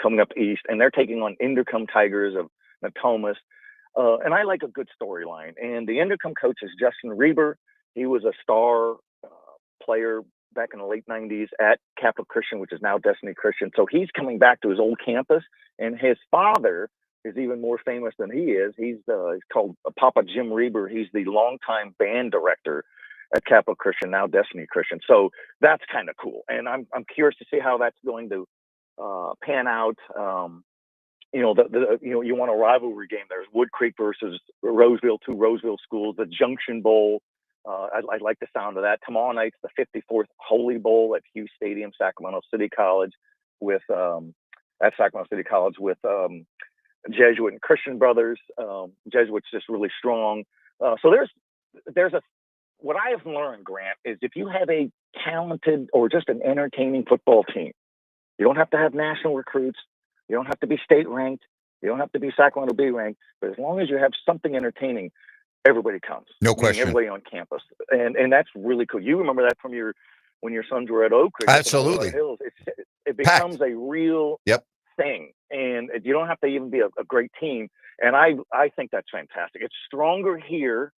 coming up east. And they're taking on Inderkum Tigers of Natomas. And I like a good storyline. And the Inderkum coach is Justin Reber. He was a star player back in the late 90s at Capital Christian, which is now Destiny Christian. So he's coming back to his old campus. And his father is even more famous than he is. He's called Papa Jim Reber. He's the longtime band director at Capital Christian, now Destiny Christian. So that's kind of cool. And I'm curious to see how that's going to pan out. You want a rivalry game. There's Wood Creek versus Roseville, 2 Roseville schools, the Junction Bowl. I like the sound of that. Tomorrow night's the 54th Holy Bowl at Hughes Stadium, Sacramento City College with Jesuit and Christian Brothers. Jesuit's just really strong. So there's what I have learned, Grant, is if you have a talented or just an entertaining football team, you don't have to have national recruits. You don't have to be state ranked. You don't have to be Sacramento B ranked. But as long as you have something entertaining, everybody comes. No question. Everybody on campus. And that's really cool. You remember that from when your sons were at Oak Ridge. Absolutely. Hills. It becomes a real thing. And you don't have to even be a great team. And I think that's fantastic. It's stronger here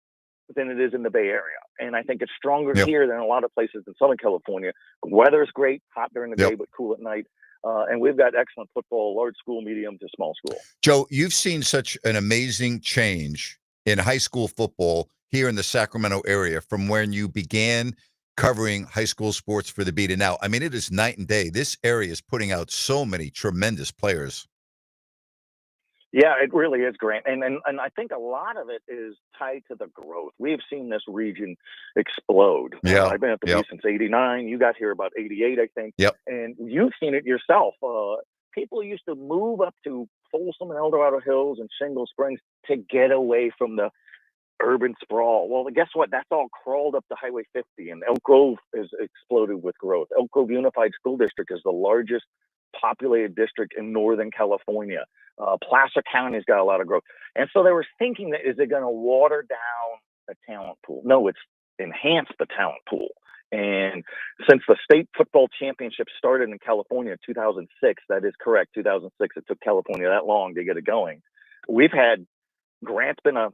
than it is in the Bay Area. And I think it's stronger here than a lot of places in Southern California. The weather's great, hot during the day, but cool at night. And we've got excellent football, large school, medium to small school. Joe, you've seen such an amazing change in high school football here in the Sacramento area from when you began covering high school sports for the Beat. And now, I mean, it is night and day. This area is putting out so many tremendous players. Yeah, it really is, Grant. And I think a lot of it is tied to the growth. We've seen this region explode. Yeah. I've been at the Beat since 89. You got here about 88, I think. Yep. And you've seen it yourself. People used to move up to Folsom and El Dorado Hills and Shingle Springs to get away from the urban sprawl. Well, guess what? That's all crawled up to Highway 50, and Elk Grove has exploded with growth. Elk Grove Unified School District is the largest populated district in Northern California. Placer County's got a lot of growth. And so they were thinking that, is it going to water down the talent pool? No, it's enhanced the talent pool. And since the state football championship started in California in 2006, that is correct, 2006, it took California that long to get it going. We've had, Grant's been a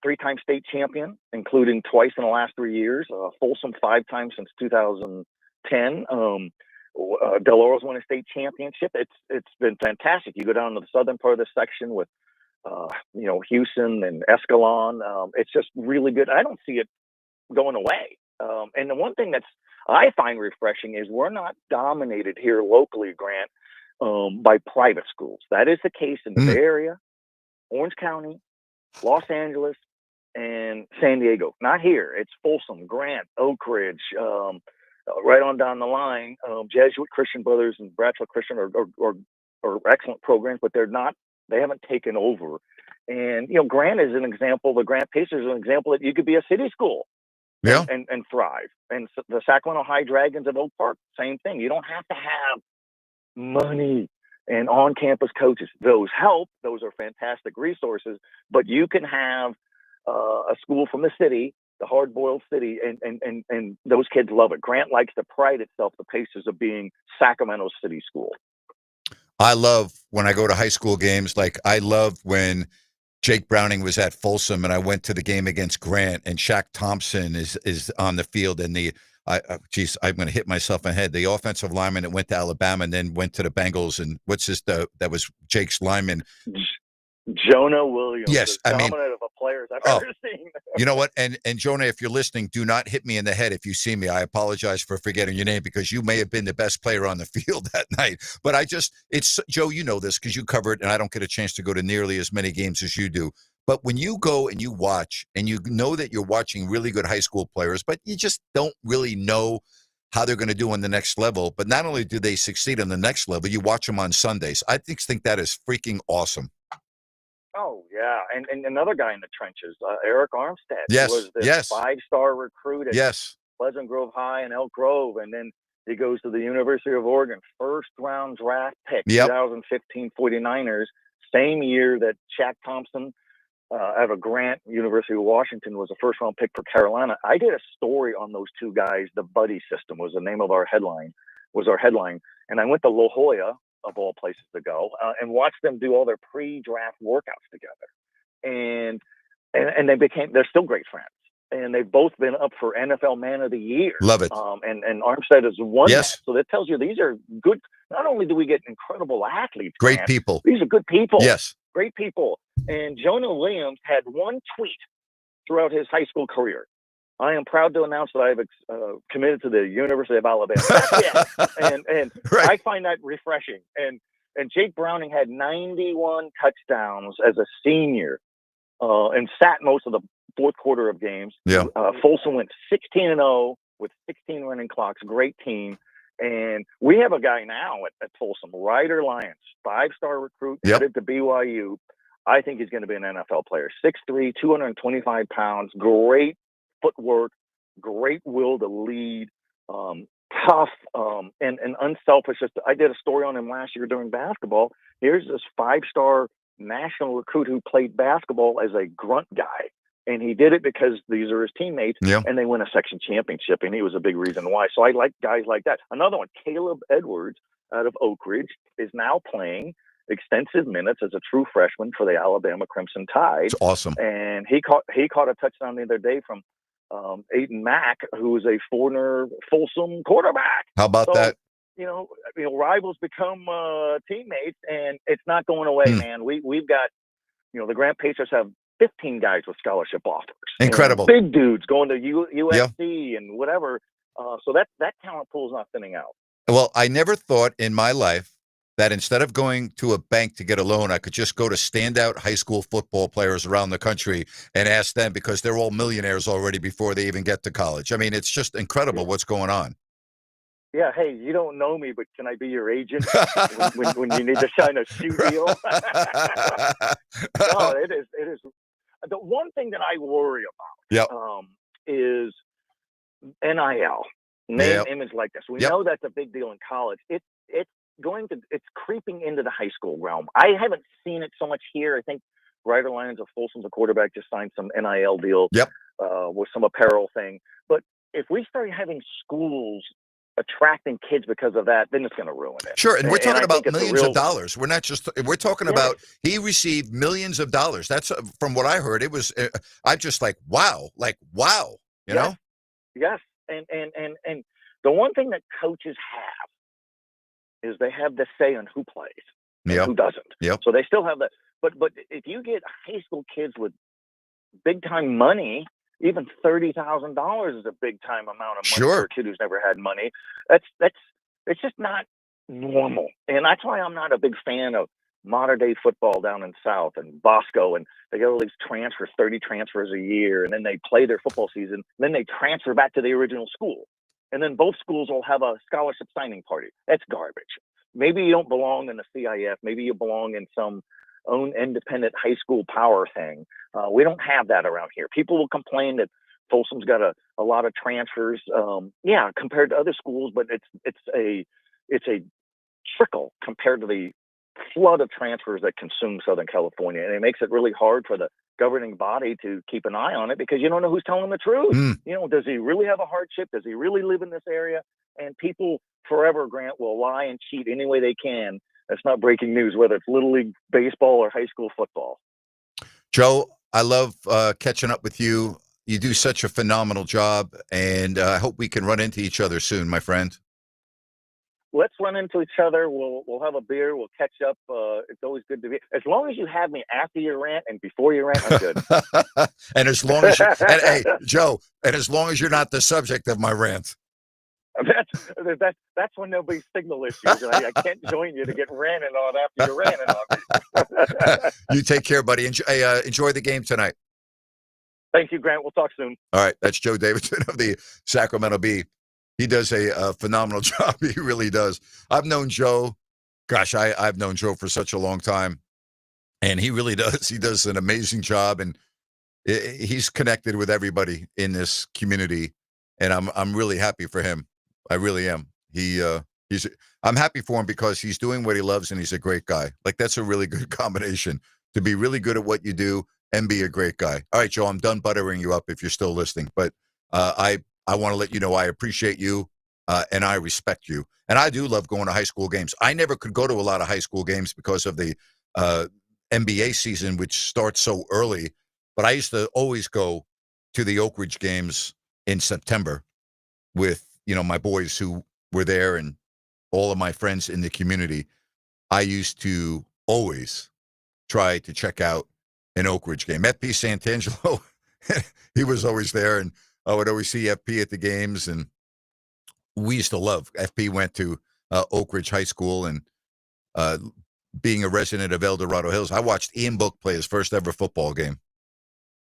3-time state champion, including twice in the last 3 years, Folsom 5 times since 2010. Del Oro's won a state championship. It's been fantastic. You go down to the southern part of the section with, Houston and Escalon. It's just really good. I don't see it going away. And the one thing I find refreshing is we're not dominated here locally, Grant, by private schools. That is the case in the Bay Area, Orange County, Los Angeles, and San Diego. Not here. It's Folsom, Grant, Oak Ridge, right on down the line. Jesuit Christian Brothers and Bradshaw Christian are excellent programs, but they haven't taken over. And, Grant is an example. The Grant Pacers is an example that you could be a city school. Yeah. And thrive. And the Sacramento High Dragons of Oak Park, same thing. You don't have to have money and on-campus coaches. Those help. Those are fantastic resources. But you can have a school from the city, the hard-boiled city, and those kids love it. Grant likes to pride itself, the Pacers, of being Sacramento's city school. I love when I go to high school games. Like, I love when Jake Browning was at Folsom, and I went to the game against Grant, and Shaq Thompson is on the field, and I'm going to hit myself in the head. The offensive lineman that went to Alabama and then went to the Bengals, and that was Jake's lineman. Jonah Williams. Yes, as I mean, dominant of a player as I've oh, ever seen. you know what? And Jonah, if you're listening, do not hit me in the head if you see me. I apologize for forgetting your name because you may have been the best player on the field that night. But it's Joe, you know this because you cover it, and I don't get a chance to go to nearly as many games as you do. But when you go and you watch, and you know that you're watching really good high school players, but you just don't really know how they're going to do on the next level. But not only do they succeed on the next level, you watch them on Sundays. I think that is freaking awesome. Oh, yeah. And another guy in the trenches, Eric Armstead. Yes, Was this yes. 5-star recruit at Pleasant Grove High and Elk Grove. And then he goes to the University of Oregon, first-round draft pick, 2015 49ers, same year that Shaq Thompson out of Grant, University of Washington, was a first-round pick for Carolina. I did a story on those two guys. The buddy system was the name of our headline. And I went to La Jolla, of all places to go, and watched them do all their pre-draft workouts together. And they're still great friends. And they've both been up for NFL Man of the Year. Love it. And Armstead has won that. So that tells you these are good. Not only do we get incredible athletes, great Grant, people. These are good people. Yes. Great people. And Jonah Williams had one tweet throughout his high school career. I am proud to announce that I've committed to the University of Alabama. That's it. And I find that refreshing. And Jake Browning had 91 touchdowns as a senior and sat most of the fourth quarter of games. Yeah. Folsom went 16-0 with 16 running clocks. Great team. And we have a guy now at Folsom, Ryder Lyons, 5-star recruit, headed to BYU. I think he's going to be an NFL player. 6'3", 225 pounds, great footwork, great will to lead, tough, and unselfish. I did a story on him last year during basketball. Here's this 5-star national recruit who played basketball as a grunt guy. And he did it because these are his teammates, and they win a section championship, and he was a big reason why. So I like guys like that. Another one, Caleb Edwards out of Oak Ridge, is now playing extensive minutes as a true freshman for the Alabama Crimson Tide. It's awesome. And he caught a touchdown the other day from Aiden Mack, who is a former Folsom quarterback. How about that? You know, rivals become teammates, and it's not going away, man. We've got, the Grant Pacers have 15 guys with scholarship offers. Incredible. Big dudes going to USC and whatever. So that talent pool is not thinning out. Well, I never thought in my life that instead of going to a bank to get a loan, I could just go to standout high school football players around the country and ask them, because they're all millionaires already before they even get to college. I mean, it's just incredible what's going on. Yeah, hey, you don't know me, but can I be your agent when you need to sign a shoe deal? No, it is. The one thing that I worry about is NIL, name, image, likeness. We know that's a big deal in college. It's creeping into the high school realm. I haven't seen it so much here. I think Ryder Lyons of Folsom's a quarterback, just signed some NIL deal with some apparel thing. But if we start having schools attracting kids because of that, then it's going to ruin it. Sure, and we're talking about millions of dollars. We're not just. We're talking about he received millions of dollars. That's from what I heard. It was. I'm just like wow, you know. Yes, and the one thing that coaches have is they have the say on who plays and who doesn't. Yep. So they still have that. But if you get high school kids with big time money, even $30,000 is a big time amount of money for a kid who's never had money. It's just not normal, and that's why I'm not a big fan of modern day football down in South and Bosco, and they get all these transfers, 30 transfers a year, and then they play their football season, then they transfer back to the original school, and then both schools will have a scholarship signing party. That's garbage. Maybe you don't belong in the CIF. Maybe you belong in some own independent high school power thing. We don't have that around here. People will complain that Folsom's got a lot of transfers. Compared to other schools, but it's a trickle compared to the flood of transfers that consume Southern California, and it makes it really hard for the governing body to keep an eye on it, because you don't know who's telling the truth. Does he really have a hardship? Does he really live in this area? And people forever, Grant, will lie and cheat any way they can. That's not breaking news, whether it's Little League baseball or high school football. Joe, I love catching up with you. You do such a phenomenal job, and I hope we can run into each other soon, my friend. let's run into each other. We'll have a beer. We'll catch up. It's always good to be. As long as you have me after your rant and before your rant, I'm good. And as long as hey, Joe, and as long as you're not the subject of my rant. That's when there'll be signal issues. And I can't join you to get ranting on after you're ranting on me. You take care, buddy. Enjoy the game tonight. Thank you, Grant. We'll talk soon. All right. That's Joe Davidson of the Sacramento Bee. He does a phenomenal job. He really does. I've known Joe. Gosh, I've known Joe for such a long time. And he really does. He does an amazing job. And he's connected with everybody in this community. And I'm really happy for him. I really am. I'm happy for him because he's doing what he loves and he's a great guy. Like, that's a really good combination, to be really good at what you do and be a great guy. All right, Joe, I'm done buttering you up if you're still listening. But I want to let you know I appreciate you and I respect you. And I do love going to high school games. I never could go to a lot of high school games because of the NBA season, which starts so early. But I used to always go to the Oak Ridge games in September with, my boys who were there and all of my friends in the community. I used to always try to check out an Oak Ridge game. FP Santangelo, he was always there, and I would always see FP at the games, and we used to love. FP went to Oak Ridge High School, and being a resident of El Dorado Hills, I watched Ian Book play his first ever football game.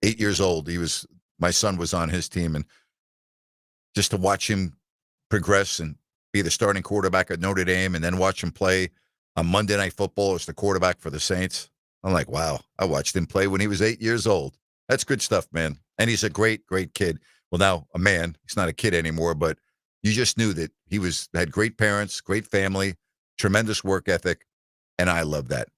8 years old. My son was on his team, and just to watch him progress and be the starting quarterback at Notre Dame and then watch him play on Monday Night Football as the quarterback for the Saints. I'm like, wow, I watched him play when he was 8 years old. That's good stuff, man. And he's a great, great kid. Well, now a man. He's not a kid anymore, but you just knew that he had great parents, great family, tremendous work ethic, and I love that.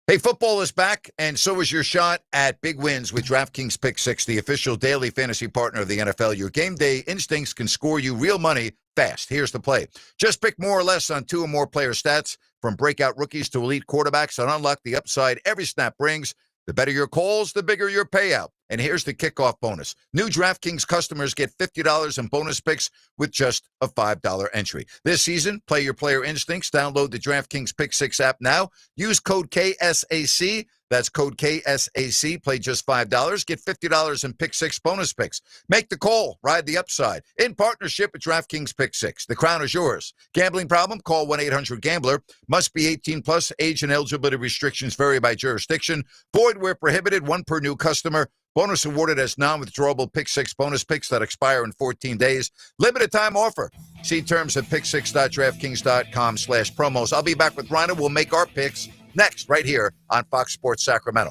Hey, football is back, and so is your shot at big wins with DraftKings Pick 6, the official daily fantasy partner of the NFL. Your game day instincts can score you real money fast. Here's the play. Just pick more or less on 2 or more player stats, from breakout rookies to elite quarterbacks, and unlock the upside every snap brings. The better your calls, the bigger your payout. And here's the kickoff bonus. New DraftKings customers get $50 in bonus picks with just a $5 entry. This season, play your player instincts. Download the DraftKings Pick 6 app now. Use code KSAC. That's code KSAC. Play just $5. Get $50 in Pick 6 bonus picks. Make the call. Ride the upside. In partnership with DraftKings Pick 6. The crown is yours. Gambling problem? Call 1-800-GAMBLER. Must be 18 plus. Age and eligibility restrictions vary by jurisdiction. Void where prohibited. 1 per new customer. Bonus awarded as non-withdrawable Pick 6 bonus picks that expire in 14 days. Limited time offer. See terms at pick6.draftkings.com/promos. I'll be back with Ryder. We'll make our picks next, right here on Fox Sports Sacramento.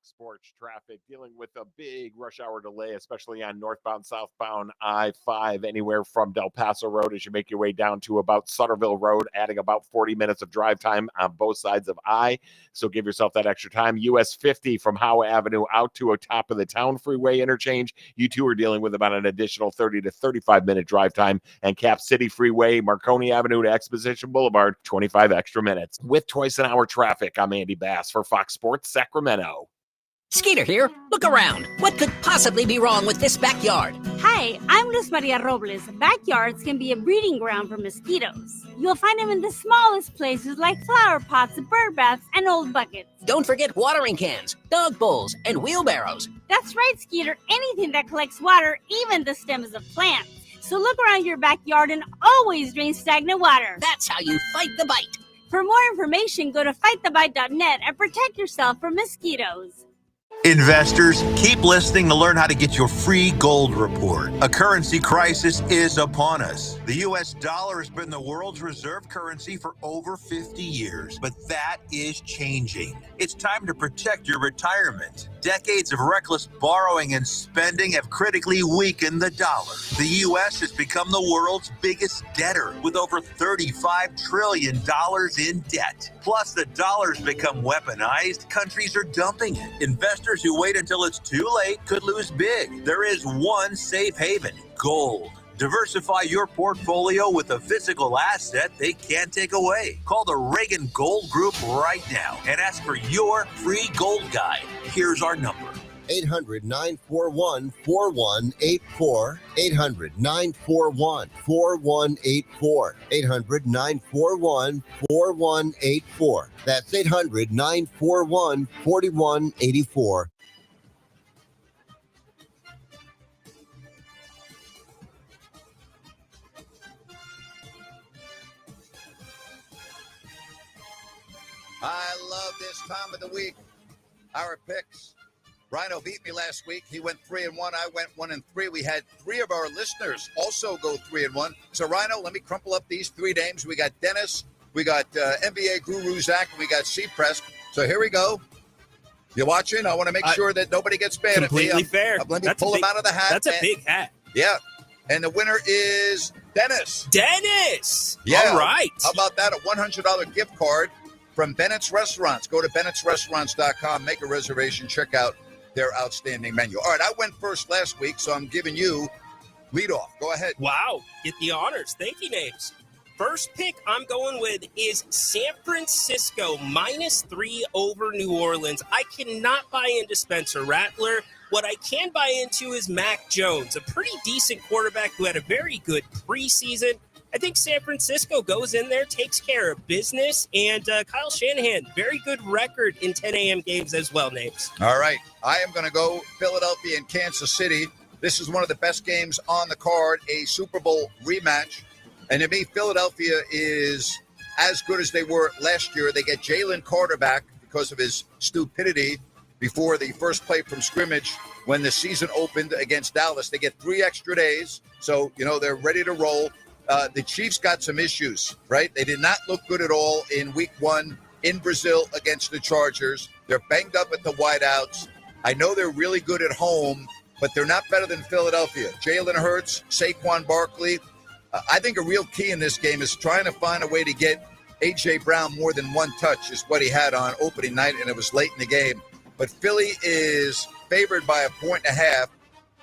Sports traffic dealing with a big rush hour delay, especially on northbound, southbound I-5, anywhere from Del Paso Road as you make your way down to about Sutterville Road, adding about 40 minutes of drive time on both sides of I. So give yourself that extra time. US 50 from Howe Avenue out to a top of the town freeway interchange. You two are dealing with about an additional 30 to 35 minute drive time. And Cap City Freeway, Marconi Avenue to Exposition Boulevard, 25 extra minutes. With twice an hour traffic, I'm Andy Bass for Fox Sports Sacramento. Skeeter here. Look around. What could possibly be wrong with this backyard? Hi, I'm Luz Maria Robles. Backyards can be a breeding ground for mosquitoes. You'll find them in the smallest places like flower pots, bird baths, and old buckets. Don't forget watering cans, dog bowls, and wheelbarrows. That's right, Skeeter. Anything that collects water, even the stems of plants. So look around your backyard and always drain stagnant water. That's how you fight the bite. For more information, go to fightthebite.net and protect yourself from mosquitoes. Investors, keep listening to learn how to get your free gold report. A currency crisis is upon us. The U.S. dollar has been the world's reserve currency for over 50 years, but that is changing. It's time to protect your retirement. decades of reckless borrowing and spending have critically weakened the dollar. The U.S. has become the world's biggest debtor with over $35 trillion in debt. Plus, the dollar's become weaponized. Countries are dumping it. Investors who wait until it's too late could lose big. There is one safe haven: gold. Diversify your portfolio with a physical asset they can't take away. Call the Reagan Gold Group right now and ask for your free gold guide. Here's our number. 800-941-4184. 800-941-4184. 800-941-4184. That's 800-941-4184. I love this time of the week. Our picks. Rhino beat me last week. He went 3-1. I went 1-3. We had 3 of our listeners also go 3-1. So, Rhino, let me crumple up these 3 names. We got Dennis, we got NBA Guru Zach, and we got C-Press. So here we go. You watching? I want to make sure that nobody gets mad at me. Completely fair. Let me pull him out of the hat. That's a big hat. Yeah. And the winner is Dennis. Dennis. Yeah. All right. How about that? A $100 gift card from Bennett's Restaurants. Go to bennettsrestaurants.com, make a reservation, check out their outstanding menu. All right, I went first last week, so I'm giving you lead off. Go ahead. Wow, get the honors. Thank you, Names. First pick I'm going with is San Francisco -3 over New Orleans. I cannot buy into Spencer Rattler. What I can buy into is Mac Jones, a pretty decent quarterback who had a very good preseason. I think San Francisco goes in there, takes care of business, and Kyle Shanahan, very good record in 10 a.m. games as well, Names. All right, I am going to go Philadelphia and Kansas City. This is one of the best games on the card, a Super Bowl rematch. And to me, Philadelphia is as good as they were last year. They get Jalen Carter back because of his stupidity before the first play from scrimmage when the season opened against Dallas. They get 3 extra days, so, they're ready to roll. The Chiefs got some issues, right? They did not look good at all in week 1 in Brazil against the Chargers. They're banged up at the wideouts. I know they're really good at home, but they're not better than Philadelphia. Jalen Hurts, Saquon Barkley. I think a real key in this game is trying to find a way to get A.J. Brown more than 1 touch is what he had on opening night, and it was late in the game. But Philly is favored by 1.5.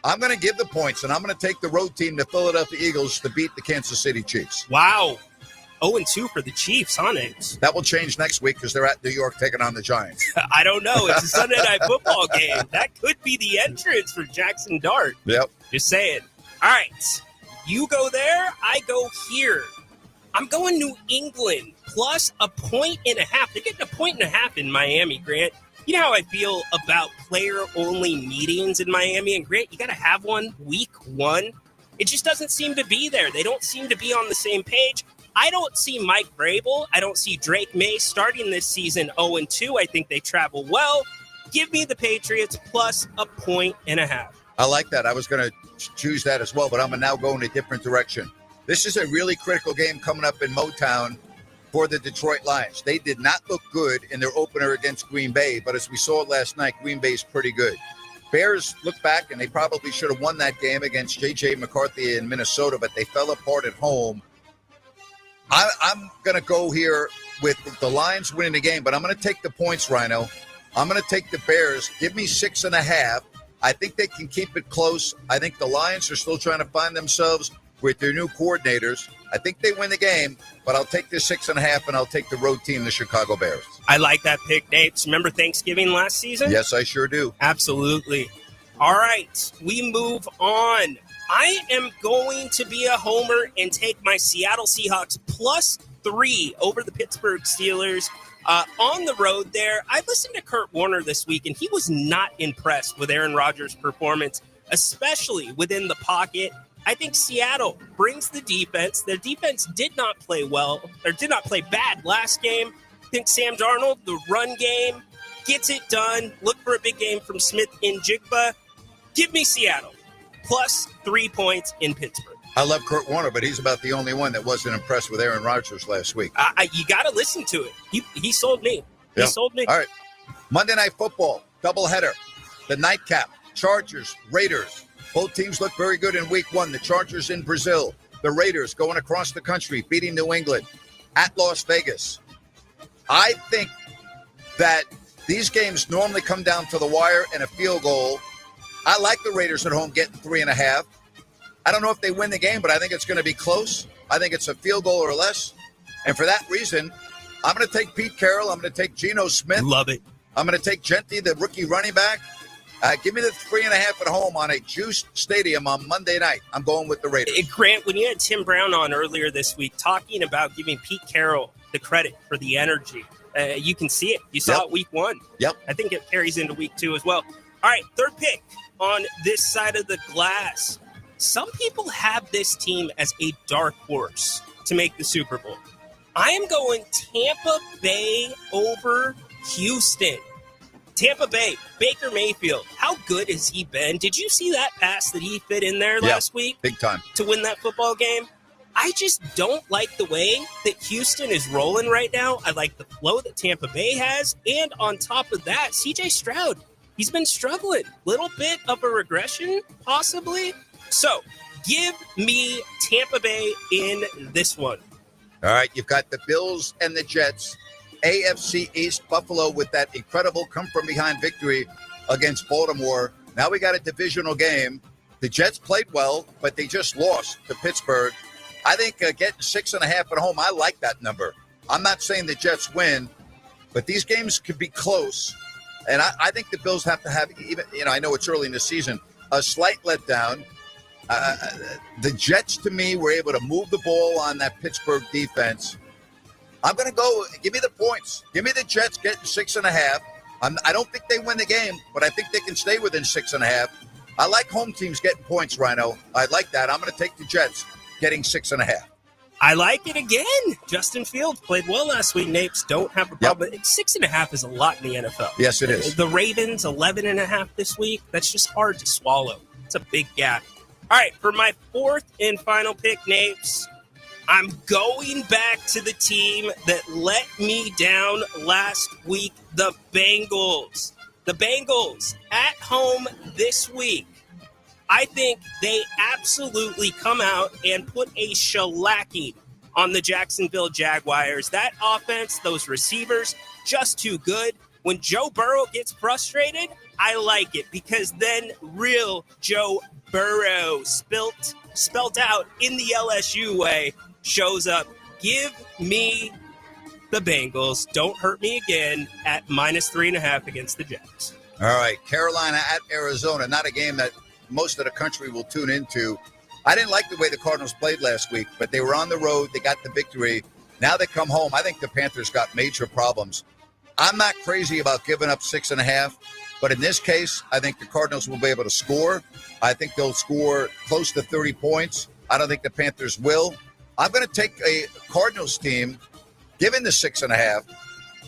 I'm going to give the points, and I'm going to take the road team, the Philadelphia Eagles, to beat the Kansas City Chiefs. Wow. 0-2 for the Chiefs, huh, Names? That will change next week because they're at New York taking on the Giants. I don't know. It's a Sunday night football game. That could be the entrance for Jackson Dart. Yep. Just saying. All right. You go there, I go here. I'm going New England plus 1.5. They're getting 1.5 in Miami, Grant. You know how I feel about player-only meetings in Miami, and Grant, you got to have one week 1. It just doesn't seem to be there. They don't seem to be on the same page. I don't see Mike Vrabel. I don't see Drake May starting this season 0-2. I think they travel well. Give me the Patriots plus 1.5. I like that. I was going to choose that as well, but I'm now going a different direction. This is a really critical game coming up in Motown for the Detroit Lions. They did not look good in their opener against Green Bay, but as we saw last night, Green Bay's pretty good. Bears look back, and they probably should have won that game against J.J. McCarthy in Minnesota, but they fell apart at home. I'm going to go here with the Lions winning the game, but I'm going to take the points, Rhino. I'm going to take the Bears. Give me 6.5. I think they can keep it close. I think the Lions are still trying to find themselves with their new coordinators. I think they win the game, but I'll take the 6.5, and I'll take the road team, the Chicago Bears. I like that pick, Nate. Remember Thanksgiving last season? Yes, I sure do. Absolutely. All right, we move on. I am going to be a homer and take my Seattle Seahawks plus 3 over the Pittsburgh Steelers. On the road there, I listened to Kurt Warner this week, and he was not impressed with Aaron Rodgers' performance, especially within the pocket. I think Seattle brings the defense. Their defense did not play well, or did not play bad last game. I think Sam Darnold, the run game, gets it done. Look for a big game from Smith and Jigba. Give me Seattle, plus 3 points in Pittsburgh. I love Kurt Warner, but he's about the only one that wasn't impressed with Aaron Rodgers last week. You got to listen to it. He sold me. He sold me. All right. Monday Night Football, doubleheader. the nightcap, Chargers, Raiders. Both teams look very good in week one. The Chargers in Brazil. The Raiders going across the country, beating New England at Las Vegas. I think that these games normally come down to the wire and a field goal. I like the Raiders at home getting 3.5. I don't know if they win the game, but I think it's going to be close. I think it's a field goal or less. And for that reason, I'm going to take Pete Carroll. I'm going to take Geno Smith. Love it. I'm going to take Gentry, the rookie running back. Give me the 3.5 at home on a juiced stadium on Monday night. I'm going with the Raiders. Grant, when you had Tim Brown on earlier this week talking about giving Pete Carroll the credit for the energy, you can see it. You saw it week one. Yep. I think it carries into week two as well. All right, third pick on this side of the glass. Some people have this team as a dark horse to make the Super Bowl. I am going Tampa Bay over Houston. Tampa Bay, Baker Mayfield. How good has he been? Did you see that pass that he fit in there last week? Big time. To win that football game? I just don't like the way that Houston is rolling right now. I like the flow that Tampa Bay has. And on top of that, CJ Stroud, he's been struggling. Little bit of a regression, possibly. So give me Tampa Bay in this one. All right, you've got the Bills and the Jets. AFC East, Buffalo with that incredible come-from-behind victory against Baltimore. Now we got a divisional game. The Jets played well, but they just lost to Pittsburgh. I think getting 6.5 at home, I like that number. I'm not saying the Jets win, but these games could be close. And I think the Bills have to have, even, I know it's early in the season, a slight letdown. The Jets, to me, were able to move the ball on that Pittsburgh defense. I'm going to go, give me the points. Give me the Jets getting 6.5. I don't think they win the game, but I think they can stay within 6.5. I like home teams getting points, Rhino. I like that. I'm going to take the Jets getting 6.5. I like it again. Justin Fields played well last week. Napes don't have a problem. 6.5 is a lot in the NFL. Yes, it is. The Ravens, 11.5 this week. That's just hard to swallow. It's a big gap. All right, for my fourth and final pick, Napes, I'm going back to the team that let me down last week, the Bengals. The Bengals at home this week. I think they absolutely come out and put a shellacking on the Jacksonville Jaguars. That offense, those receivers, just too good. When Joe Burrow gets frustrated, I like it because then real Joe Burrow, spelt out in the LSU way, shows up. Give me the Bengals. Don't hurt me again at -3.5 against the Jets. All right, Carolina at Arizona. Not a game that most of the country will tune into. I didn't like the way the Cardinals played last week, but they were on the road. They got the victory. Now they come home. I think the Panthers got major problems. I'm not crazy about giving up 6.5, but in this case, I think the Cardinals will be able to score. I think they'll score close to 30 points. I don't think the Panthers will. I'm going to take a Cardinals team, given the 6.5.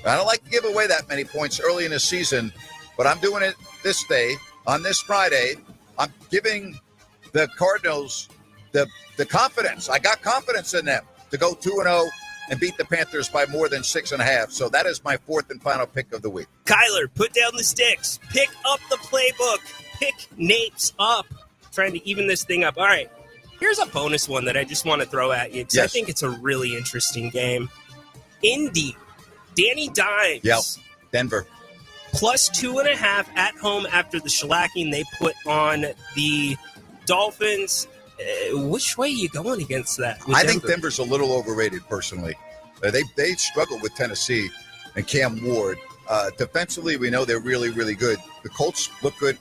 I don't like to give away that many points early in the season, but I'm doing it this day, on this Friday. I'm giving the Cardinals the confidence. I got confidence in them to go 2-0 and beat the Panthers by more than 6.5. So that is my fourth and final pick of the week. Kyler, put down the sticks. Pick up the playbook. Pick Napes up. Trying to even this thing up. All right. Here's a bonus one that I just want to throw at you because I think it's a really interesting game. Indy, Danny Dimes. Yep, Denver. +2.5 at home after the shellacking they put on the Dolphins. Which way are you going against that? I think Denver's a little overrated, personally. They struggle with Tennessee and Cam Ward. Defensively, we know they're really, really good. The Colts look good.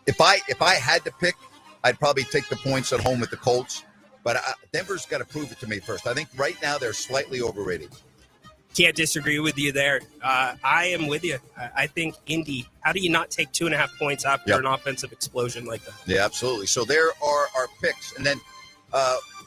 If I had to pick, I'd probably take the points at home with the Colts. But Denver's got to prove it to me first. I think right now they're slightly overrated. Can't disagree with you there. I am with you. I think Indy, how do you not take 2.5 points after an offensive explosion like that? Yeah, absolutely. So there are our picks. And then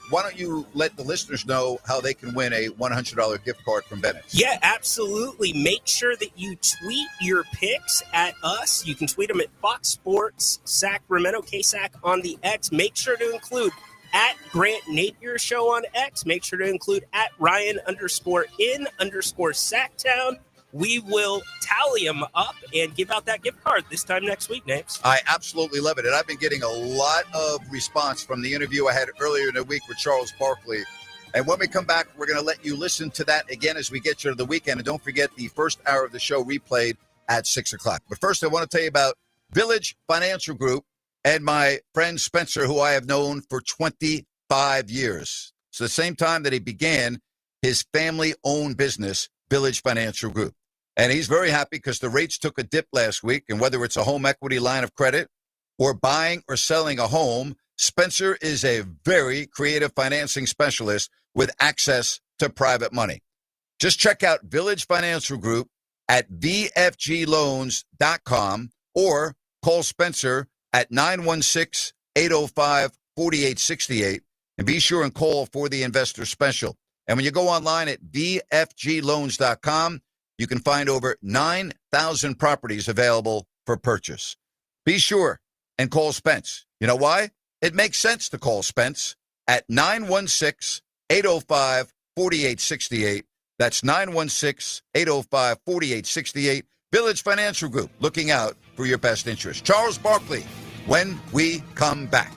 why don't you let the listeners know how they can win a $100 gift card from Bennett? Yeah, absolutely. Make sure that you tweet your picks at us. You can tweet them at Fox Sports Sacramento, KSAC on the X. Make sure to include at Grant Napear Show on X. Make sure to include at Ryan_in_Sacktown. we will tally them up and give out that gift card this time next week, Napes. I absolutely love it. And I've been getting a lot of response from the interview I had earlier in the week with Charles Barkley. And when we come back, we're going to let you listen to that again as we get you to the weekend. And don't forget the first hour of the show replayed at 6 o'clock. But first, I want to tell you about Village Financial Group and my friend Spencer, who I have known for 25 years. It's the same time that he began his family-owned business, Village Financial Group. And he's very happy because the rates took a dip last week. And whether it's a home equity line of credit or buying or selling a home, Spencer is a very creative financing specialist with access to private money. Just check out Village Financial Group at vfgloans.com or call Spencer at 916-805-4868 and be sure and call for the investor special. And when you go online at vfgloans.com, you can find over 9,000 properties available for purchase. Be sure and call Spence. You know why? It makes sense to call Spence at 916-805-4868. That's 916-805-4868. Village Financial Group, looking out for your best interest. Charles Barkley, when we come back.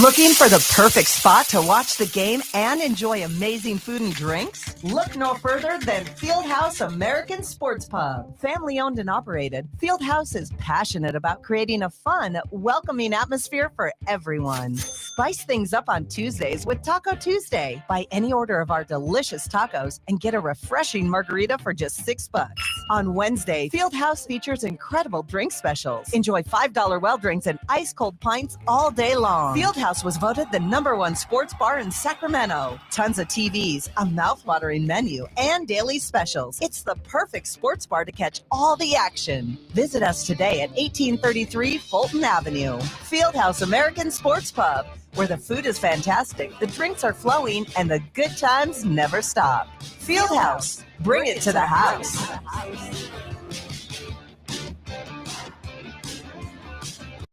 Looking for the perfect spot to watch the game and enjoy amazing food and drinks? Look no further than Fieldhouse American Sports Pub. Family owned and operated, Fieldhouse is passionate about creating a fun, welcoming atmosphere for everyone. Spice things up on Tuesdays with Taco Tuesday. Buy any order of our delicious tacos and get a refreshing margarita for just $6. On Wednesday, Fieldhouse features incredible drink specials. Enjoy $5 well drinks and ice cold pints all day long. Fieldhouse was voted the #1 sports bar in Sacramento. Tons of TVs, a mouthwatering menu, and daily specials. It's the perfect sports bar to catch all the action. Visit us today at 1833 Fulton Avenue. Fieldhouse American Sports Pub, where the food is fantastic, the drinks are flowing, and the good times never stop. Fieldhouse, bring it to the house.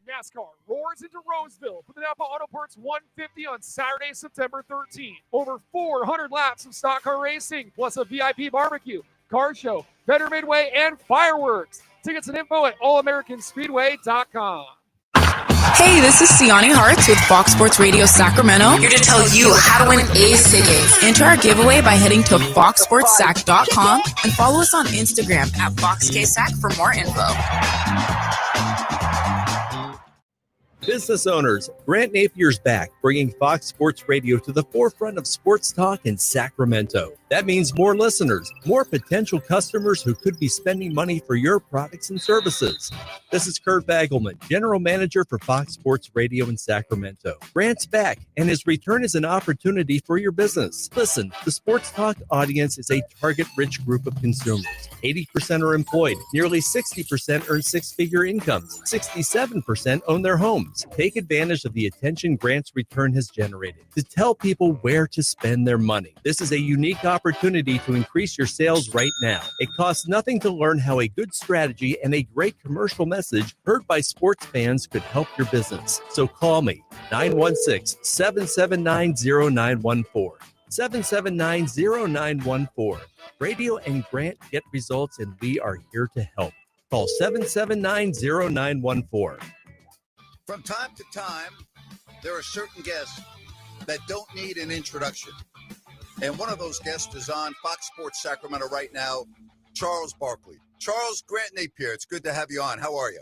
NASCAR roars into Roseville for the Napa Auto Parts 150 on Saturday, September 13th. Over 400 laps of stock car racing, plus a VIP barbecue, car show, Better Midway, and fireworks. Tickets and info at allamericансpeedway.com. Hey, this is Siani Hartz with Fox Sports Radio Sacramento, here to tell you how to win A's tickets. Enter our giveaway by heading to foxsportsac.com and follow us on Instagram at FoxKSAC for more info. Business owners, Grant Napier's back, bringing Fox Sports Radio to the forefront of sports talk in Sacramento. That means more listeners, more potential customers who could be spending money for your products and services. This is Kurt Bagelman, General Manager for Fox Sports Radio in Sacramento. Grant's back, and his return is an opportunity for your business. Listen, the sports talk audience is a target-rich group of consumers. 80% are employed. Nearly 60% earn six-figure incomes. 67% own their homes. Take advantage of the attention Grant's return has generated to tell people where to spend their money. This is a unique opportunity to increase your sales right now. It costs nothing to learn how a good strategy and a great commercial message heard by sports fans could help your business. So call me, 916-779-0914. 779-0914. Radio and Grant get results, and we are here to help. Call 779-0914. From time to time, there are certain guests that don't need an introduction. And one of those guests is on Fox Sports Sacramento right now, Charles Barkley. Charles, Grant Napear, it's good to have you on. How are you?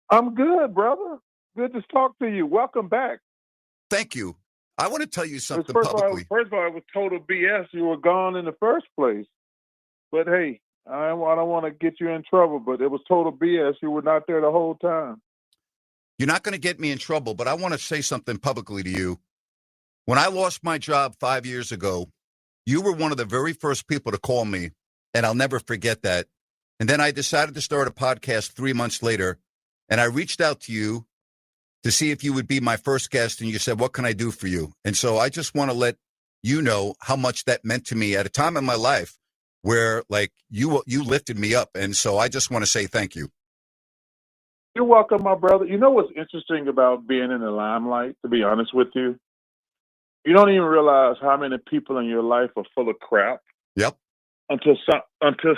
I'm good, brother. Good to talk to you. Welcome back. Thank you. I want to tell you something First publicly. of all, it was total BS. You were gone in the first place. But hey, I don't want to get you in trouble, but it was total BS. You were not there the whole time. You're not going to get me in trouble, but I want to say something publicly to you. When I lost my job 5 years ago, you were one of the very first people to call me, and I'll never forget that. And then I decided to start a podcast 3 months later, and I reached out to you to see if you would be my first guest, and you said, what can I do for you? And so I just want to let you know how much that meant to me at a time in my life where, like, you lifted me up. And so I just want to say thank you. You're welcome, my brother. You know what's interesting about being in the limelight, to be honest with you? You don't even realize how many people in your life are full of crap. Yep. Until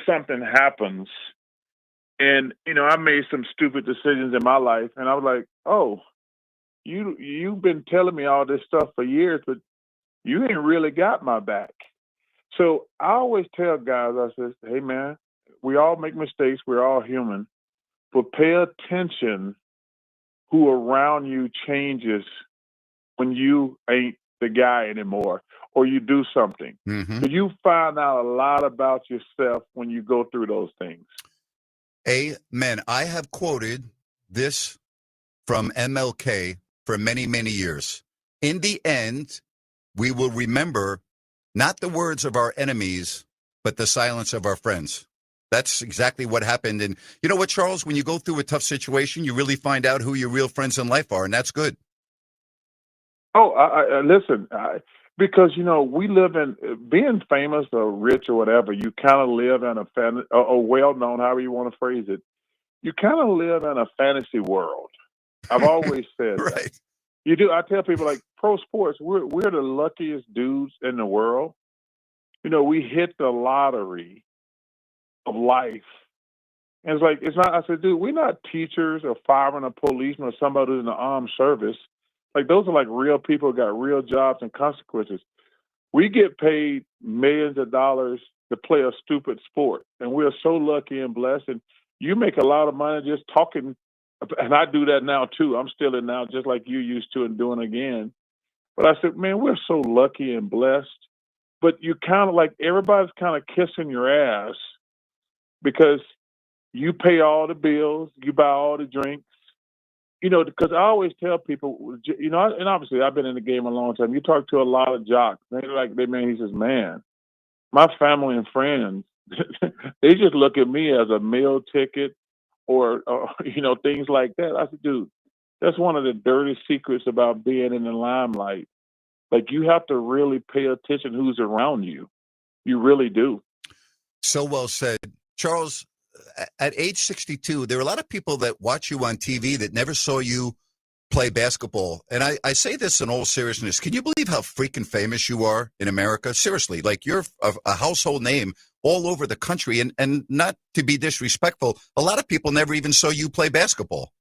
something happens. And, I made some stupid decisions in my life, and I was like, oh, you've been telling me all this stuff for years, but you ain't really got my back. So I always tell guys, I says, hey, man, we all make mistakes. We're all human. But pay attention who around you changes when you ain't the guy anymore or you do something. Mm-hmm. So you find out a lot about yourself when you go through those things. Amen. I have quoted this from MLK for many, many years. In the end, we will remember not the words of our enemies, but the silence of our friends. That's exactly what happened. And you know what, Charles? When you go through a tough situation, you really find out who your real friends in life are, and that's good. Oh, I listen, because, we live in, being famous or rich or whatever, you kind of live in a well-known, however you want to phrase it, you kind of live in a fantasy world. I've always said right. that. You do. I tell people, like, pro sports, we're the luckiest dudes in the world. We hit the lottery of life. And it's not, I said, dude, we're not teachers or firemen or policemen or somebody who's in the armed service. Like, those are like real people who got real jobs and consequences. We get paid millions of dollars to play a stupid sport. And we're so lucky and blessed. And you make a lot of money just talking. And I do that now, too. I'm still in now, just like you used to, and doing again. But I said, man, we're so lucky and blessed. But you kind of like, everybody's kind of kissing your ass because you pay all the bills, you buy all the drinks. Because I always tell people, and obviously I've been in the game a long time. You talk to a lot of jocks, he says, man, my family and friends, they just look at me as a meal ticket or things like that. I said, dude, that's one of the dirty secrets about being in the limelight. Like, you have to really pay attention who's around you. You really do. So well said. Charles, at age 62, there are a lot of people that watch you on TV that never saw you play basketball. And I say this in all seriousness. Can you believe how freaking famous you are in America? Seriously, like, you're a household name all over the country. And not to be disrespectful, a lot of people never even saw you play basketball.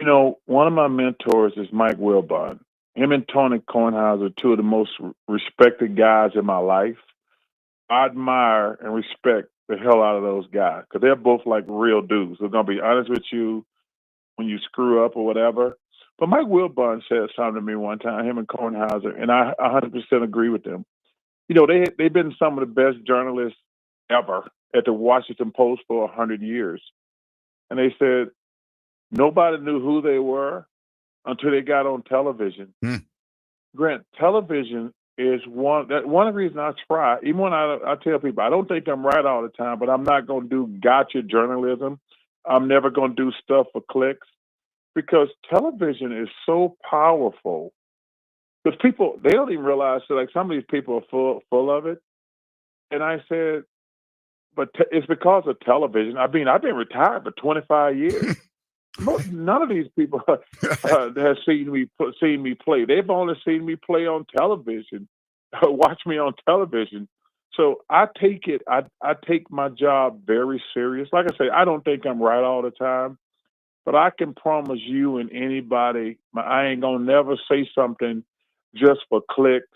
One of my mentors is Mike Wilbon. Him and Tony Kornheiser are two of the most respected guys in my life. I admire and respect the hell out of those guys because they're both like real dudes. They're going to be honest with you when you screw up or whatever. But Mike Wilbon said something to me one time, him and Kornheiser, and I 100% agree with them. They've been some of the best journalists ever at the Washington Post for 100 years. And they said nobody knew who they were until they got on television. Grant, television is one of the reasons I try, even when I tell people, I don't think I'm right all the time, but I'm not going to do gotcha journalism. I'm never going to do stuff for clicks because television is so powerful. Because people, they don't even realize that, like, some of these people are full of it. And I said, but it's because of television. I mean, I've been retired for 25 years. None of these people have seen me play. They've only seen me play on television, watch me on television. So I take it. I take my job very serious. Like I say, I don't think I'm right all the time, but I can promise you and anybody, I ain't gonna never say something just for clicks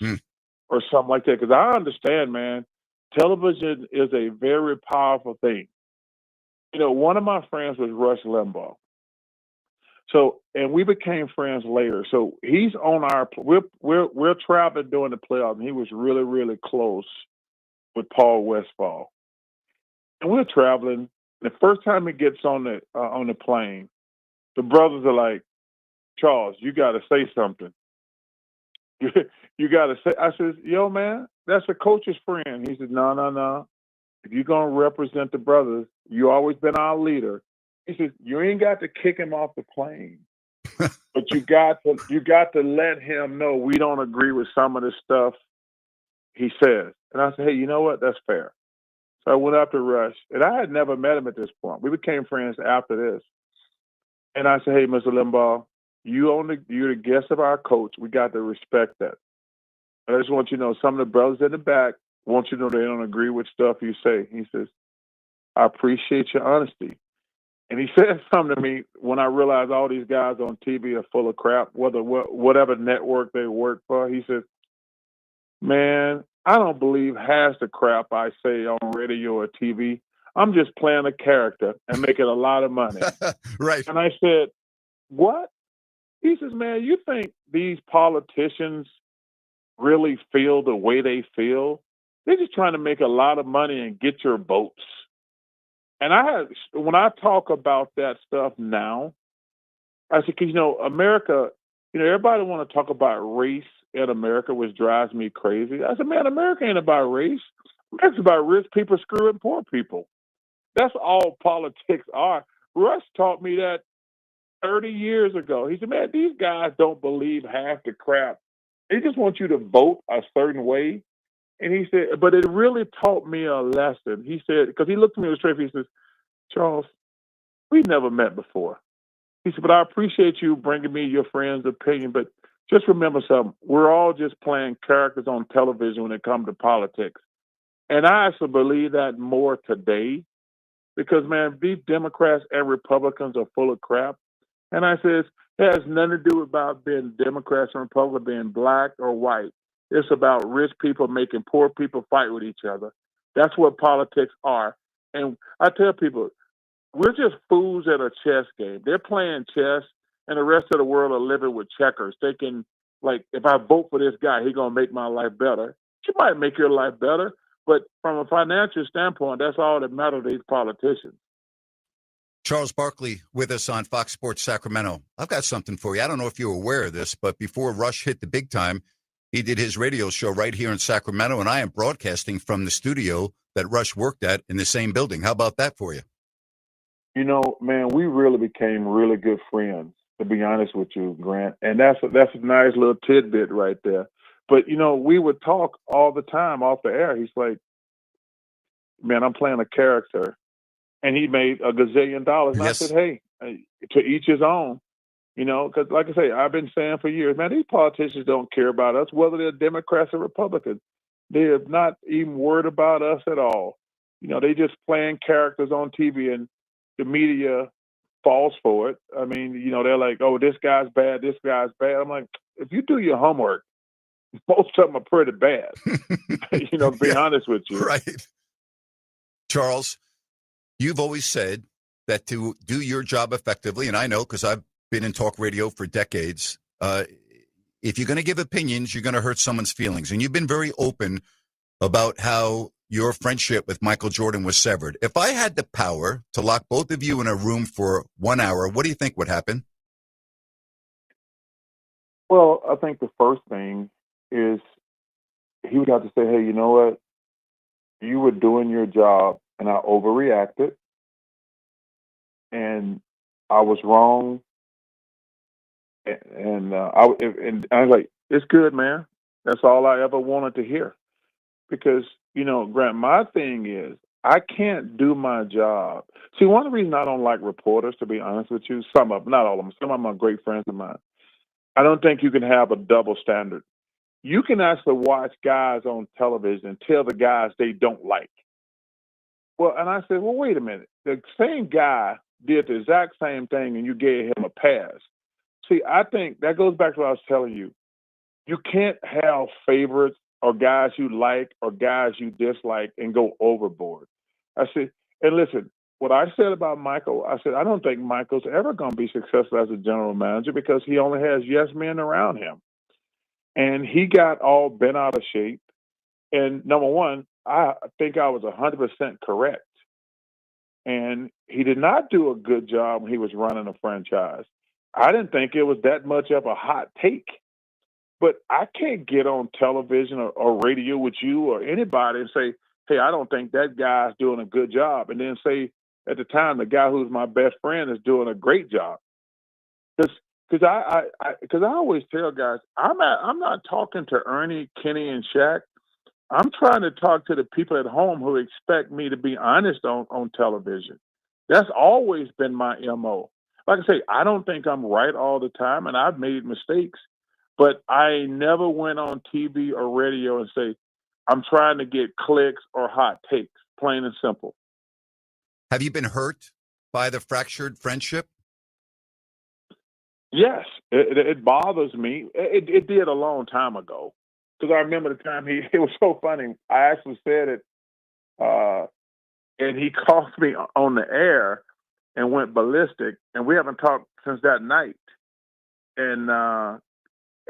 or something like that. Because I understand, man, television is a very powerful thing. One of my friends was Rush Limbaugh. So, and we became friends later. So he's on we're traveling during the playoffs, and he was really, really close with Paul Westphal. And we're traveling. The first time he gets on the plane, the brothers are like, Charles, you got to say something. You got to say. I said, yo, man, that's a coach's friend. He said, no. If you're going to represent the brothers, you always been our leader. He says, you ain't got to kick him off the plane. But you got to let him know we don't agree with some of the stuff he says. And I said, hey, you know what? That's fair. So I went up to Rush, and I had never met him at this point. We became friends after this. And I said, hey, Mr. Limbaugh, you're the guest of our coach. We got to respect that. I just want you to know some of the brothers in the back want you to know they don't agree with stuff you say. He says, I appreciate your honesty. And he said something to me when I realized all these guys on TV are full of crap, whatever network they work for. He said, man, I don't believe half the crap I say on radio or TV. I'm just playing a character and making a lot of money. Right. And I said, what? He says, man, you think these politicians really feel the way they feel? They're just trying to make a lot of money and get your votes. And when I talk about that stuff now, I said, because, America, everybody want to talk about race in America, which drives me crazy. I said, man, America ain't about race. America's about rich people screwing poor people. That's all politics are. Rush taught me that 30 years ago. He said, man, these guys don't believe half the crap. They just want you to vote a certain way. And he said, but it really taught me a lesson. He said, because he looked at me with straight face, he says, Charles, we've never met before. He said, but I appreciate you bringing me your friend's opinion, but just remember something. We're all just playing characters on television when it comes to politics. And I actually believe that more today because, man, these Democrats and Republicans are full of crap. And I says, it has nothing to do about being Democrats and Republicans, being black or white. It's about rich people making poor people fight with each other. That's what politics are. And I tell people, we're just fools at a chess game. They're playing chess, and the rest of the world are living with checkers. They can, like, if I vote for this guy, he's going to make my life better. He might make your life better, but from a financial standpoint, that's all that matters to these politicians. Charles Barkley with us on Fox Sports Sacramento. I've got something for you. I don't know if you're aware of this, but before Rush hit the big time, he did his radio show right here in Sacramento, and I am broadcasting from the studio that Rush worked at in the same building. How about that for you? Man, we really became really good friends, to be honest with you, Grant. And that's a nice little tidbit right there. But, we would talk all the time off the air. He's like, man, I'm playing a character. And he made $1 gazillion. And yes. I said, hey, to each his own. Because like I say, I've been saying for years, man, these politicians don't care about us, whether they're Democrats or Republicans. They're not even worried about us at all. They just playing characters on TV, and the media falls for it. I mean, they're like, oh, this guy's bad, this guy's bad. I'm like, if you do your homework, most of them are pretty bad, to be honest with you. Right. Charles, you've always said that to do your job effectively, and I know because I've been in talk radio for decades, if you're going to give opinions, you're going to hurt someone's feelings. And you've been very open about how your friendship with Michael Jordan was severed. If I had the power to lock both of you in a room for 1 hour, what do you think would happen? Well, I think the first thing is he would have to say, hey, you know what? You were doing your job and I overreacted and I was wrong. And I was like, it's good, man. That's all I ever wanted to hear. Because, Grant, my thing is, I can't do my job. See, one of the reasons I don't like reporters, to be honest with you, some of them, not all of them, some of them are great friends of mine. I don't think you can have a double standard. You can actually watch guys on television and tell the guys they don't like. Well, and I said, well, wait a minute. The same guy did the exact same thing and you gave him a pass. See, I think that goes back to what I was telling you. You can't have favorites or guys you like or guys you dislike and go overboard. I said, and listen, what I said about Michael, I said, I don't think Michael's ever going to be successful as a general manager because he only has yes men around him. And he got all bent out of shape. And number one, I think I was 100% correct. And he did not do a good job when he was running a franchise. I didn't think it was that much of a hot take. But I can't get on television or radio with you or anybody and say, hey, I don't think that guy's doing a good job. And then say at the time, the guy who's my best friend is doing a great job. Because because I always tell guys, I'm not talking to Ernie, Kenny, and Shaq. I'm trying to talk to the people at home who expect me to be honest on television. That's always been my MO. Like I say, I don't think I'm right all the time, and I've made mistakes, but I never went on TV or radio and say, I'm trying to get clicks or hot takes, plain and simple. Have you been hurt by the fractured friendship? Yes, it bothers me. It did a long time ago. Because I remember the time it was so funny. I actually said it, and he called me on the air and went ballistic, and we haven't talked since that night. And I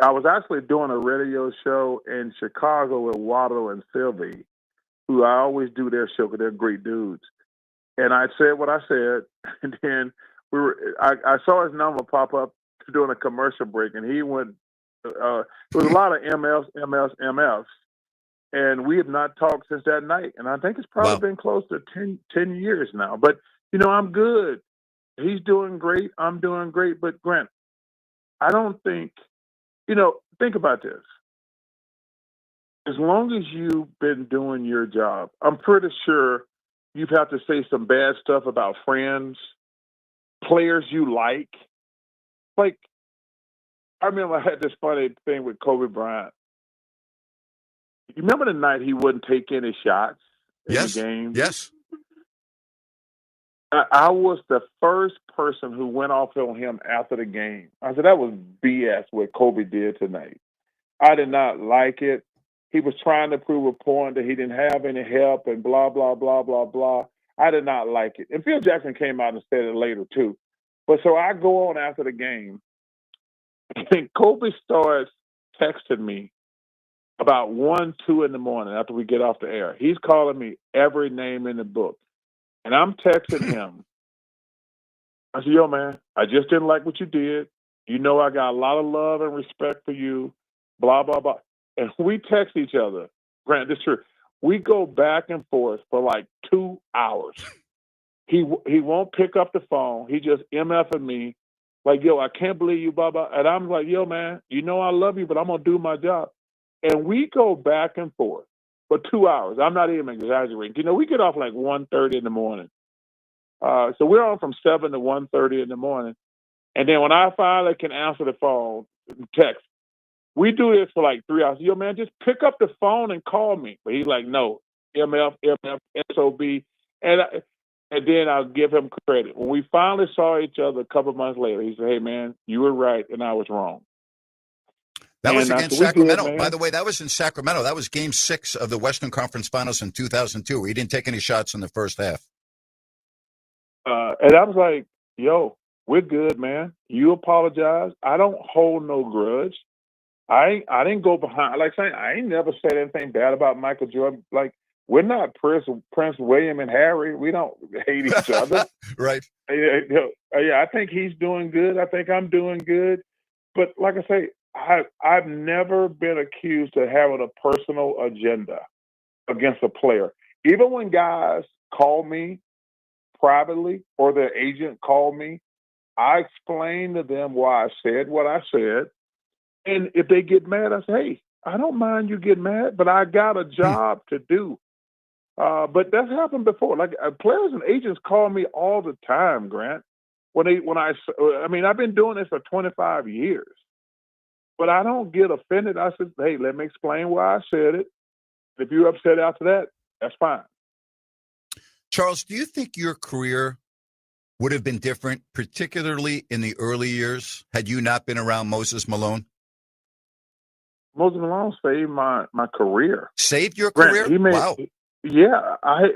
was actually doing a radio show in Chicago with Waddle and Sylvie, who I always do their show because they're great dudes. And I said what I said, and then I saw his number pop up doing a commercial break, and he went. It was a lot of MFs, and we have not talked since that night. And I think it's probably been close to 10 years now. But, I'm good. He's doing great. I'm doing great. But, Grant, I don't think, think about this. As long as you've been doing your job, I'm pretty sure you've had to say some bad stuff about friends, players you like. Like, I remember I had this funny thing with Kobe Bryant. You remember the night he wouldn't take any shots in the game? Yes. I was the first person who went off on him after the game. I said, that was BS what Kobe did tonight. I did not like it. He was trying to prove a point that he didn't have any help and blah, blah, blah, blah, blah. I did not like it. And Phil Jackson came out and said it later, too. But so I go on after the game, and Kobe starts texting me about 1, 2 in the morning after we get off the air. He's calling me every name in the book. And I'm texting him. I said, yo, man, I just didn't like what you did. I got a lot of love and respect for you, blah, blah, blah. And we text each other. Grant, this is true. We go back and forth for like 2 hours. He won't pick up the phone. He just MFing me. Like, yo, I can't believe you, blah, blah. And I'm like, yo, man, I love you, but I'm going to do my job. And we go back and forth for 2 hours. I'm not even exaggerating. We get off like 1:30 in the morning. So we're on from 7 to 1:30 in the morning. And then when I finally can answer the phone, text, we do this for like 3 hours. Yo, man, just pick up the phone and call me. But he's like, no, MF, SOB. And then I'll give him credit. When we finally saw each other a couple of months later, he said, hey, man, you were right and I was wrong. That was against Sacramento. By the way, that was in Sacramento. That was Game 6 of the Western Conference Finals in 2002, where he didn't take any shots in the first half. And I was like, yo, we're good, man. You apologize. I don't hold no grudge. I didn't go behind. Like saying, I ain't never said anything bad about Michael Jordan. Like, we're not Prince William and Harry. We don't hate each other. Right. Yeah, I think he's doing good. I think I'm doing good. But like I say, I've never been accused of having a personal agenda against a player. Even when guys call me privately or their agent called me, I explain to them why I said what I said. And if they get mad, I say, hey, I don't mind you getting mad, but I got a job to do. But that's happened before. Like players and agents call me all the time, Grant. I've been doing this for 25 years, but I don't get offended. I said, hey, let me explain why I said it. If you're upset after that, that's fine. Charles, do you think your career would have been different, particularly in the early years, had you not been around Moses Malone? Moses Malone saved my career. Saved your Grant, career? Wow. Yeah, I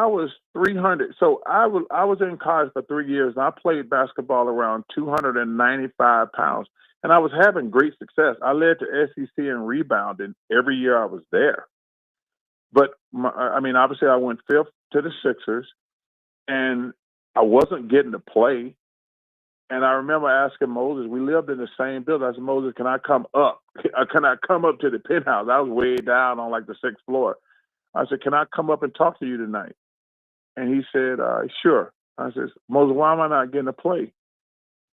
was 300. So I was in college for 3 years, and I played basketball around 295 pounds, and I was having great success. I led the SEC in rebounding every year I was there. But obviously, I went 5th to the Sixers, and I wasn't getting to play. And I remember asking Moses, we lived in the same building. I said, Moses, can I come up? Can I come up to the penthouse? I was way down on like the 6th floor. I said, can I come up and talk to you tonight? And he said, sure. I said, Moses, why am I not getting to play?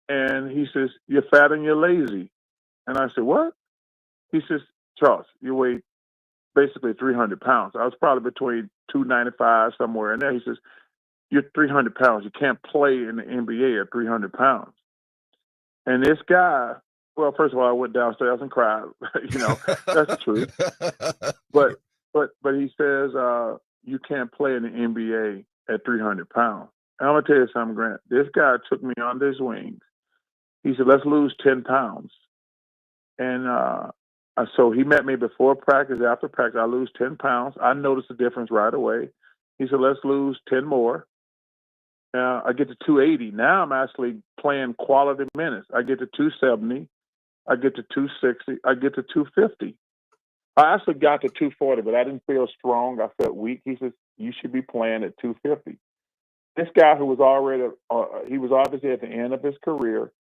And he says, "You're fat and you're lazy." And I said, "What?" He says, "Charles, you weigh basically 300 pounds." I was probably between 295, somewhere in there. He says, "You're 300 pounds. You can't play in the NBA at 300 pounds." And this guy, well, first of all, I went downstairs and cried. That's the truth. But he says, "You can't play in the NBA at 300 pounds." And I'm going to tell you something, Grant. This guy took me under his wings. He said, "Let's lose 10 pounds. And so he met me before practice. After practice, I lose 10 pounds. I noticed the difference right away. He said, "Let's lose 10 more. I get to 280. Now I'm actually playing quality minutes. I get to 270. I get to 260. I get to 250. I actually got to 240, but I didn't feel strong. I felt weak." He says, "You should be playing at 250. This guy who was already, he was obviously at the end of his career,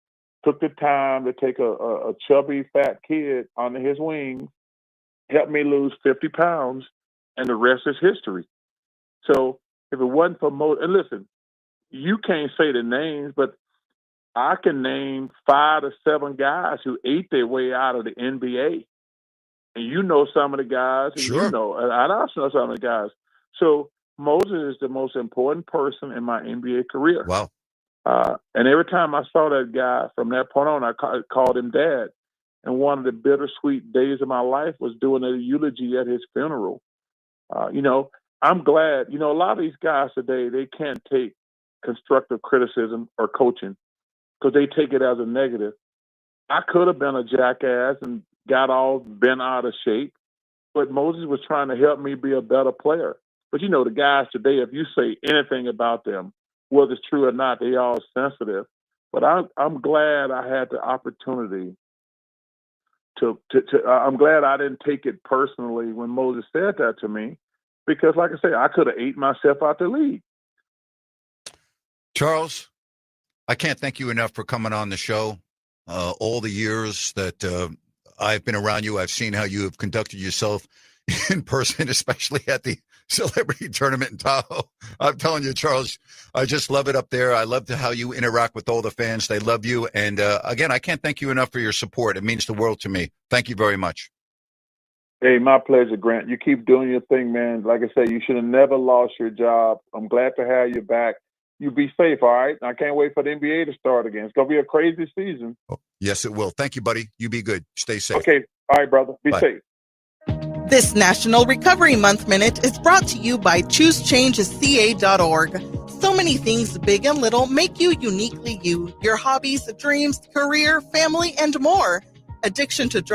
took the time to take a chubby, fat kid under his wing, helped me lose 50 pounds, and the rest is history. So if it wasn't for Moses, and listen, you can't say the names, but I can name 5 to 7 guys who ate their way out of the NBA. And you know some of the guys, and Sure. and I also know some of the guys. So Moses is the most important person in my NBA career. Wow. And every time I saw that guy, from that point on, I called him Dad. And one of the bittersweet days of my life was doing a eulogy at his funeral. I'm glad, a lot of these guys today, they can't take constructive criticism or coaching because they take it as a negative. I could have been a jackass and got all bent out of shape, but Moses was trying to help me be a better player. But the guys today, if you say anything about them, whether it's true or not, they all sensitive. But I'm glad I had the opportunity to I'm glad I didn't take it personally when Moses said that to me, because like I say, I could have ate myself out the league. Charles, I can't thank you enough for coming on the show. All the years that I've been around you, I've seen how you have conducted yourself in person, especially at the celebrity tournament in Tahoe. I'm telling you, Charles, I just love it up there. I love how you interact with all the fans. They love you. And again, I can't thank you enough for your support. It means the world to me. Thank you very much. Hey, my pleasure, Grant. You keep doing your thing, man. Like I said, you should have never lost your job. I'm glad to have you back. You be safe, all right? I can't wait for the NBA to start again. It's going to be a crazy season. Oh, yes, it will. Thank you, buddy. You be good. Stay safe. Okay. All right, brother. Be Bye. safe. This National Recovery Month Minute is brought to you by ChooseChangeCA.org. So many things, big and little, make you uniquely you. Your hobbies, dreams, career, family, and more. Addiction to drugs